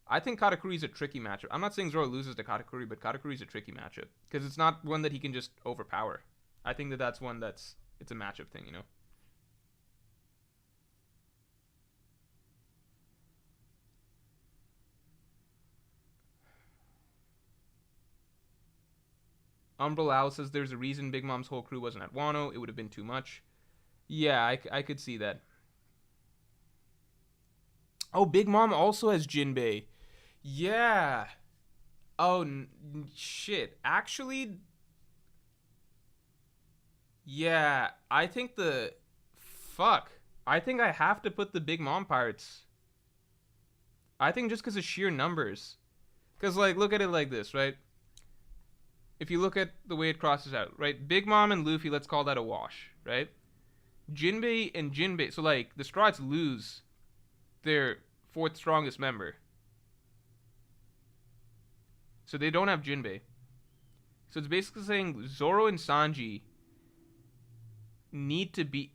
I think Katakuri's a tricky matchup. I'm not saying Zoro loses to Katakuri, but Katakuri's a tricky matchup because it's not one that he can just overpower. I think that that's one that's it's a matchup thing, you know. Umbral says there's a reason Big Mom's whole crew wasn't at Wano. It would have been too much. Yeah, I could see that. Oh, Big Mom also has Jinbei. Yeah. Oh, shit. Actually, yeah. I think the. Fuck. I think I have to put the Big Mom pirates. I think just because of sheer numbers. Because, like, look at it like this, right? If you look at the way it crosses out, right? Big Mom and Luffy, let's call that a wash, right? Jinbei and Jinbei. So, like, the Straw Hats lose their fourth strongest member. So they don't have Jinbei. So it's basically saying Zoro and Sanji need to beat.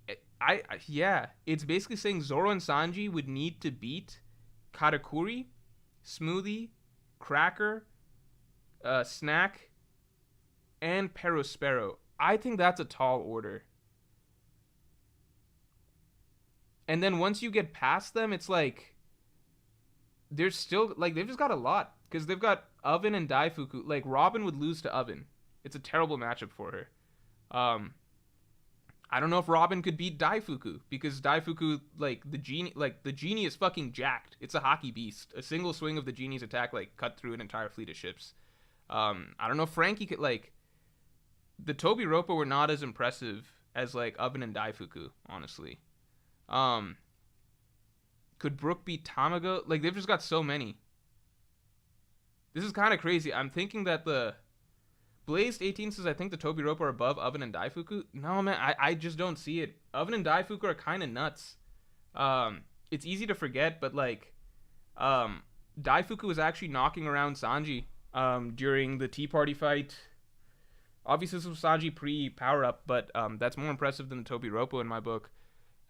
Yeah. It's basically saying Zoro and Sanji would need to beat Katakuri, Smoothie, Cracker, Snack, and Perospero. I think that's a tall order. And then once you get past them, it's like there's still like they've just got a lot because they've got Oven and Daifuku. Like Robin would lose to Oven. It's a terrible matchup for her. I don't know if Robin could beat Daifuku because Daifuku like the genie is fucking jacked. It's a hockey beast. A single swing of the genie's attack like cut through an entire fleet of ships. I don't know if Frankie could like the Tobi Roppo were not as impressive as like Oven and Daifuku, honestly. Could Brook beat Tamago? Like they've just got so many. This is kind of crazy. I'm thinking that the Blazed 18 says I think the Tobi Roppo are above Oven and Daifuku. No man, I just don't see it. Oven and Daifuku are kind of nuts. It's easy to forget, but like, Daifuku was actually knocking around Sanji during the Tea Party fight. Obviously, this was Sanji pre-power up, but that's more impressive than the Tobi Roppo in my book.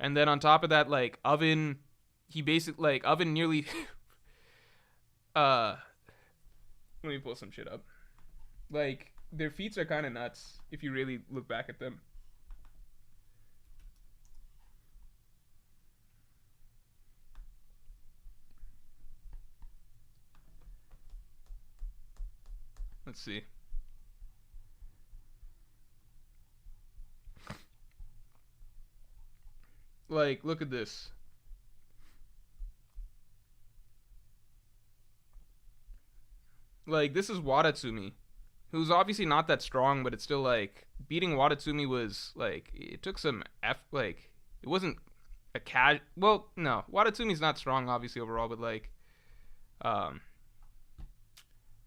And then on top of that, like Oven, he basically like Oven nearly. Let me pull some shit up. Like their feats are kind of nuts if you really look back at them. Let's see. Like, look at this. Like, this is Wadatsumi, who's obviously not that strong, but it's still like beating Wadatsumi was like it took some like it wasn't a well, no, Wadatsumi's not strong obviously overall, but like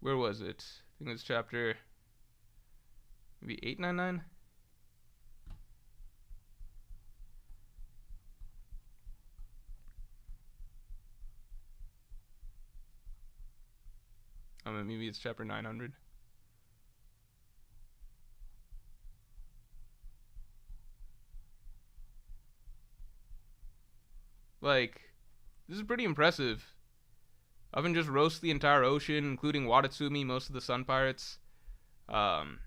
where was it? I think it was chapter maybe 899. I mean, maybe it's chapter 900. Like, this is pretty impressive. Oven just roasts the entire ocean, including Wadatsumi, most of the Sun Pirates. Oven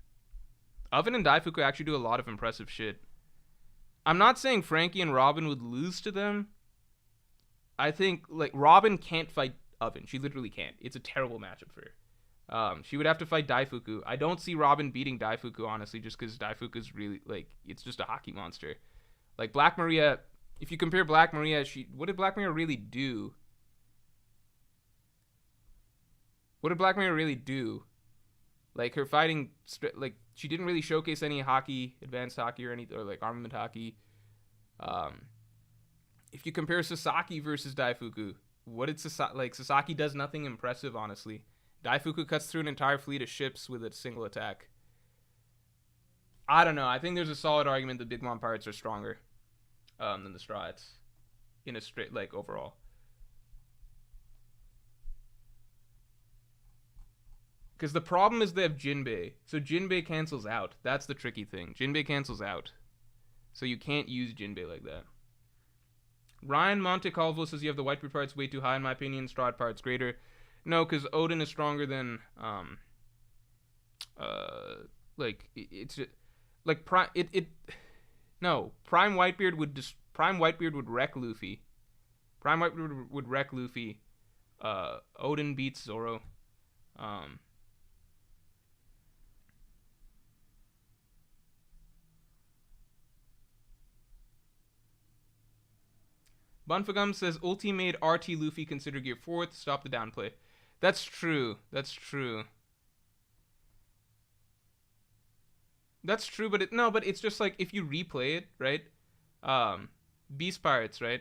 and Daifuku actually do a lot of impressive shit. I'm not saying Frankie and Robin would lose to them. I think, like, Robin can't fight Oven. She literally can't. It's a terrible matchup for her. She would have to fight Daifuku. I don't see Robin beating Daifuku, honestly, just because Daifuku's really, like, it's just a hockey monster. Like, Black Maria, if you compare Black Maria, what did Black Maria really do? What did Black Maria really do? Like, her fighting, like, she didn't really showcase any hockey, advanced hockey or like, armament hockey. If you compare Sasaki versus Daifuku, what did Sasaki, like, Sasaki does nothing impressive, honestly. Daifuku cuts through an entire fleet of ships with a single attack. I don't know. I think there's a solid argument that Big Mom Pirates are stronger than the Straw Hats. in a straight, like, overall. Because the problem is they have Jinbei. So Jinbei cancels out. That's the tricky thing. Jinbei cancels out. So you can't use Jinbei like that. Ryan Montecalvo says you have the Whitebeard parts way too high in my opinion. Strahd parts greater. No, because Odin is stronger than like it's like prime no, Prime Whitebeard would wreck Luffy. Prime Whitebeard would wreck Luffy. Odin beats Zoro. Bunfagum says ulti made RT Luffy consider gear 4th. Stop the downplay. That's true. That's true. That's true, but but it's just like if you replay it, right? Beast Pirates, right?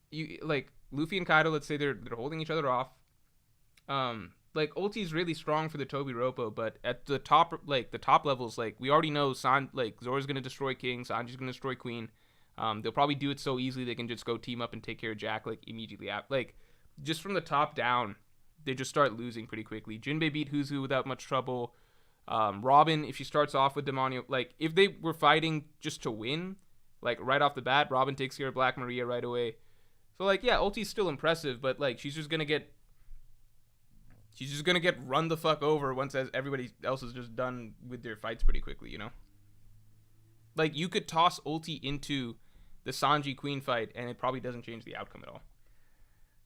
You like Luffy and Kaido, let's say they're holding each other off. Like ulti is really strong for the Tobi Roppo, but at the top levels, like we already know Zoro's gonna destroy King, Sanji's gonna destroy Queen. They'll probably do it so easily they can just go team up and take care of Jack like immediately after. Like just from the top down, they just start losing pretty quickly. Jinbei beat Huzu without much trouble. Robin, if she starts off with Demonio, like if they were fighting just to win, like right off the bat, Robin takes care of Black Maria right away. So like yeah, ulti's still impressive, but like she's just gonna get run the fuck over once everybody else is just done with their fights pretty quickly, you know? Like you could toss ulti into the Sanji Queen fight and it probably doesn't change the outcome at all.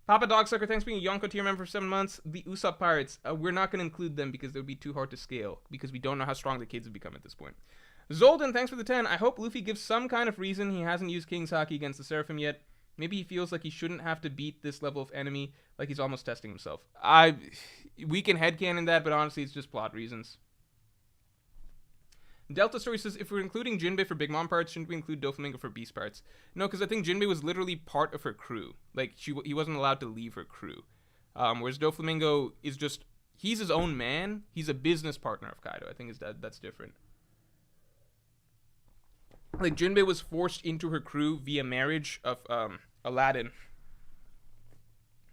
Papa Dogsucker, thanks for being a Yonko tier member for 7 months. The Usopp Pirates, we're not going to include them because they would be too hard to scale because we don't know how strong the kids have become at this point. Zolden, thanks for the 10. I hope Luffy gives some kind of reason he hasn't used King's Haki against the Seraphim yet. Maybe he feels like he shouldn't have to beat this level of enemy, like he's almost testing himself. We can headcanon that, but honestly, it's just plot reasons. Delta Story says, if we're including Jinbei for Big Mom parts, shouldn't we include Doflamingo for Beast parts? No, because I think Jinbei was literally part of her crew. Like, he wasn't allowed to leave her crew. Whereas Doflamingo is just, he's his own man. He's a business partner of Kaido. I think that's different. Like, Jinbei was forced into her crew via marriage of Aladdin.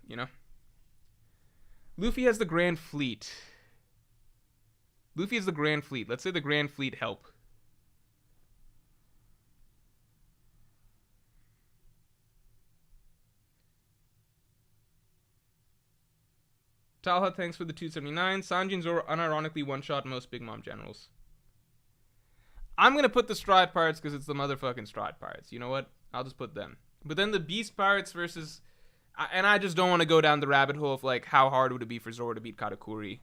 You know? Luffy has the Grand Fleet. Luffy is the Grand Fleet. Let's say the Grand Fleet help. Talha, thanks for the 279. Sanji and Zoro unironically one-shot most Big Mom generals. I'm going to put the Strahd Pirates because it's the motherfucking Strahd Pirates. You know what? I'll just put them. But then the Beast Pirates versus... And I just don't want to go down the rabbit hole of, like, how hard would it be for Zoro to beat Katakuri.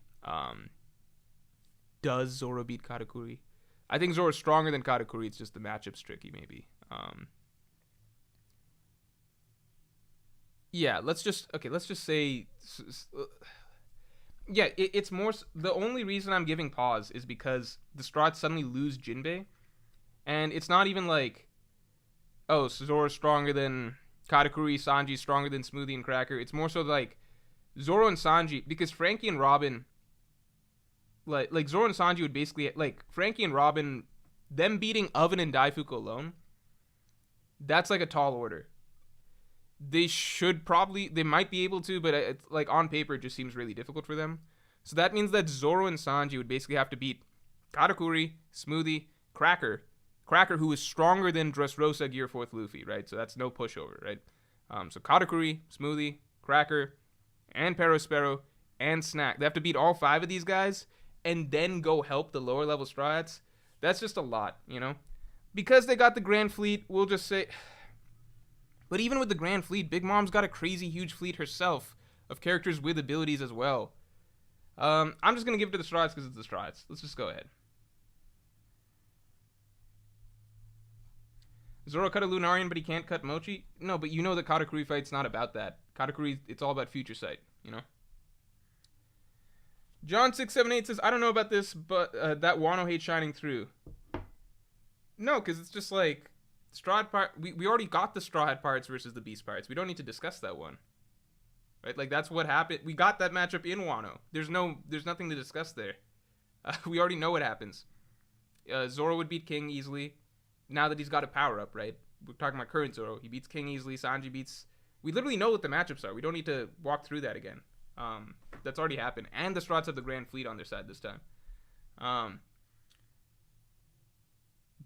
Does Zoro beat Katakuri? I think Zoro's stronger than Katakuri. It's just the matchup's tricky, maybe. Yeah, let's just say... Yeah, it's more... The only reason I'm giving pause is because the Strahd suddenly lose Jinbei. And it's not even like... Oh, Zoro's stronger than Katakuri, Sanji's stronger than Smoothie and Cracker. It's more so like... Zoro and Sanji... Because Frankie and Robin... Like Zoro and Sanji would basically... Like, Frankie and Robin... Them beating Oven and Daifuku alone... That's like a tall order. They should probably... They might be able to, but it's, like, on paper, it just seems really difficult for them. So that means that Zoro and Sanji would basically have to beat Katakuri, Smoothie, Cracker. Cracker, who is stronger than Dressrosa Gear 4th Luffy, right? So that's no pushover, right? So Katakuri, Smoothie, Cracker, and Perospero, and Snack. They have to beat all 5 of these guys, and then go help the lower level Strahds. That's just a lot, you know? Because they got the Grand Fleet, we'll just say... But even with the Grand Fleet, Big Mom's got a crazy huge fleet herself of characters with abilities as well. I'm just going to give it to the Strahds because it's the Strahds. Let's just go ahead. Zoro cut a Lunarian, but he can't cut Mochi? No, but you know the Katakuri fight's not about that. Katakuri, it's all about Future Sight, you know? John678 says, I don't know about this, but that Wano hate shining through. No, because it's just like... Strahd part, we already got the Strahd Pirates versus the Beast Pirates. We don't need to discuss that one, right? Like that's what happened. We got that matchup in Wano. There's nothing to discuss there. We already know what happens. Zoro would beat King easily, now that he's got a power up, right? we're talking about current Zoro. He beats King easily. Sanji beats. We literally know what the matchups are. We don't need to walk through that again. That's already happened. And the Strats have the Grand Fleet on their side this time.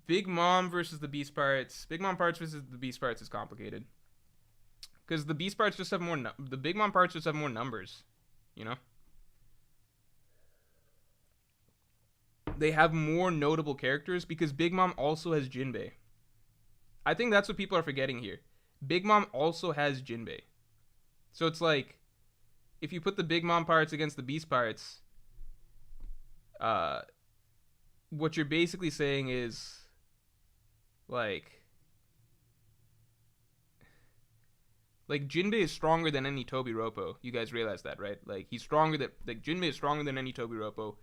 Big Mom versus the Beast Pirates. Big Mom Pirates versus the Beast Pirates is complicated. Because the Beast Pirates just have more... the Big Mom Pirates just have more numbers. You know? They have more notable characters because Big Mom also has Jinbei. I think that's what people are forgetting here. Big Mom also has Jinbei. So it's like, if you put the Big Mom Pirates against the Beast Pirates, what you're basically saying is, like Jinbei is stronger than any Tobi Roppo. You guys realize that, right? Like, he's stronger than, like, Jinbei is stronger than any Tobi Roppo.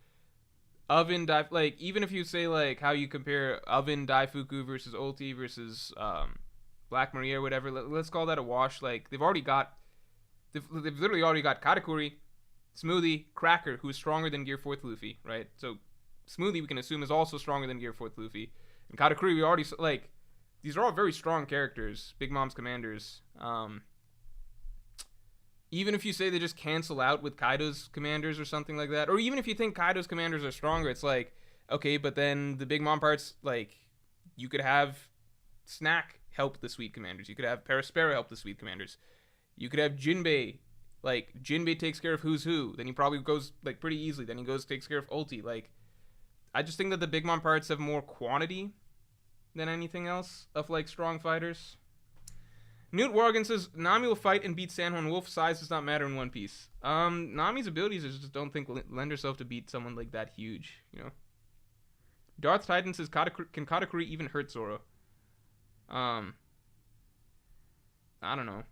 Oven, like, even if you say, like, how you compare Oven, Daifuku versus Ulti versus Black Maria or whatever, let's call that a wash. Like, they've literally already got Katakuri, Smoothie, Cracker, who is stronger than Gear 4th Luffy, right? So Smoothie, we can assume, is also stronger than Gear 4th Luffy. And Katakuri, we already, like, these are all very strong characters, Big Mom's commanders. Even if you say they just cancel out with Kaido's commanders or something like that, or even if you think Kaido's commanders are stronger, it's like, okay, but then the Big Mom parts, like, you could have Snack help the Sweet Commanders. You could have Perispera help the Sweet Commanders. You could have Jinbei. Like, Jinbei takes care of who's who. Then he probably goes, like, pretty easily. Then he takes care of Ulti. Like, I just think that the Big Mom parts have more quantity than anything else of, like, strong fighters. Newt Worgan says, Nami will fight and beat Sanhorn Wolf. Size does not matter in One Piece. Nami's abilities, I just don't think lend herself to beat someone, like, that huge, you know? Darth Titan says, can Katakuri even hurt Zoro? I don't know.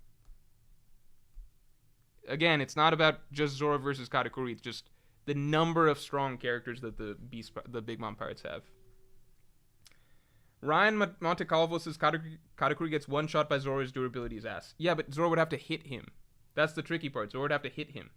Again, it's not about just Zoro versus Katakuri. It's just the number of strong characters that the Big Mom Pirates have. Ryan Montecalvo says Katakuri gets one shot by Zoro's durability's ass. Yeah, but Zoro would have to hit him. That's the tricky part. Zoro would have to hit him.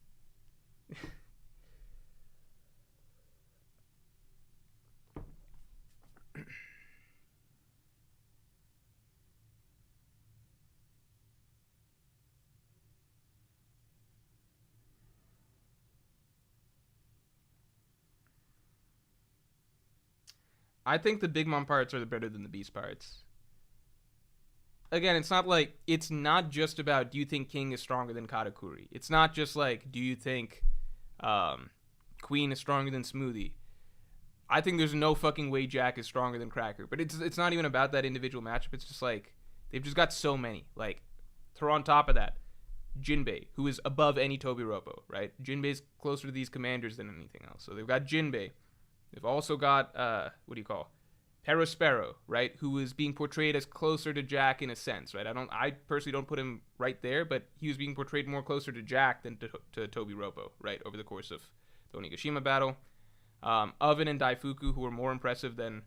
I think the Big Mom Pirates are better than the Beast Pirates. Again, it's not just about, do you think King is stronger than Katakuri? It's not just like, do you think Queen is stronger than Smoothie? I think there's no fucking way Jack is stronger than Cracker. But it's not even about that individual matchup. It's just like, they've just got so many. Like, throw on top of that Jinbei, who is above any Tobi Roppo, right? Jinbei's closer to these commanders than anything else. So they've got Jinbei. They've also got, Perispero, right? Who is being portrayed as closer to Jack in a sense, right? I personally don't put him right there, but he was being portrayed more closer to Jack than to Tobi Roppo, right? Over the course of the Onigashima battle. Oven and Daifuku, who were more impressive than,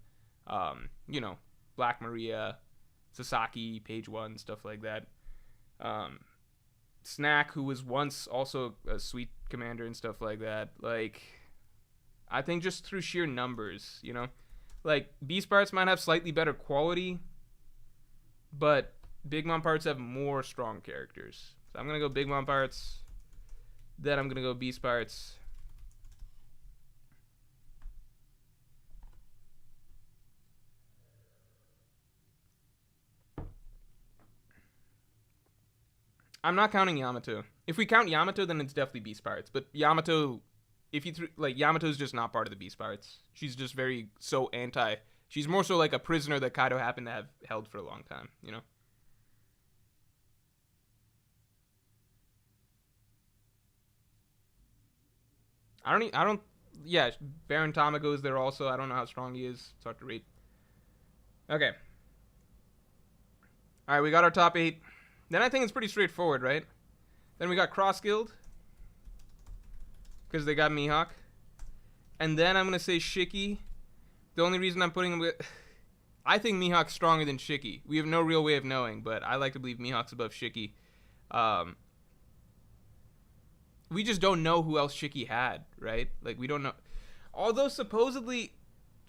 Black Maria, Sasaki, Page 1, stuff like that. Snack, who was once also a sweet commander and stuff like that. Like, I think just through sheer numbers, you know? Like, Beast Pirates might have slightly better quality, but Big Mom Pirates have more strong characters. So I'm going to go Big Mom Pirates. Then I'm going to go Beast Pirates. I'm not counting Yamato. If we count Yamato, then it's definitely Beast Pirates. But Yamato... Yamato's just not part of the Beast Pirates. She's just she's more so like a prisoner that Kaido happened to have held for a long time, you know? Baron Tamago is there also. I don't know how strong he is. It's hard to read. Okay. Alright, we got our top 8. Then I think it's pretty straightforward, right? Then we got Cross Guild. Because they got Mihawk. And then I'm going to say Shiki. The only reason I'm putting him with... I think Mihawk's stronger than Shiki. We have no real way of knowing, but I like to believe Mihawk's above Shiki. We just don't know who else Shiki had, right? Like, we don't know. Although, supposedly,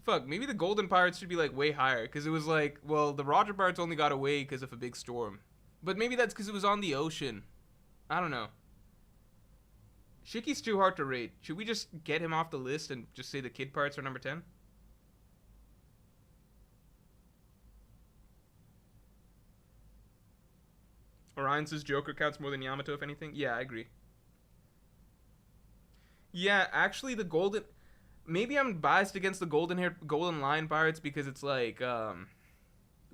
Fuck, maybe the golden pirates should be like way higher because it was like, well, the Roger pirates only got away because of a big storm, but maybe that's because it was on the ocean. I don't know. Shiki's too hard to rate. Should we just get him off the list and just say the kid pirates are number 10? Orion says Joker counts more than Yamato, if anything. Yeah, I agree. Yeah, actually, the golden. Maybe I'm biased against the golden line pirates because it's like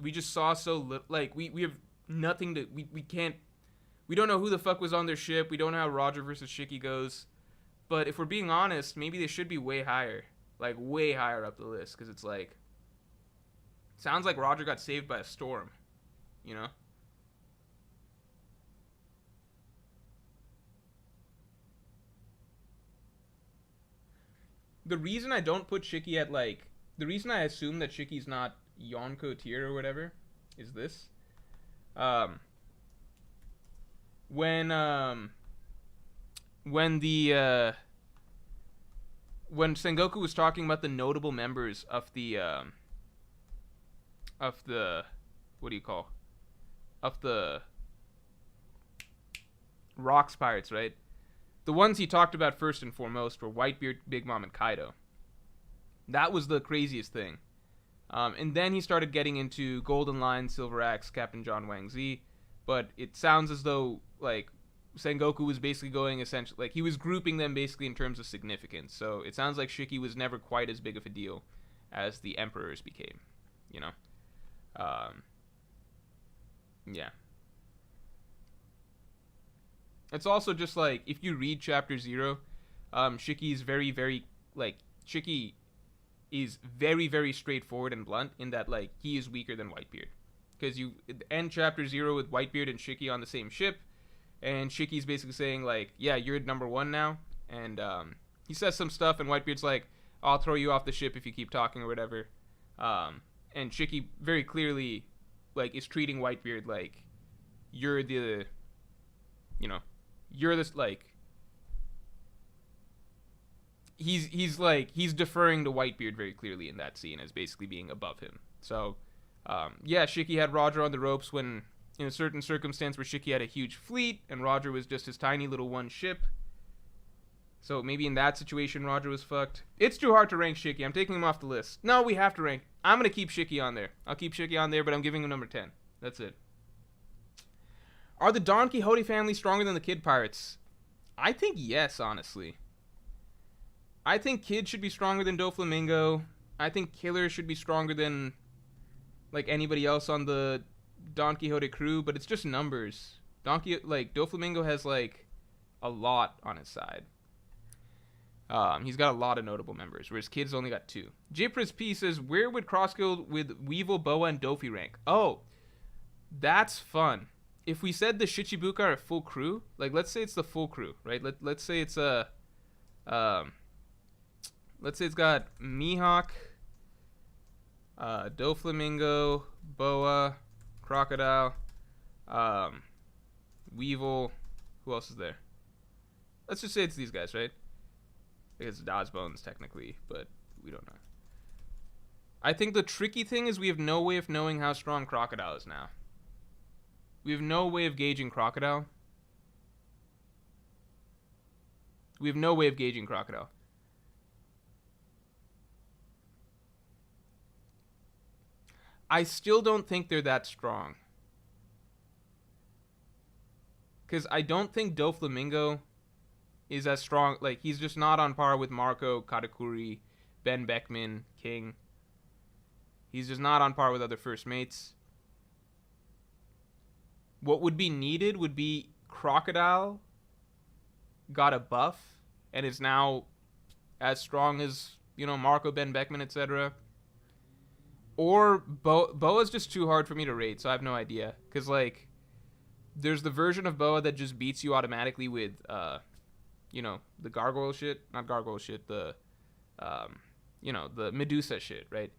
we just saw so little. Like we have nothing to we can't we don't know who the fuck was on their ship. We don't know how Roger versus Shiki goes. But if we're being honest, maybe they should be way higher, like way higher up the list because it's like sounds like Roger got saved by a storm, you know. The reason I don't put Shiki at like the reason I assume that Shiki's not Yonko tier or whatever is this. Um, when when the when Sengoku was talking about the notable members of the what do you call of the Rocks pirates, right? The ones he talked about first and foremost were Whitebeard, Big Mom, and Kaido. That was the craziest thing. And then he started getting into Golden Line, Silver Axe, Captain John Wang Z. But it sounds as though like Sengoku was basically going essentially like he was grouping them basically in terms of significance. So it sounds like Shiki was never quite as big of a deal as the Emperors became. You know, yeah. It's also just like if you read Chapter 0, Shiki is very like Shiki is very straightforward and blunt in that like he is weaker than Whitebeard because you end Chapter 0 with Whitebeard and Shiki on the same ship, and Shiki's basically saying like, yeah, you're number 1 now, and he says some stuff, and Whitebeard's like, I'll throw you off the ship if you keep talking or whatever, and Shiki very clearly like is treating Whitebeard like you're the, you know, you're this like he's like he's deferring to Whitebeard very clearly in that scene as basically being above him. So yeah, Shiki had Roger on the ropes when in a certain circumstance where Shiki had a huge fleet and Roger was just his tiny little one ship. So maybe in that situation Roger was fucked. It's too hard to rank Shiki. I'm taking him off the list. No, we have to rank. I'm gonna keep Shiki on there. I'll keep Shiki on there, but I'm giving him number 10. That's it. Are the Don Quixote family stronger than the Kid Pirates? I think yes, honestly. I think Kid should be stronger than Doflamingo. I think Killer should be stronger than like anybody else on the Don Quixote crew, but it's just numbers. Doflamingo has like a lot on his side. He's got a lot of notable members, whereas Kid's only got 2. Jipris P says, where would Crossguild with Weevil, Boa, and Dofi rank? Oh, that's fun. If we said the Shichibuka are a full crew, like let's say it's the full crew, right? Let's say it's a, let's say it's got Mihawk, Doflamingo, Boa, Crocodile, Weevil. Who else is there? Let's just say it's these guys, right? It's Dodgebones technically, but we don't know. I think the tricky thing is we have no way of knowing how strong Crocodile is now. We have no way of gauging Crocodile. We have no way of gauging Crocodile. I still don't think they're that strong. Because I don't think Doflamingo is as strong. Like, he's just not on par with Marco, Katakuri, Ben Beckman, King. He's just not on par with other first mates. What would be needed would be Crocodile got a buff and is now as strong as, you know, Marco, Ben Beckman, etc. Or Boa's just too hard for me to rate, so I have no idea. Because, like, there's the version of Boa that just beats you automatically with, you know, the gargoyle shit. Not gargoyle shit, the, you know, the Medusa shit, right?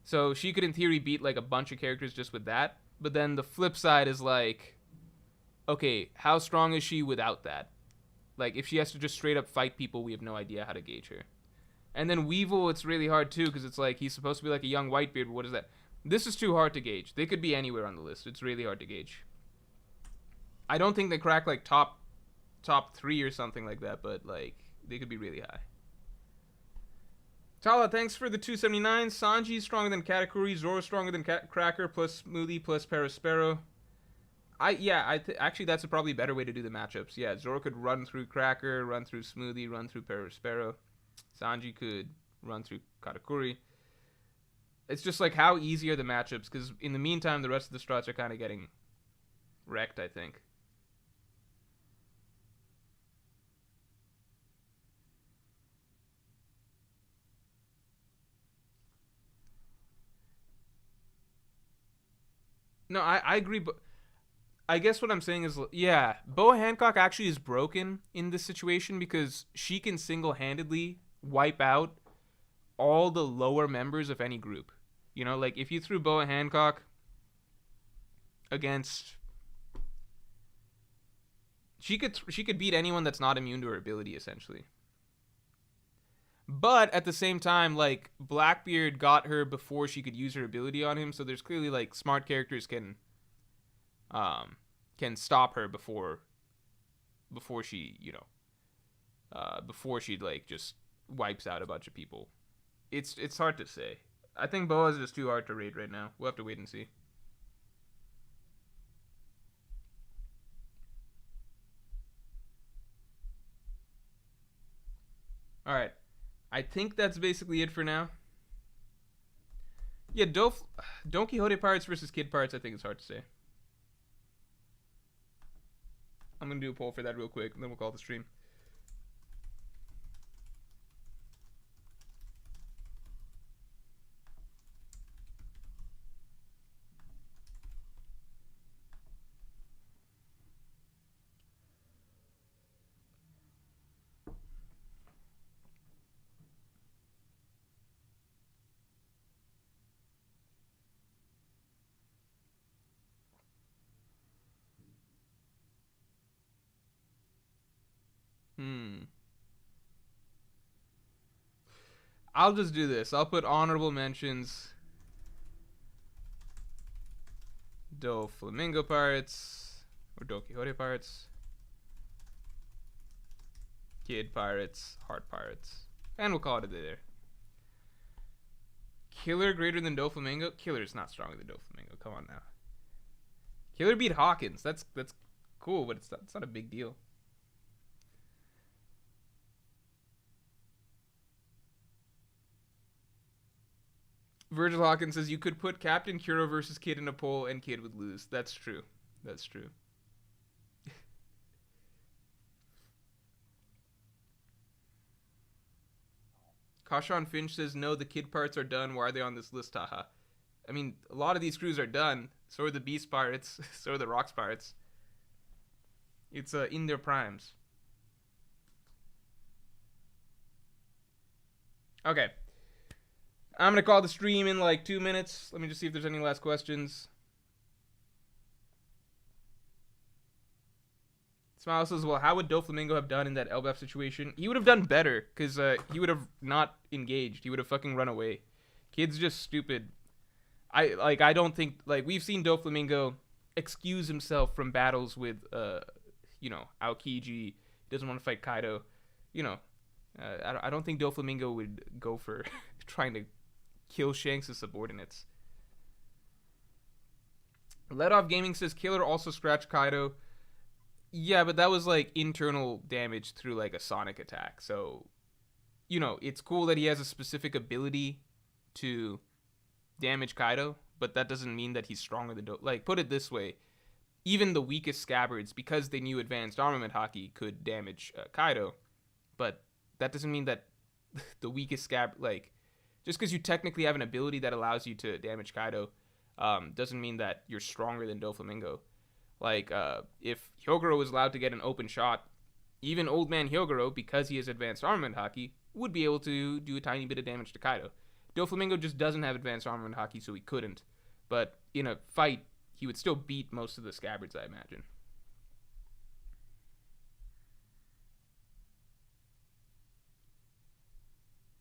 So she could, in theory, beat, like, a bunch of characters just with that. But then the flip side is, like, okay, how strong is she without that? Like, if she has to just straight up fight people, we have no idea how to gauge her. And then Weevil, it's really hard too because it's like he's supposed to be like a young Whitebeard. But what is that? This is too hard to gauge. They could be anywhere on the list. It's really hard to gauge. I don't think they crack like top 3 or something like that, but like they could be really high. Tala, thanks for the 279. Sanji's stronger than Katakuri. Zoro stronger than Cracker plus Smoothie plus Paraspero. Actually that's a probably better way to do the matchups. Yeah, Zoro could run through Cracker, run through Smoothie, run through Paraspero. Sanji could run through Katakuri. It's just like how easy are the matchups? Because in the meantime, the rest of the struts are kind of getting wrecked, I think. No, I agree, but I guess what I'm saying is, yeah, Boa Hancock actually is broken in this situation because she can single-handedly wipe out all the lower members of any group. You know, like if you threw Boa Hancock against, she could beat anyone that's not immune to her ability essentially. But at the same time, like Blackbeard got her before she could use her ability on him, so there's clearly like smart characters can stop her before she, before she like just wipes out a bunch of people. It's hard to say. I think Boa is just too hard to rate right now. We'll have to wait and see. All right. I think that's basically it for now. Yeah, Don Quixote Pirates versus Kid Pirates, I think it's hard to say. I'm going to do a poll for that real quick, and then we'll call the stream. I'll just do this. I'll put honorable mentions. Do Flamingo Pirates. Or Do Quixote Pirates. Kid Pirates. Heart Pirates. And we'll call it a day there. Killer greater than Doflamingo? Killer's not stronger than Doflamingo. Come on now. Killer beat Hawkins. That's cool, but it's not a big deal. Virgil Hawkins says you could put Captain Kuro versus Kid in a poll and Kid would lose. That's true. That's true. Kashan Finch says no, the Kid parts are done. Why are they on this list? Haha. I mean, a lot of these crews are done. So are the Beast Pirates. So are the Rocks Pirates. It's in their primes. Okay. I'm going to call the stream in like 2 minutes. Let me just see if there's any last questions. Smile says, well, how would Doflamingo have done in that Elbaf situation? He would have done better, because he would have not engaged. He would have fucking run away. Kid's just stupid. I don't think, like, we've seen Doflamingo excuse himself from battles with, Aokiji. He doesn't want to fight Kaido. I don't think Doflamingo would go for trying to kill Shanks' subordinates. Let Off Gaming says, Killer also scratched Kaido. Yeah, but that was like internal damage through like a sonic attack. So, it's cool that he has a specific ability to damage Kaido, but that doesn't mean that he's stronger than like, put it this way, even the weakest scabbards, because they knew advanced armament hockey, could damage Kaido, but that doesn't mean that the weakest like, just because you technically have an ability that allows you to damage Kaido, doesn't mean that you're stronger than Doflamingo. Like, if Hyogoro was allowed to get an open shot, even Old Man Hyogoro, because he has advanced armament hockey, would be able to do a tiny bit of damage to Kaido. Doflamingo just doesn't have advanced armament hockey, so he couldn't. But in a fight, he would still beat most of the scabbards, I imagine.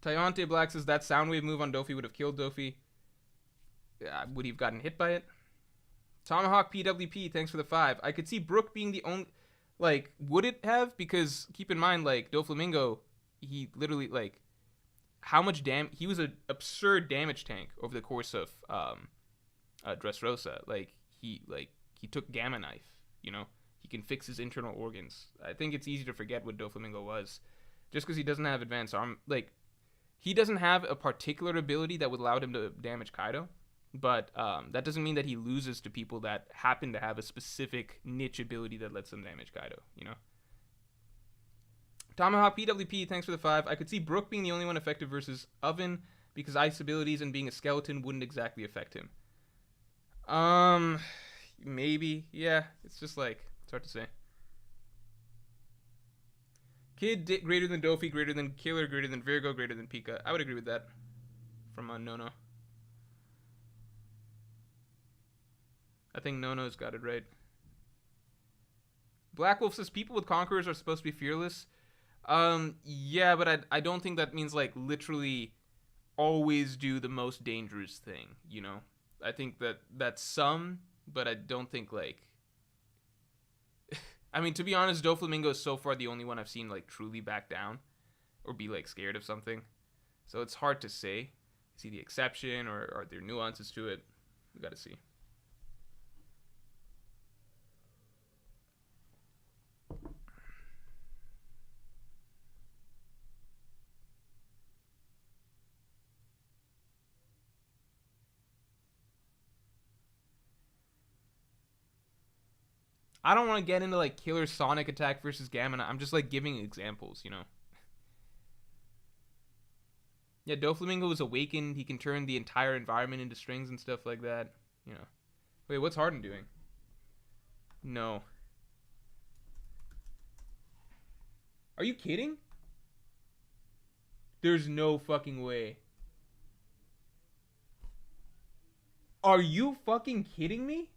Tyonte Black says that Soundwave move on Dofi would have killed Dofi. Would he have gotten hit by it? Tomahawk PWP, thanks for the 5. I could see Brook being the only... Like, would it have? Because keep in mind, like, Doflamingo, he literally, like... How much damage... He was an absurd damage tank over the course of Dressrosa. Like, he took Gamma Knife, you know? He can fix his internal organs. I think it's easy to forget what Doflamingo was. Just because he doesn't have advanced arm... Like, he doesn't have a particular ability that would allow him to damage Kaido. But that doesn't mean that he loses to people that happen to have a specific niche ability that lets them damage Kaido, you know? Tomahawk PWP, thanks for the 5. I could see Brook being the only one effective versus Oven because ice abilities and being a skeleton wouldn't exactly affect him. Maybe. Yeah, it's just like, it's hard to say. Kid greater than Dofi, greater than Killer, greater than Virgo, greater than Pika. I would agree with that. From Nono. I think Nono's got it right. Black Wolf says people with Conquerors are supposed to be fearless. Yeah, but I don't think that means, like, literally always do the most dangerous thing, you know? I think that's some, but I don't think, like... I mean, to be honest, Doflamingo is so far the only one I've seen, like, truly back down or be, like, scared of something. So it's hard to say. See the exception or are there nuances to it? We gotta see. I don't want to get into, like, Killer Sonic Attack versus Gamma. I'm just, like, giving examples, you know? Yeah, Doflamingo is awakened. He can turn the entire environment into strings and stuff like that, you know? Wait, what's Harden doing? No. Are you kidding? There's no fucking way. Are you fucking kidding me?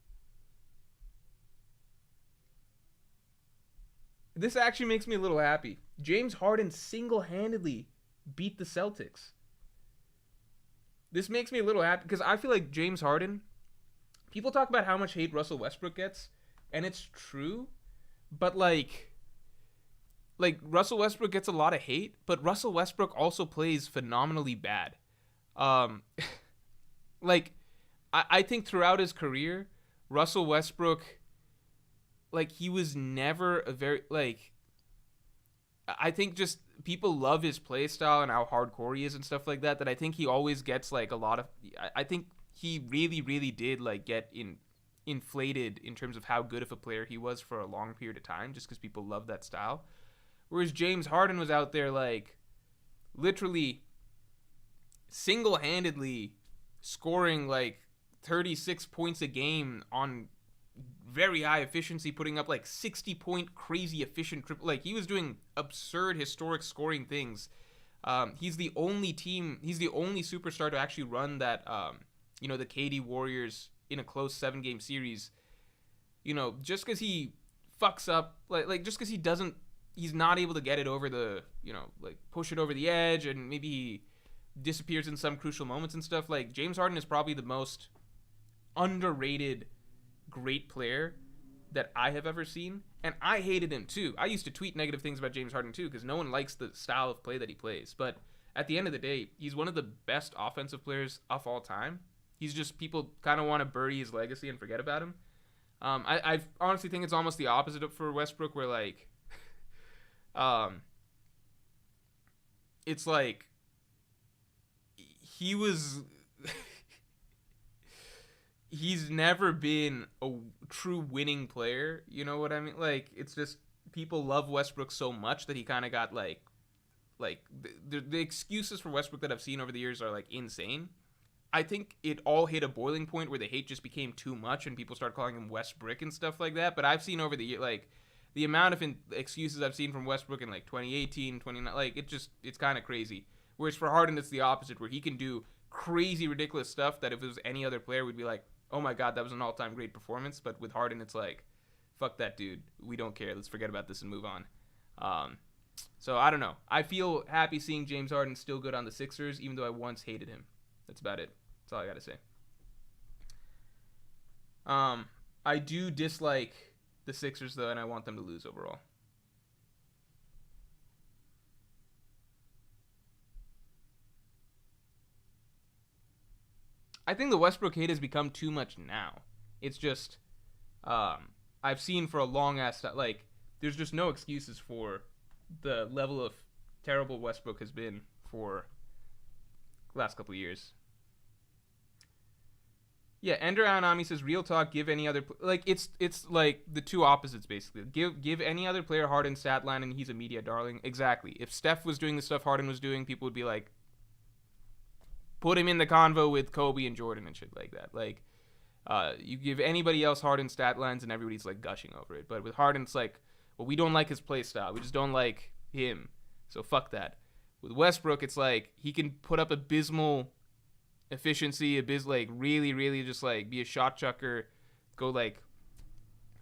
This actually makes me a little happy. James Harden single-handedly beat the Celtics. This makes me a little happy because I feel like James Harden, people talk about how much hate Russell Westbrook gets, and it's true, but like Russell Westbrook gets a lot of hate, but Russell Westbrook also plays phenomenally bad. Like, I think throughout his career, Russell Westbrook, like, he was never a very, like, I think just people love his play style and how hardcore he is and stuff like that, that I think he always gets, like, a lot of, I think he really, really did, like, get inflated in terms of how good of a player he was for a long period of time, just because people love that style. Whereas James Harden was out there, like, literally single-handedly scoring, like, 36 points a game on very high efficiency, putting up like 60-point crazy efficient triple. Like, he was doing absurd historic scoring things. He's the only superstar to actually run that, the KD Warriors in a close 7-game series. You know, just because he fucks up, like just because he's not able to get it over the, like, push it over the edge, and maybe he disappears in some crucial moments and stuff. Like, James Harden is probably the most underrated great player that I have ever seen, and I hated him too. I used to tweet negative things about James Harden too, because no one likes the style of play that he plays. But at the end of the day, he's one of the best offensive players of all time. He's just, people kind of want to bury his legacy and forget about him. I honestly think it's almost the opposite for Westbrook, where, like, it's like he was he's never been a true winning player, you know what I mean? Like, it's just people love Westbrook so much that he kind of got, like the excuses for Westbrook that I've seen over the years are, like, insane. I think it all hit a boiling point where the hate just became too much and people started calling him Westbrick and stuff like that. But I've seen over the year, like, the amount of excuses I've seen from Westbrook in, like, 2018, 29, like, it's kind of crazy. Whereas for Harden, it's the opposite, where he can do crazy, ridiculous stuff that if it was any other player, we'd be like, oh my God, that was an all-time great performance. But with Harden, it's like, fuck that dude. We don't care. Let's forget about this and move on. So I don't know. I feel happy seeing James Harden still good on the Sixers, even though I once hated him. That's about it. That's all I gotta say. I do dislike the Sixers though, and I want them to lose overall. I think the Westbrook hate has become too much now. It's just, I've seen for a long ass time, like, there's just no excuses for the level of terrible Westbrook has been for the last couple of years. Yeah, Ender Aonami says, "Real talk. Give any other like it's like the two opposites basically. Give any other player Harden stat line and he's a media darling. Exactly. If Steph was doing the stuff Harden was doing, people would be like, put him in the convo with Kobe and Jordan and shit like that. Like, you give anybody else Harden stat lines and everybody's like gushing over it. But with Harden, it's like, well, we don't like his play style. We just don't like him. So fuck that. With Westbrook, it's like he can put up abysmal efficiency, like really, really just like be a shot chucker, go like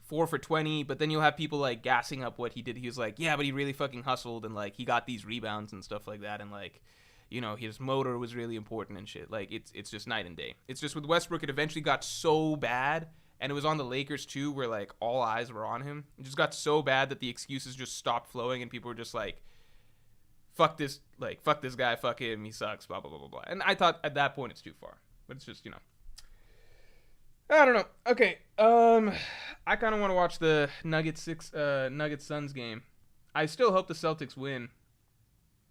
4 for 20, but then you'll have people like gassing up what he did. He was like, yeah, but he really fucking hustled and like he got these rebounds and stuff like that, and like, you know, his motor was really important and shit. Like it's just night and day. It's just with Westbrook, it eventually got so bad, and it was on the Lakers too, where like all eyes were on him. It just got so bad that the excuses just stopped flowing, and people were just like, fuck this guy, fuck him, he sucks, blah, blah, blah, blah, blah. And I thought at that point it's too far. But it's just, you know. I don't know. Okay, I kind of want to watch the Nuggets Suns game. I still hope the Celtics win.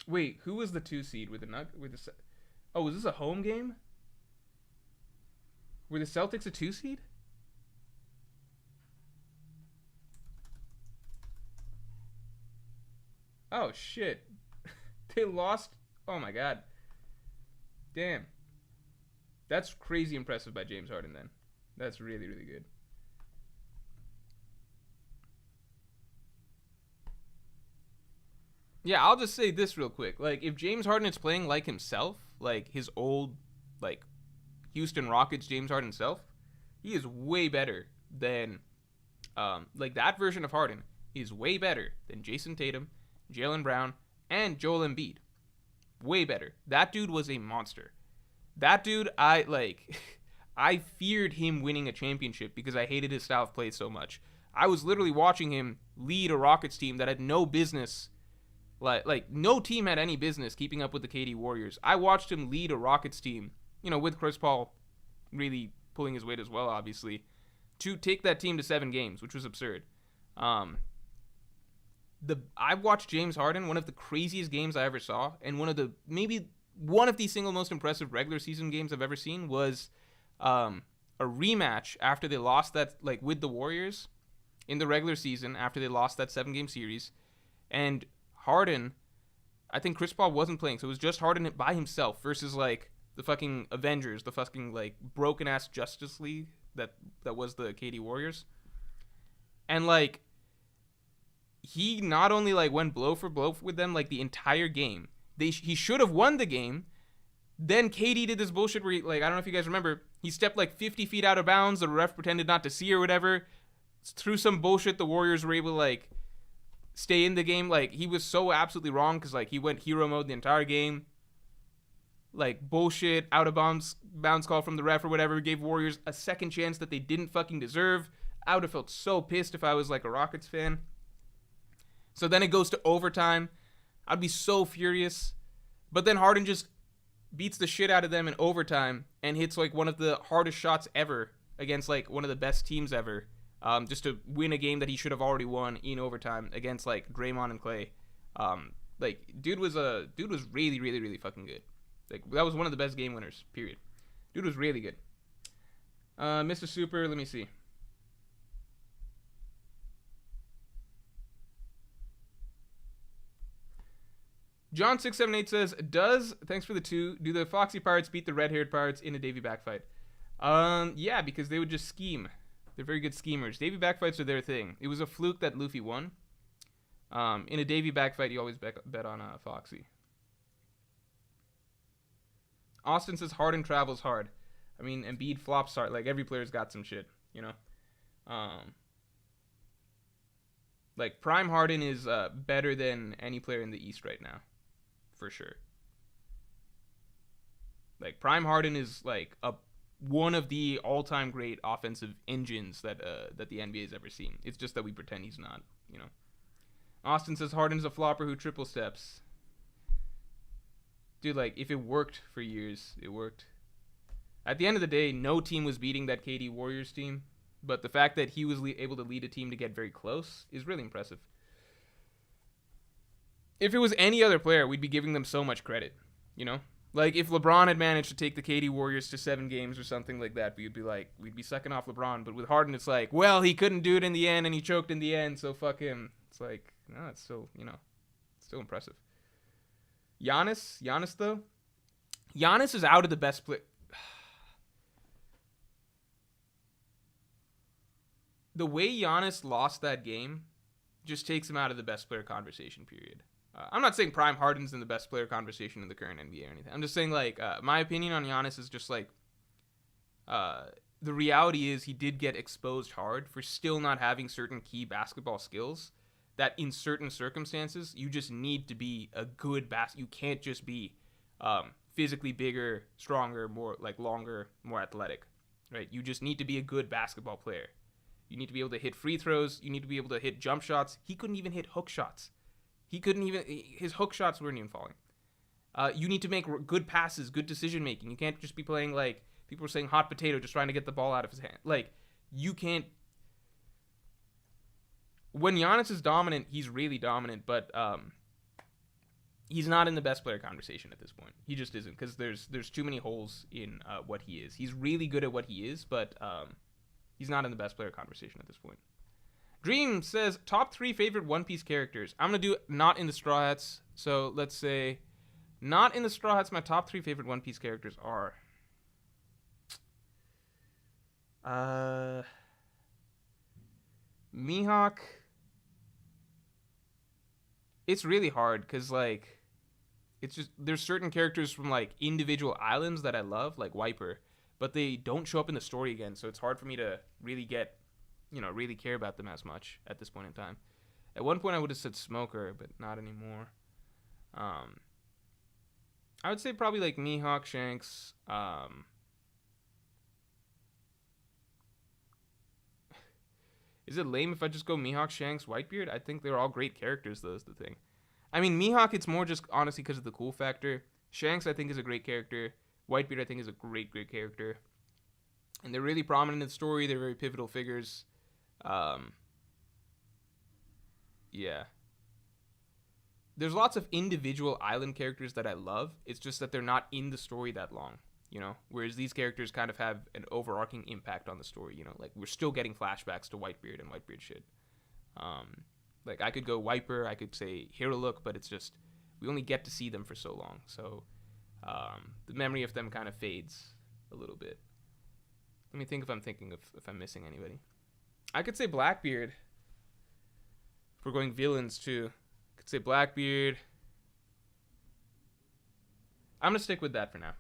Wait, who was the 2 seed with the Oh, was this a home game? Were the Celtics a 2 seed? Oh shit. They lost. Oh my god. Damn. That's crazy impressive by James Harden then. That's really, really good. Yeah, I'll just say this real quick. Like, if James Harden is playing like himself, like his old, like, Houston Rockets James Harden self, he is way better than, like, that version of Harden is way better than Jason Tatum, Jaylen Brown, and Joel Embiid. Way better. That dude was a monster. That dude, I feared him winning a championship because I hated his style of play so much. I was literally watching him lead a Rockets team that had no business, like no team had any business keeping up with the KD Warriors. I watched him lead a Rockets team, you know, with Chris Paul really pulling his weight as well, obviously, to take that team to 7 games, which was absurd. I watched James Harden, one of the craziest games I ever saw, and maybe one of the single most impressive regular season games I've ever seen was a rematch after they lost that, like, with the Warriors in the regular season after they lost that 7-game series. And Harden, I think Chris Paul wasn't playing, so it was just Harden by himself versus, like, the fucking Avengers, the fucking, like, broken-ass Justice League that was the KD Warriors. And, like, he not only, like, went blow for blow with them, like, the entire game. He should have won the game. Then KD did this bullshit where he, like, I don't know if you guys remember, he stepped, like, 50 feet out of bounds. The ref pretended not to see or whatever. Through some bullshit, the Warriors were able to, like, stay in the game. Like, he was so absolutely wrong because, like, he went hero mode the entire game. Like, bullshit, out of bounds call from the ref or whatever, gave Warriors a second chance that they didn't fucking deserve. I would have felt so pissed if I was, like, a Rockets fan. So then it goes to overtime. I'd be so furious. But then Harden just beats the shit out of them in overtime and hits, like, one of the hardest shots ever against, like, one of the best teams ever, just to win a game that he should have already won in overtime against, like, Draymond and Clay. Like, dude was really, really, really fucking good. Like, that was one of the best game winners, period. Dude was really good. Mr. Super, let me see. John678 says, thanks for the 2, do the Foxy Pirates beat the red-haired Pirates in a Davy back fight? Yeah, because they would just scheme. They're very good schemers. Davy back fights are their thing. It was a fluke that Luffy won. In a Davy back fight, you always bet on Foxy. Austin says Harden travels hard. I mean, Embiid flops hard. Like, every player's got some shit, you know? Like, Prime Harden is better than any player in the East right now, for sure. Like, Prime Harden is like one of the all-time great offensive engines that the NBA has ever seen. It's just that we pretend he's not, you know. Austin says Harden's a flopper who triple steps. Dude, like, if it worked for years, it worked. At the end of the day, no team was beating that KD Warriors team, but the fact that he was able to lead a team to get very close is really impressive. If it was any other player, we'd be giving them so much credit, you know? Like, if LeBron had managed to take the KD Warriors to 7 games or something like that, we'd be sucking off LeBron. But with Harden, it's like, well, he couldn't do it in the end, and he choked in the end, so fuck him. It's like, no, it's still, you know, it's still impressive. Giannis, though? Giannis is out of the best play. The way Giannis lost that game just takes him out of the best player conversation, period. I'm not saying Prime Harden's in the best player conversation in the current NBA or anything. I'm just saying, like, my opinion on Giannis is just, like, the reality is he did get exposed hard for still not having certain key basketball skills that in certain circumstances, you just need to be a good you can't just be physically bigger, stronger, more, like, longer, more athletic, right? You just need to be a good basketball player. You need to be able to hit free throws. You need to be able to hit jump shots. He couldn't even hit hook shots. His hook shots weren't even falling. You need to make good passes, good decision making. You can't just be playing like people were saying hot potato, just trying to get the ball out of his hand. Like, you can't. When Giannis is dominant, he's really dominant, but he's not in the best player conversation at this point. He just isn't, because there's too many holes in what he is. He's really good at what he is, but he's not in the best player conversation at this point. Dream says, top 3 favorite One Piece characters. I'm going to do not in the Straw Hats. So let's say, not in the Straw Hats, my top 3 favorite One Piece characters are... Mihawk. It's really hard, because, like, it's just, there's certain characters from, like, individual islands that I love, like Wiper, but they don't show up in the story again, so it's hard for me to really get... really care about them as much at this point in time. At one point, I would have said Smoker, but not anymore. I would say probably like Mihawk, Shanks. Is it lame if I just go Mihawk, Shanks, Whitebeard? I think they're all great characters, though, is the thing. I mean, Mihawk, it's more just honestly because of the cool factor. Shanks, I think, is a great character. Whitebeard, I think, is a great, great character. And they're really prominent in the story. They're very pivotal figures. Yeah. There's lots of individual island characters that I love. It's just that they're not in the story that long, whereas these characters kind of have an overarching impact on the story, like we're still getting flashbacks to Whitebeard and Whitebeard shit. Like I could go Wiper, I could say Hero Look, but it's just we only get to see them for so long. So the memory of them kind of fades a little bit. Let me think if I'm missing anybody. I could say Blackbeard. If we're going villains too, I could say Blackbeard. I'm gonna stick with that for now.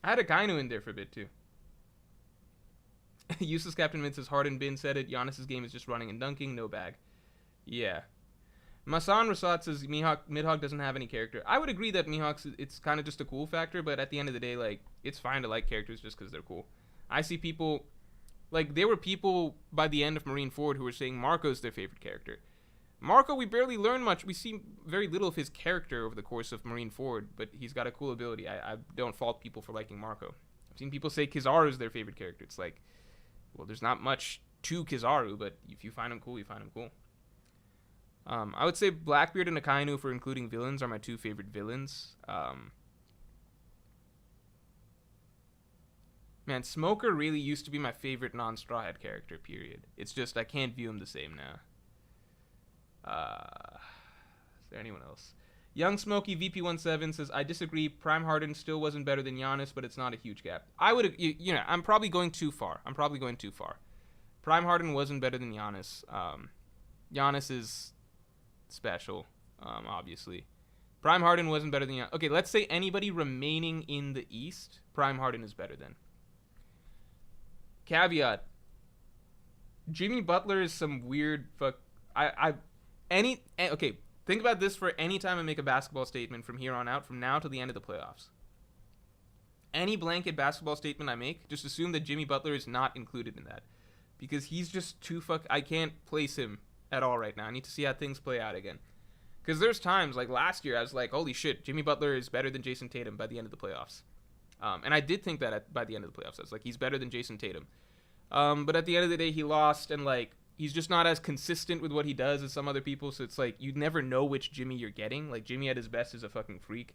I had a Kainu in there for a bit too. Useless Captain Mid says Harden Bin said it. Giannis's game is just running and dunking, no bag. Yeah. Masan Rasat says Midhawk doesn't have any character. I would agree that Mihawk's it's kind of just a cool factor, but at the end of the day, like it's fine to like characters just because they're cool. I see people, like there were people by the end of Marineford who were saying Marco's their favorite character. Marco, we barely learn much. We see very little of his character over the course of Marineford, but he's got a cool ability. I don't fault people for liking Marco. I've seen people say Kizaru's their favorite character. It's like, well, there's not much to Kizaru, but if you find him cool, you find him cool. I would say Blackbeard and Akainu, for including villains, are my two favorite villains. Man, Smoker really used to be my favorite non-Straw Hat character, period. It's just I can't view him the same now. Is there anyone else? Young Smokey VP17 says, I disagree. Prime Harden still wasn't better than Giannis, but it's not a huge gap. I would, I'm probably going too far. Prime Harden wasn't better than Giannis. Giannis is special, obviously. Prime Harden wasn't better than Giannis. Okay, let's say anybody remaining in the East, Prime Harden is better than. Caveat. Jimmy Butler is some weird fuck. Okay, think about this for any time I make a basketball statement from here on out, from now to the end of the playoffs. Any blanket basketball statement I make, just assume that Jimmy Butler is not included in that. Because he's just too I can't place him at all right now. I need to see how things play out again. Because there's times, like last year, I was like, holy shit, Jimmy Butler is better than Jason Tatum by the end of the playoffs. And I did think that by the end of the playoffs. I was like, he's better than Jason Tatum. But at the end of the day, he lost, and like, he's just not as consistent with what he does as some other people. So it's like, you never know which Jimmy you're getting. Like, Jimmy at his best is a fucking freak.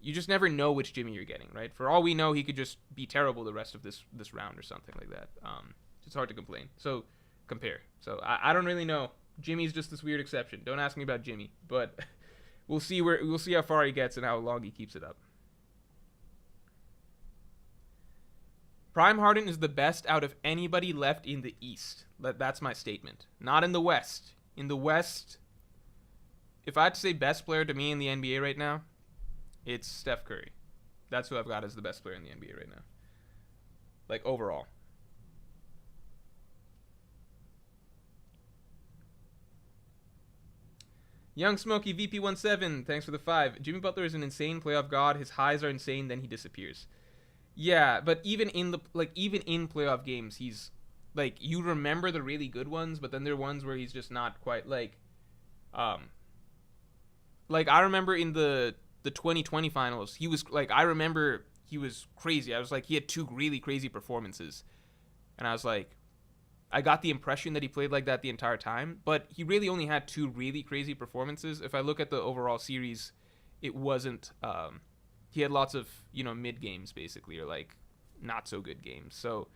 You just never know which Jimmy you're getting, right? For all we know, he could just be terrible the rest of this round or something like that. It's hard to complain. So, compare. So, I don't really know. Jimmy's just this weird exception. Don't ask me about Jimmy, but we'll see how far he gets and how long he keeps it up. Prime Harden is the best out of anybody left in the East. That's my statement. Not in the West. In the West, if I had to say best player to me in the NBA right now, it's Steph Curry. That's who I've got as the best player in the NBA right now. Like, overall. Young Smokey VP17, thanks for the 5. Jimmy Butler is an insane playoff god. His highs are insane, then he disappears. Yeah, but even in playoff games, he's like, you remember the really good ones, but then there are ones where he's just not quite like I remember in the 2020 finals, he was like, I remember he was crazy. I was like, he had 2 really crazy performances, and I was like, I got the impression that he played like that the entire time, but he really only had 2 really crazy performances. If I look at the overall series, it wasn't he had lots of, mid games basically, or like not so good games. So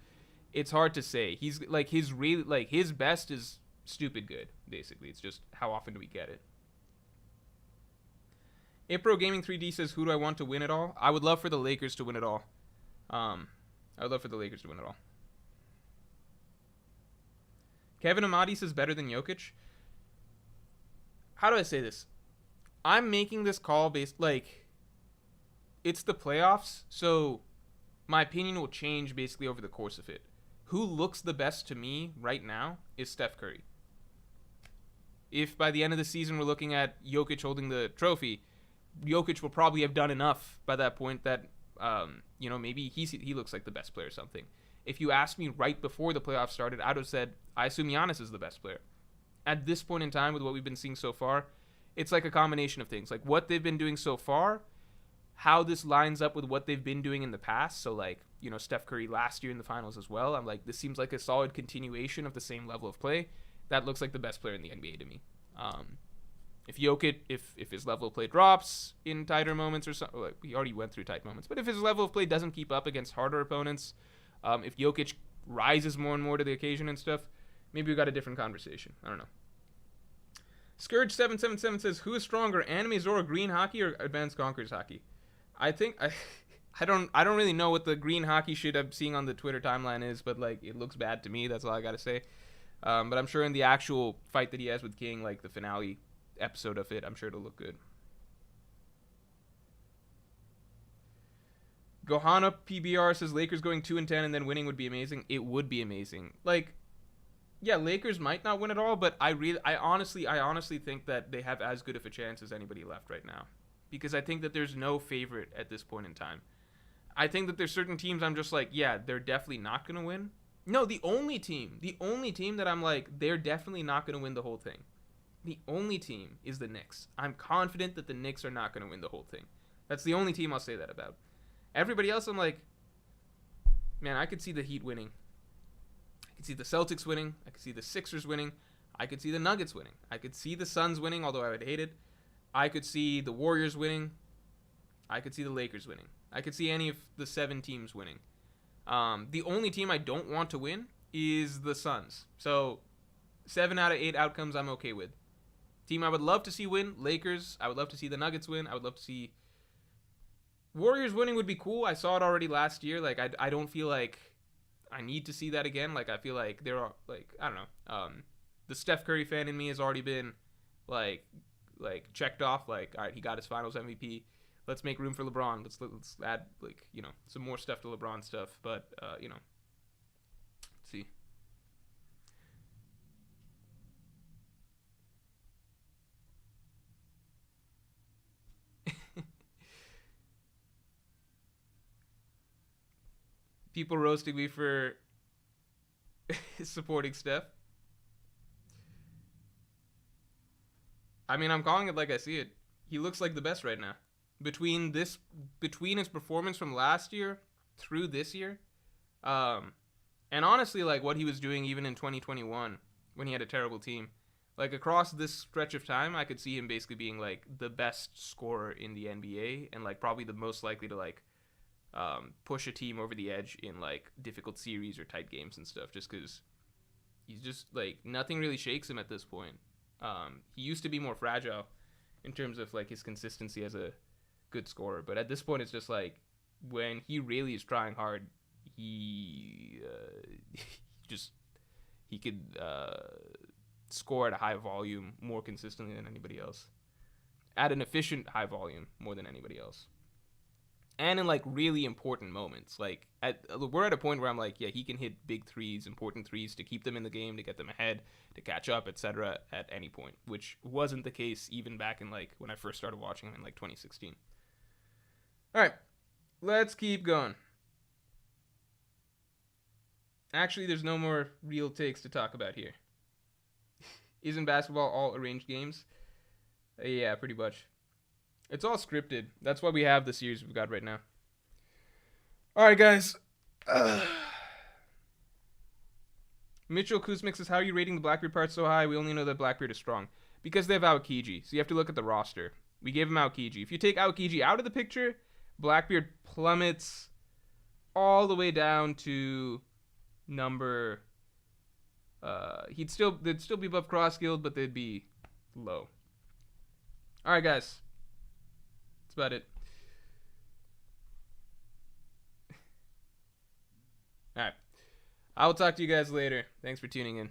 it's hard to say. He's like, his best is stupid good, basically. It's just how often do we get it? Ipro Gaming 3D says, who do I want to win it all? I would love for the Lakers to win it all. Kevin Amadi says better than Jokic. How do I say this? I'm making this call based, like, it's the playoffs, so my opinion will change basically over the course of it. Who looks the best to me right now is Steph Curry. If by the end of the season we're looking at Jokic holding the trophy, Jokic will probably have done enough by that point that, maybe he looks like the best player or something. If you asked me right before the playoffs started, I would have said, I assume Giannis is the best player. At this point in time, with what we've been seeing so far, it's like a combination of things. Like, what they've been doing so far, how this lines up with what they've been doing in the past. So, like, Steph Curry last year in the finals as well. I'm like, this seems like a solid continuation of the same level of play. That looks like the best player in the NBA to me. If Jokic, if his level of play drops in tighter moments or something, like, he already went through tight moments, but if his level of play doesn't keep up against harder opponents, if Jokic rises more and more to the occasion and stuff, maybe we got a different conversation. I don't know. Scourge777 says, who is stronger, Anime Zora Green Hockey or Advanced Conquerors Hockey? I think I don't really know what the green hockey shit I'm seeing on the Twitter timeline is, but like, it looks bad to me. That's all I gotta say. But I'm sure in the actual fight that he has with King, like the finale episode of it, I'm sure it'll look good. Gohana PBR says Lakers going 2-10 and then winning would be amazing. It would be amazing. Like, yeah, Lakers might not win it all, but I honestly think that they have as good of a chance as anybody left right now. Because I think that there's no favorite at this point in time. I think that there's certain teams I'm just like, yeah, they're definitely not going to win. No, the only team that I'm like, they're definitely not going to win the whole thing. The only team is the Knicks. I'm confident that the Knicks are not going to win the whole thing. That's the only team I'll say that about. Everybody else, I'm like, man, I could see the Heat winning. I could see the Celtics winning. I could see the Sixers winning. I could see the Nuggets winning. I could see the Suns winning, although I would hate it. I could see the Warriors winning. I could see the Lakers winning. I could see any of the 7 teams winning. The only team I don't want to win is the Suns. So 7 out of 8 outcomes I'm okay with. Team I would love to see win, Lakers. I would love to see the Nuggets win. I would love to see Warriors winning would be cool. I saw it already last year. Like, I don't feel like I need to see that again. Like, I feel like there are, like, I don't know. The Steph Curry fan in me has already been like checked off. Like, all right, he got his Finals MVP. Let's make room for LeBron. Let's add, like, some more stuff to LeBron stuff. But let's see. People roasting me for supporting Steph. I mean, I'm calling it like I see it. He looks like the best right now. Between his performance from last year through this year, um, and honestly, like what he was doing even in 2021 when he had a terrible team, like across this stretch of time, I could see him basically being like the best scorer in the NBA and like probably the most likely to like push a team over the edge in like difficult series or tight games and stuff. Just because he's just like nothing really shakes him at this point. He used to be more fragile in terms of like his consistency as a good scorer, but at this point, it's just like when he really is trying hard, he just he could score at a high volume more consistently than anybody else, at an efficient high volume more than anybody else, and in like really important moments. Like we're at a point where I'm like, yeah, he can hit big threes, important threes to keep them in the game, to get them ahead, to catch up, etc. at any point, which wasn't the case even back in like when I first started watching him in like 2016. All right, let's keep going. Actually, there's no more real takes to talk about here. Isn't basketball all arranged games? Yeah, pretty much. It's all scripted. That's why we have the series we've got right now. All right, guys. Mitchell Kuzmik says, how are you rating the Blackbeard part so high? We only know that Blackbeard is strong. Because they have Aokiji, so you have to look at the roster. We gave him Aokiji. If you take Aokiji out of the picture, Blackbeard plummets all the way down to number... they'd still be above Cross-Guild, but they'd be low. All right, guys. That's about it. All right. I will talk to you guys later. Thanks for tuning in.